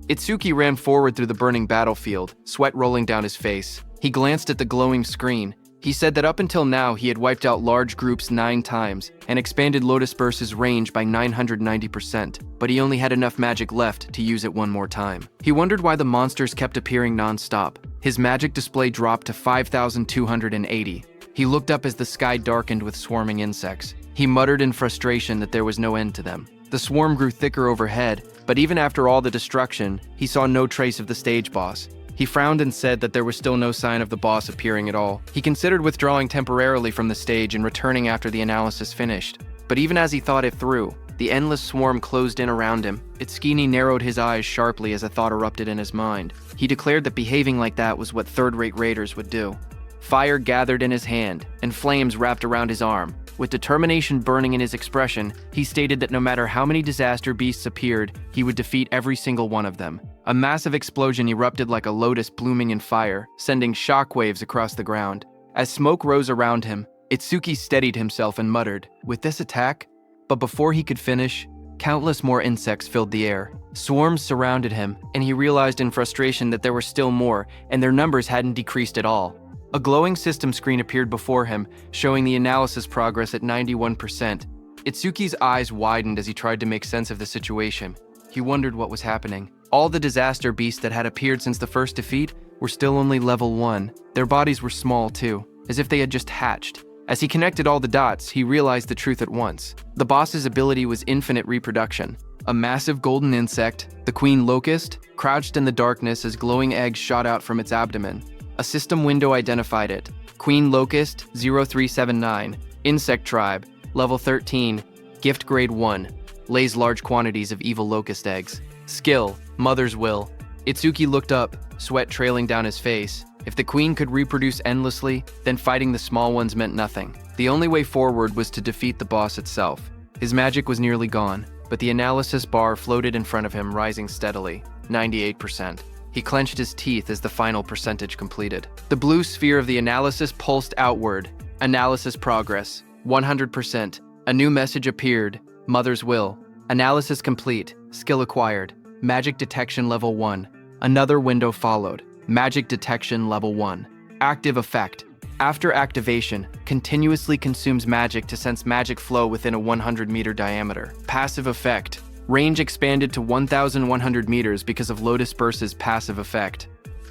Itsuki ran forward through the burning battlefield, sweat rolling down his face. He glanced at the glowing screen. He said that up until now he had wiped out large groups 9 times and expanded Lotus Burst's range by 990%, but he only had enough magic left to use it one more time. He wondered why the monsters kept appearing non-stop. His magic display dropped to 5,280. He looked up as the sky darkened with swarming insects. He muttered in frustration that there was no end to them. The swarm grew thicker overhead, but even after all the destruction, he saw no trace of the stage boss. He frowned and said that there was still no sign of the boss appearing at all. He considered withdrawing temporarily from the stage and returning after the analysis finished. But even as he thought it through, the endless swarm closed in around him. Itsuki narrowed his eyes sharply as a thought erupted in his mind. He declared that behaving like that was what third-rate raiders would do. Fire gathered in his hand, and flames wrapped around his arm. With determination burning in his expression, he stated that no matter how many disaster beasts appeared, he would defeat every single one of them. A massive explosion erupted like a lotus blooming in fire, sending shockwaves across the ground. As smoke rose around him, Itsuki steadied himself and muttered, "With this attack?" But before he could finish, countless more insects filled the air. Swarms surrounded him, and he realized in frustration that there were still more, and their numbers hadn't decreased at all. A glowing system screen appeared before him, showing the analysis progress at 91%. Itsuki's eyes widened as he tried to make sense of the situation. He wondered what was happening. All the disaster beasts that had appeared since the first defeat were still only level 1. Their bodies were small too, as if they had just hatched. As he connected all the dots, he realized the truth at once. The boss's ability was infinite reproduction. A massive golden insect, the queen locust, crouched in the darkness as glowing eggs shot out from its abdomen. A system window identified it. Queen Locust 0379, Insect Tribe, Level 13, Gift Grade 1, lays large quantities of evil locust eggs. Skill, Mother's Will. Itsuki looked up, sweat trailing down his face. If the queen could reproduce endlessly, then fighting the small ones meant nothing. The only way forward was to defeat the boss itself. His magic was nearly gone, but the analysis bar floated in front of him, rising steadily, 98%. He clenched his teeth as the final percentage completed. The blue sphere of the analysis pulsed outward. Analysis progress, 100%. A new message appeared, Mother's Will. Analysis complete, skill acquired. Magic detection level 1. Another window followed. Magic Detection Level 1. Active Effect. After activation, continuously consumes magic to sense magic flow within a 100-meter diameter. Passive Effect. Range expanded to 1,100 meters because of Lotus Burst's passive effect.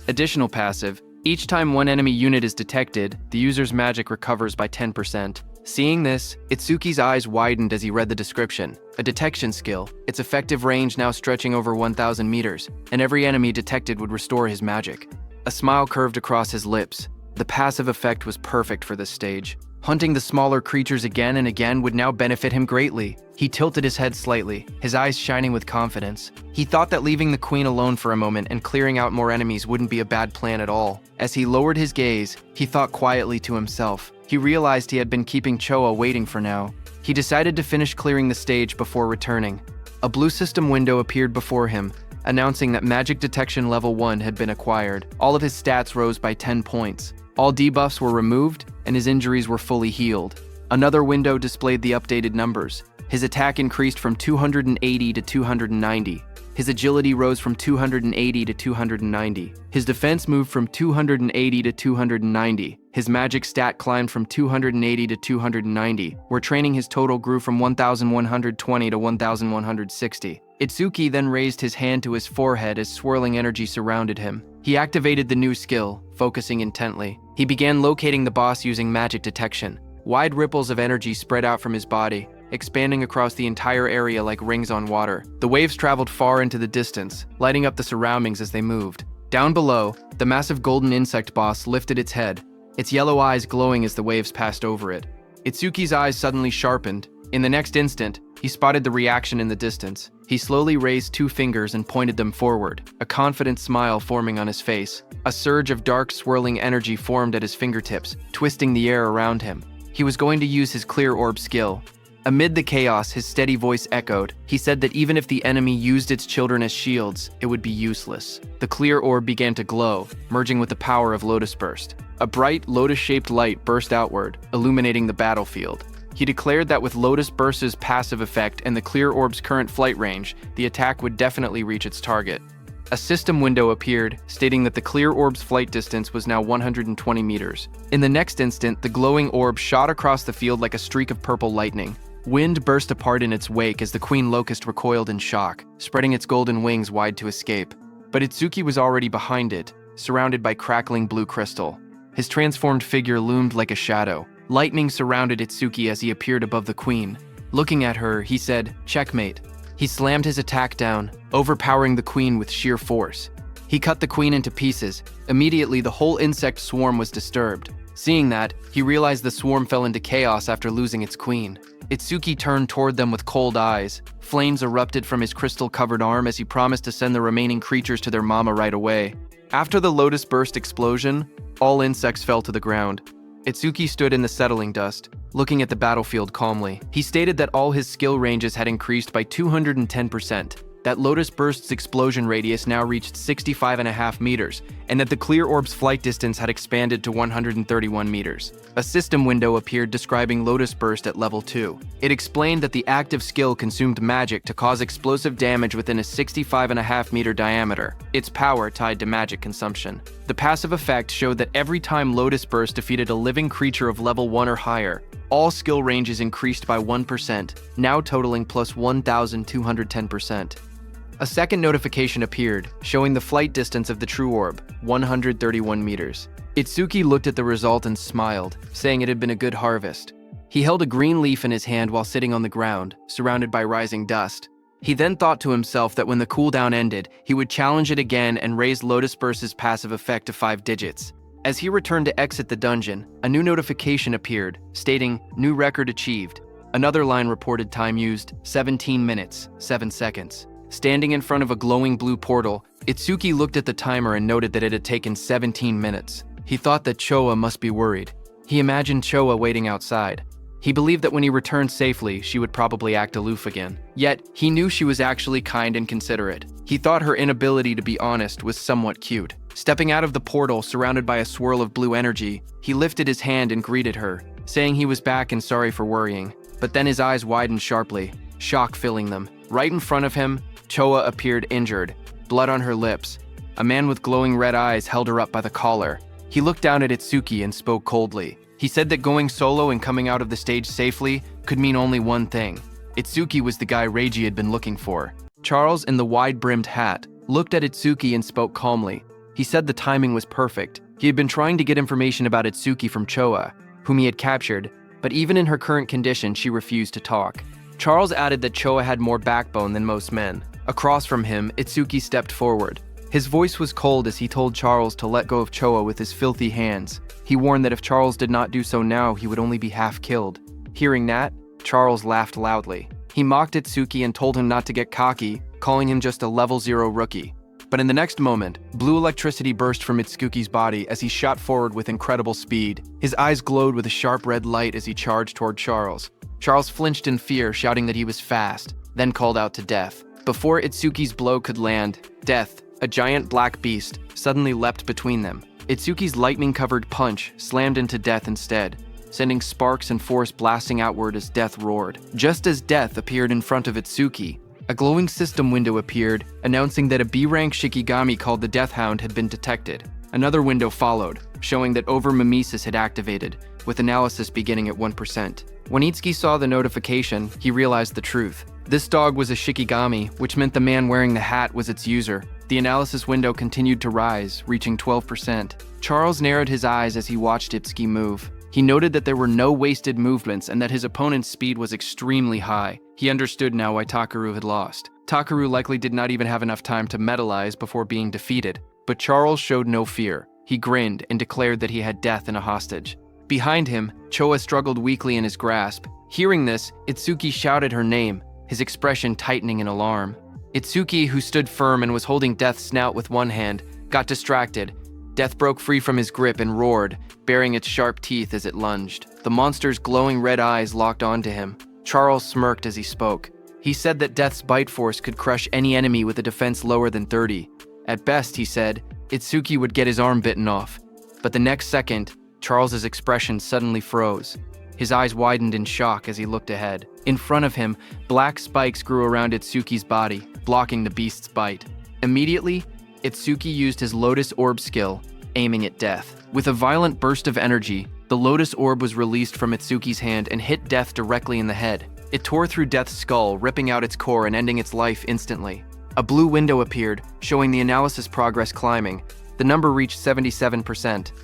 Additional passive. Each time one enemy unit is detected, the user's magic recovers by 10%. Seeing this, Itsuki's eyes widened as he read the description. A detection skill, its effective range now stretching over 1,000 meters, and every enemy detected would restore his magic. A smile curved across his lips. The passive effect was perfect for this stage. Hunting the smaller creatures again and again would now benefit him greatly. He tilted his head slightly, his eyes shining with confidence. He thought that leaving the queen alone for a moment and clearing out more enemies wouldn't be a bad plan at all. As he lowered his gaze, he thought quietly to himself. He realized he had been keeping Choa waiting for now. He decided to finish clearing the stage before returning. A blue system window appeared before him, announcing that Magic Detection Level 1 had been acquired. All of his stats rose by 10 points. All debuffs were removed, and his injuries were fully healed. Another window displayed the updated numbers. His attack increased from 280 to 290. His agility rose from 280 to 290. His defense moved from 280 to 290. His magic stat climbed from 280 to 290, where training his total grew from 1,120 to 1,160. Itsuki then raised his hand to his forehead as swirling energy surrounded him. He activated the new skill, focusing intently. He began locating the boss using magic detection. Wide ripples of energy spread out from his body, expanding across the entire area like rings on water. The waves traveled far into the distance, lighting up the surroundings as they moved. Down below, the massive golden insect boss lifted its head, its yellow eyes glowing as the waves passed over it. Itsuki's eyes suddenly sharpened. In the next instant, he spotted the reaction in the distance. He slowly raised 2 fingers and pointed them forward, a confident smile forming on his face. A surge of dark, swirling energy formed at his fingertips, twisting the air around him. He was going to use his clear orb skill. Amid the chaos, his steady voice echoed. He said that even if the enemy used its children as shields, it would be useless. The clear orb began to glow, merging with the power of Lotus Burst. A bright, lotus-shaped light burst outward, illuminating the battlefield. He declared that with Lotus Burst's passive effect and the clear orb's current flight range, the attack would definitely reach its target. A system window appeared, stating that the clear orb's flight distance was now 120 meters. In the next instant, the glowing orb shot across the field like a streak of purple lightning. Wind burst apart in its wake as the Queen Locust recoiled in shock, spreading its golden wings wide to escape. But Itsuki was already behind it, surrounded by crackling blue crystal. His transformed figure loomed like a shadow. Lightning surrounded Itsuki as he appeared above the Queen. Looking at her, he said, "Checkmate." He slammed his attack down, overpowering the Queen with sheer force. He cut the Queen into pieces. Immediately, the whole insect swarm was disturbed. Seeing that, he realized the swarm fell into chaos after losing its queen. Itsuki turned toward them with cold eyes. Flames erupted from his crystal-covered arm as he promised to send the remaining creatures to their mama right away. After the Lotus Burst explosion, all insects fell to the ground. Itsuki stood in the settling dust, looking at the battlefield calmly. He stated that all his skill ranges had increased by 210%, that Lotus Burst's explosion radius now reached 65.5 meters, and that the clear orb's flight distance had expanded to 131 meters. A system window appeared describing Lotus Burst at level 2. It explained that the active skill consumed magic to cause explosive damage within a 65.5 meter diameter, its power tied to magic consumption. The passive effect showed that every time Lotus Burst defeated a living creature of level 1 or higher, all skill ranges increased by 1%, now totaling plus 1,210%. A second notification appeared, showing the flight distance of the true orb, 131 meters. Itsuki looked at the result and smiled, saying it had been a good harvest. He held a green leaf in his hand while sitting on the ground, surrounded by rising dust. He then thought to himself that when the cooldown ended, he would challenge it again and raise Lotus Burst's passive effect to 5 digits. As he returned to exit the dungeon, a new notification appeared, stating, "New record achieved." Another line reported time used, 17 minutes, 7 seconds. Standing in front of a glowing blue portal, Itsuki looked at the timer and noted that it had taken 17 minutes. He thought that Choa must be worried. He imagined Choa waiting outside. He believed that when he returned safely, she would probably act aloof again. Yet, he knew she was actually kind and considerate. He thought her inability to be honest was somewhat cute. Stepping out of the portal, surrounded by a swirl of blue energy, he lifted his hand and greeted her, saying he was back and sorry for worrying. But then his eyes widened sharply, shock filling them. Right in front of him, Choa appeared injured, blood on her lips. A man with glowing red eyes held her up by the collar. He looked down at Itsuki and spoke coldly. He said that going solo and coming out of the stage safely could mean only one thing. Itsuki was the guy Reiji had been looking for. Charles, in the wide-brimmed hat, looked at Itsuki and spoke calmly. He said the timing was perfect. He had been trying to get information about Itsuki from Choa, whom he had captured, but even in her current condition, she refused to talk. Charles added that Choa had more backbone than most men. Across from him, Itsuki stepped forward. His voice was cold as he told Charles to let go of Choa with his filthy hands. He warned that if Charles did not do so now, he would only be half killed. Hearing that, Charles laughed loudly. He mocked Itsuki and told him not to get cocky, calling him just a level 0 rookie. But in the next moment, blue electricity burst from Itsuki's body as he shot forward with incredible speed. His eyes glowed with a sharp red light as he charged toward Charles. Charles flinched in fear, shouting that he was fast, then called out to Death. Before Itsuki's blow could land, Death, a giant black beast, suddenly leapt between them. Itsuki's lightning-covered punch slammed into Death instead, sending sparks and force blasting outward as Death roared. Just as Death appeared in front of Itsuki, a glowing system window appeared, announcing that a B-rank Shikigami called the Death Hound had been detected. Another window followed, showing that over-mimesis had activated, with analysis beginning at 1%. When Itsuki saw the notification, he realized the truth. This dog was a Shikigami, which meant the man wearing the hat was its user. The analysis window continued to rise, reaching 12%. Charles narrowed his eyes as he watched Itsuki move. He noted that there were no wasted movements and that his opponent's speed was extremely high. He understood now why Takaru had lost. Takaru likely did not even have enough time to metalize before being defeated. But Charles showed no fear. He grinned and declared that he had Death in a hostage. Behind him, Choa struggled weakly in his grasp. Hearing this, Itsuki shouted her name, his expression tightening in alarm. Itsuki, who stood firm and was holding Death's snout with one hand, got distracted. Death broke free from his grip and roared, baring its sharp teeth as it lunged. The monster's glowing red eyes locked onto him. Charles smirked as he spoke. He said that Death's bite force could crush any enemy with a defense lower than 30. At best, he said, Itsuki would get his arm bitten off. But the next second, Charles's expression suddenly froze. His eyes widened in shock as he looked ahead. In front of him, black spikes grew around Itsuki's body, blocking the beast's bite. Immediately, Itsuki used his Lotus Orb skill, aiming at Death. With a violent burst of energy, the Lotus Orb was released from Itsuki's hand and hit Death directly in the head. It tore through Death's skull, ripping out its core and ending its life instantly. A blue window appeared, showing the analysis progress climbing. The number reached 77%.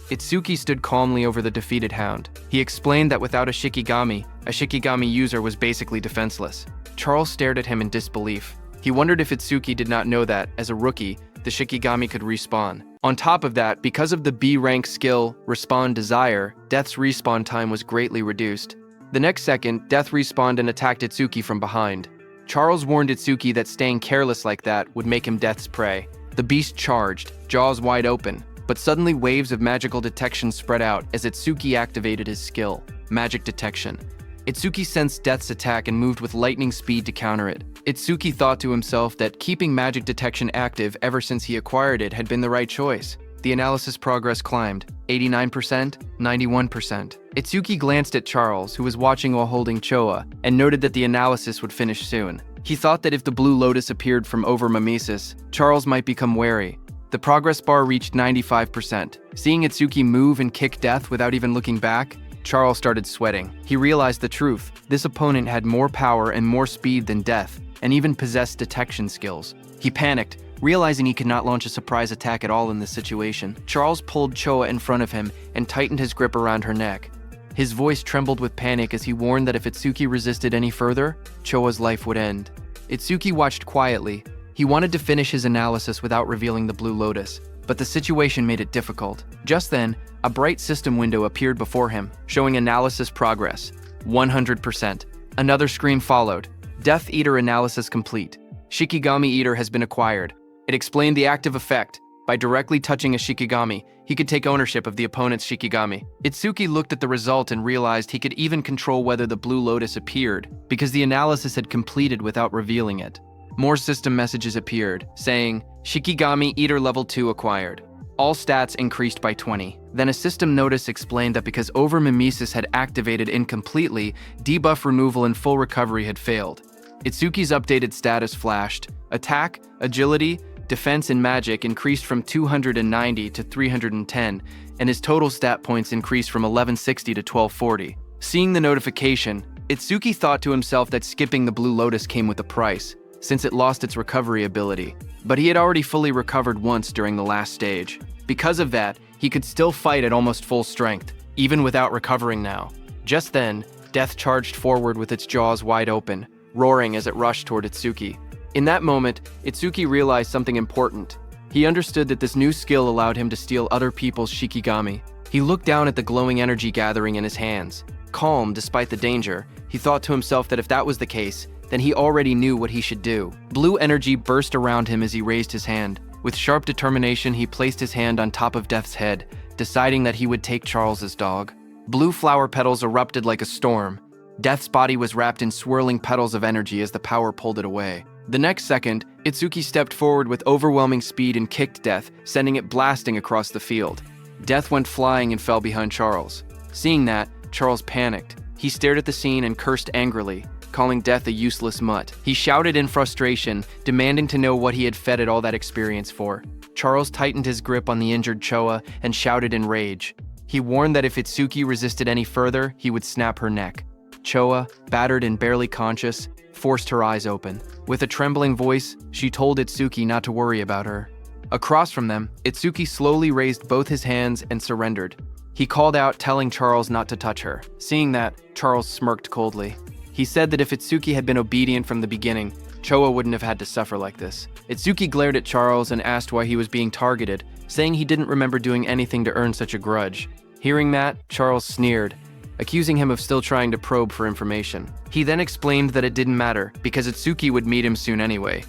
Itsuki stood calmly over the defeated hound. He explained that without a Shikigami user was basically defenseless. Charles stared at him in disbelief. He wondered if Itsuki did not know that, as a rookie, the Shikigami could respawn. On top of that, because of the B-rank skill, Respawn Desire, Death's respawn time was greatly reduced. The next second, Death respawned and attacked Itsuki from behind. Charles warned Itsuki that staying careless like that would make him Death's prey. The beast charged, jaws wide open, but suddenly waves of magical detection spread out as Itsuki activated his skill, Magic Detection. Itsuki sensed Death's attack and moved with lightning speed to counter it. Itsuki thought to himself that keeping Magic Detection active ever since he acquired it had been the right choice. The analysis progress climbed, 89%, 91%. Itsuki glanced at Charles, who was watching while holding Choa, and noted that the analysis would finish soon. He thought that if the blue lotus appeared from over mimesis, Charles might become wary. The progress bar reached 95%. Seeing Itsuki move and kick Death without even looking back, Charles started sweating. He realized the truth. This opponent had more power and more speed than Death, and even possessed detection skills. He panicked, realizing he could not launch a surprise attack at all in this situation. Charles pulled Choa in front of him and tightened his grip around her neck. His voice trembled with panic as he warned that if Itsuki resisted any further, Choa's life would end. Itsuki watched quietly. He wanted to finish his analysis without revealing the blue lotus, but the situation made it difficult. Just then, a bright system window appeared before him, showing analysis progress, 100%. Another screen followed. Death Eater analysis complete. Shikigami Eater has been acquired. It explained the active effect. By directly touching a Shikigami, he could take ownership of the opponent's Shikigami. Itsuki looked at the result and realized he could even control whether the blue lotus appeared, because the analysis had completed without revealing it. More system messages appeared, saying, Shikigami Eater Level 2 acquired. All stats increased by 20. Then a system notice explained that because over-mimesis had activated incompletely, debuff removal and full recovery had failed. Itsuki's updated status flashed. Attack, Agility, defense and magic increased from 290 to 310, and his total stat points increased from 1160 to 1240. Seeing the notification, Itsuki thought to himself that skipping the Blue Lotus came with a price, since it lost its recovery ability. But he had already fully recovered once during the last stage. Because of that, he could still fight at almost full strength, even without recovering now. Just then, Death charged forward with its jaws wide open, roaring as it rushed toward Itsuki. In that moment, Itsuki realized something important. He understood that this new skill allowed him to steal other people's Shikigami. He looked down at the glowing energy gathering in his hands. Calm despite the danger, he thought to himself that if that was the case, then he already knew what he should do. Blue energy burst around him as he raised his hand. With sharp determination, he placed his hand on top of Death's head, deciding that he would take Charles's dog. Blue flower petals erupted like a storm. Death's body was wrapped in swirling petals of energy as the power pulled it away. The next second, Itsuki stepped forward with overwhelming speed and kicked Death, sending it blasting across the field. Death went flying and fell behind Charles. Seeing that, Charles panicked. He stared at the scene and cursed angrily, calling Death a useless mutt. He shouted in frustration, demanding to know what he had fed it all that experience for. Charles tightened his grip on the injured Choa and shouted in rage. He warned that if Itsuki resisted any further, he would snap her neck. Choa, battered and barely conscious, forced her eyes open. With a trembling voice, she told Itsuki not to worry about her. Across from them, Itsuki slowly raised both his hands and surrendered. He called out, telling Charles not to touch her. Seeing that, Charles smirked coldly. He said that if Itsuki had been obedient from the beginning, Choa wouldn't have had to suffer like this. Itsuki glared at Charles and asked why he was being targeted, saying he didn't remember doing anything to earn such a grudge. Hearing that, Charles sneered, accusing him of still trying to probe for information. He then explained that it didn't matter, because Itsuki would meet him soon anyway.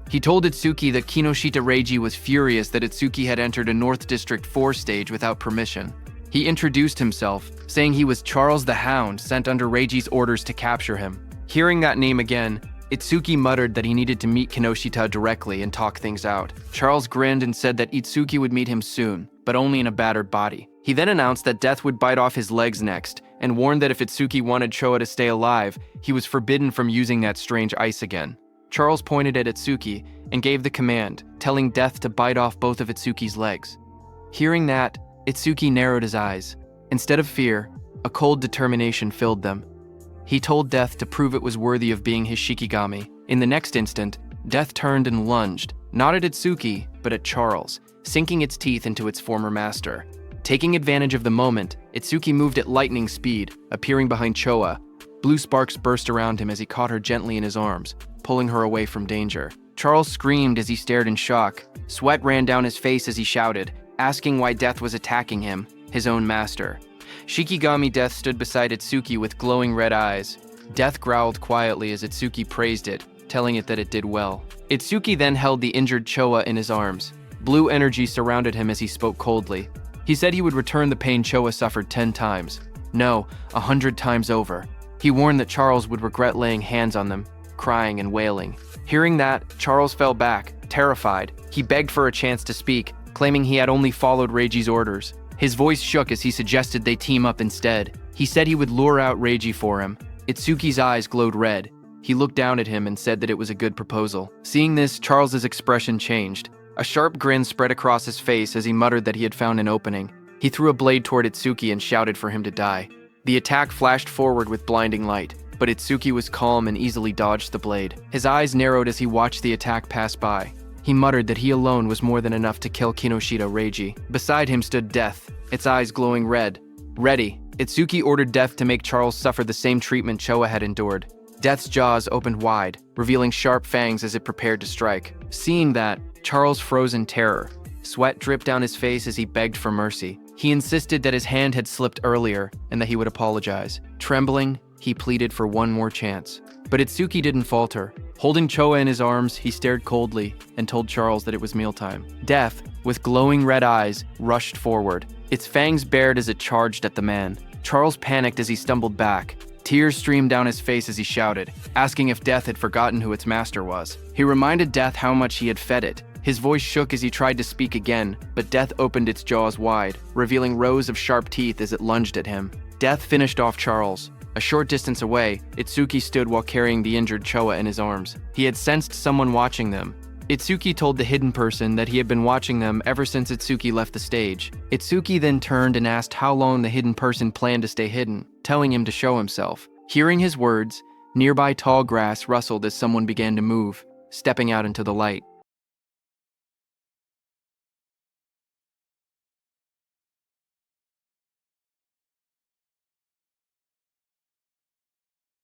He told Itsuki that Kinoshita Reiji was furious that Itsuki had entered a North District 4 stage without permission. He introduced himself, saying he was Charles the Hound sent under Reiji's orders to capture him. Hearing that name again, Itsuki muttered that he needed to meet Kinoshita directly and talk things out. Charles grinned and said that Itsuki would meet him soon, but only in a battered body. He then announced that Death would bite off his legs next, and warned that if Itsuki wanted Choa to stay alive, he was forbidden from using that strange ice again. Charles pointed at Itsuki and gave the command, telling Death to bite off both of Itsuki's legs. Hearing that, Itsuki narrowed his eyes. Instead of fear, a cold determination filled them. He told Death to prove it was worthy of being his Shikigami. In the next instant, Death turned and lunged, not at Itsuki, but at Charles, sinking its teeth into its former master. Taking advantage of the moment, Itsuki moved at lightning speed, appearing behind Choa. Blue sparks burst around him as he caught her gently in his arms, pulling her away from danger. Charles screamed as he stared in shock. Sweat ran down his face as he shouted, asking why Death was attacking him, his own master. Shikigami Death stood beside Itsuki with glowing red eyes. Death growled quietly as Itsuki praised it, telling it that it did well. Itsuki then held the injured Choa in his arms. Blue energy surrounded him as he spoke coldly. He said he would return the pain Choa suffered 10 times. No, 100 times over. He warned that Charles would regret laying hands on them, crying and wailing. Hearing that, Charles fell back, terrified. He begged for a chance to speak, claiming he had only followed Reiji's orders. His voice shook as he suggested they team up instead. He said he would lure out Reiji for him. Itsuki's eyes glowed red. He looked down at him and said that it was a good proposal. Seeing this, Charles's expression changed. A sharp grin spread across his face as he muttered that he had found an opening. He threw a blade toward Itsuki and shouted for him to die. The attack flashed forward with blinding light, but Itsuki was calm and easily dodged the blade. His eyes narrowed as he watched the attack pass by. He muttered that he alone was more than enough to kill Kinoshita Reiji. Beside him stood Death, its eyes glowing red. Ready, Itsuki ordered Death to make Charles suffer the same treatment Choa had endured. Death's jaws opened wide, revealing sharp fangs as it prepared to strike. Seeing that, Charles froze in terror. Sweat dripped down his face as he begged for mercy. He insisted that his hand had slipped earlier and that he would apologize. Trembling, he pleaded for one more chance. But Itsuki didn't falter. Holding Choa in his arms, he stared coldly and told Charles that it was mealtime. Death, with glowing red eyes, rushed forward. Its fangs bared as it charged at the man. Charles panicked as he stumbled back. Tears streamed down his face as he shouted, asking if Death had forgotten who its master was. He reminded Death how much he had fed it. His voice shook as he tried to speak again, but Death opened its jaws wide, revealing rows of sharp teeth as it lunged at him. Death finished off Charles. A short distance away, Itsuki stood while carrying the injured Choa in his arms. He had sensed someone watching them. Itsuki told the hidden person that he had been watching them ever since Itsuki left the stage. Itsuki then turned and asked how long the hidden person planned to stay hidden, telling him to show himself. Hearing his words, nearby tall grass rustled as someone began to move, stepping out into the light.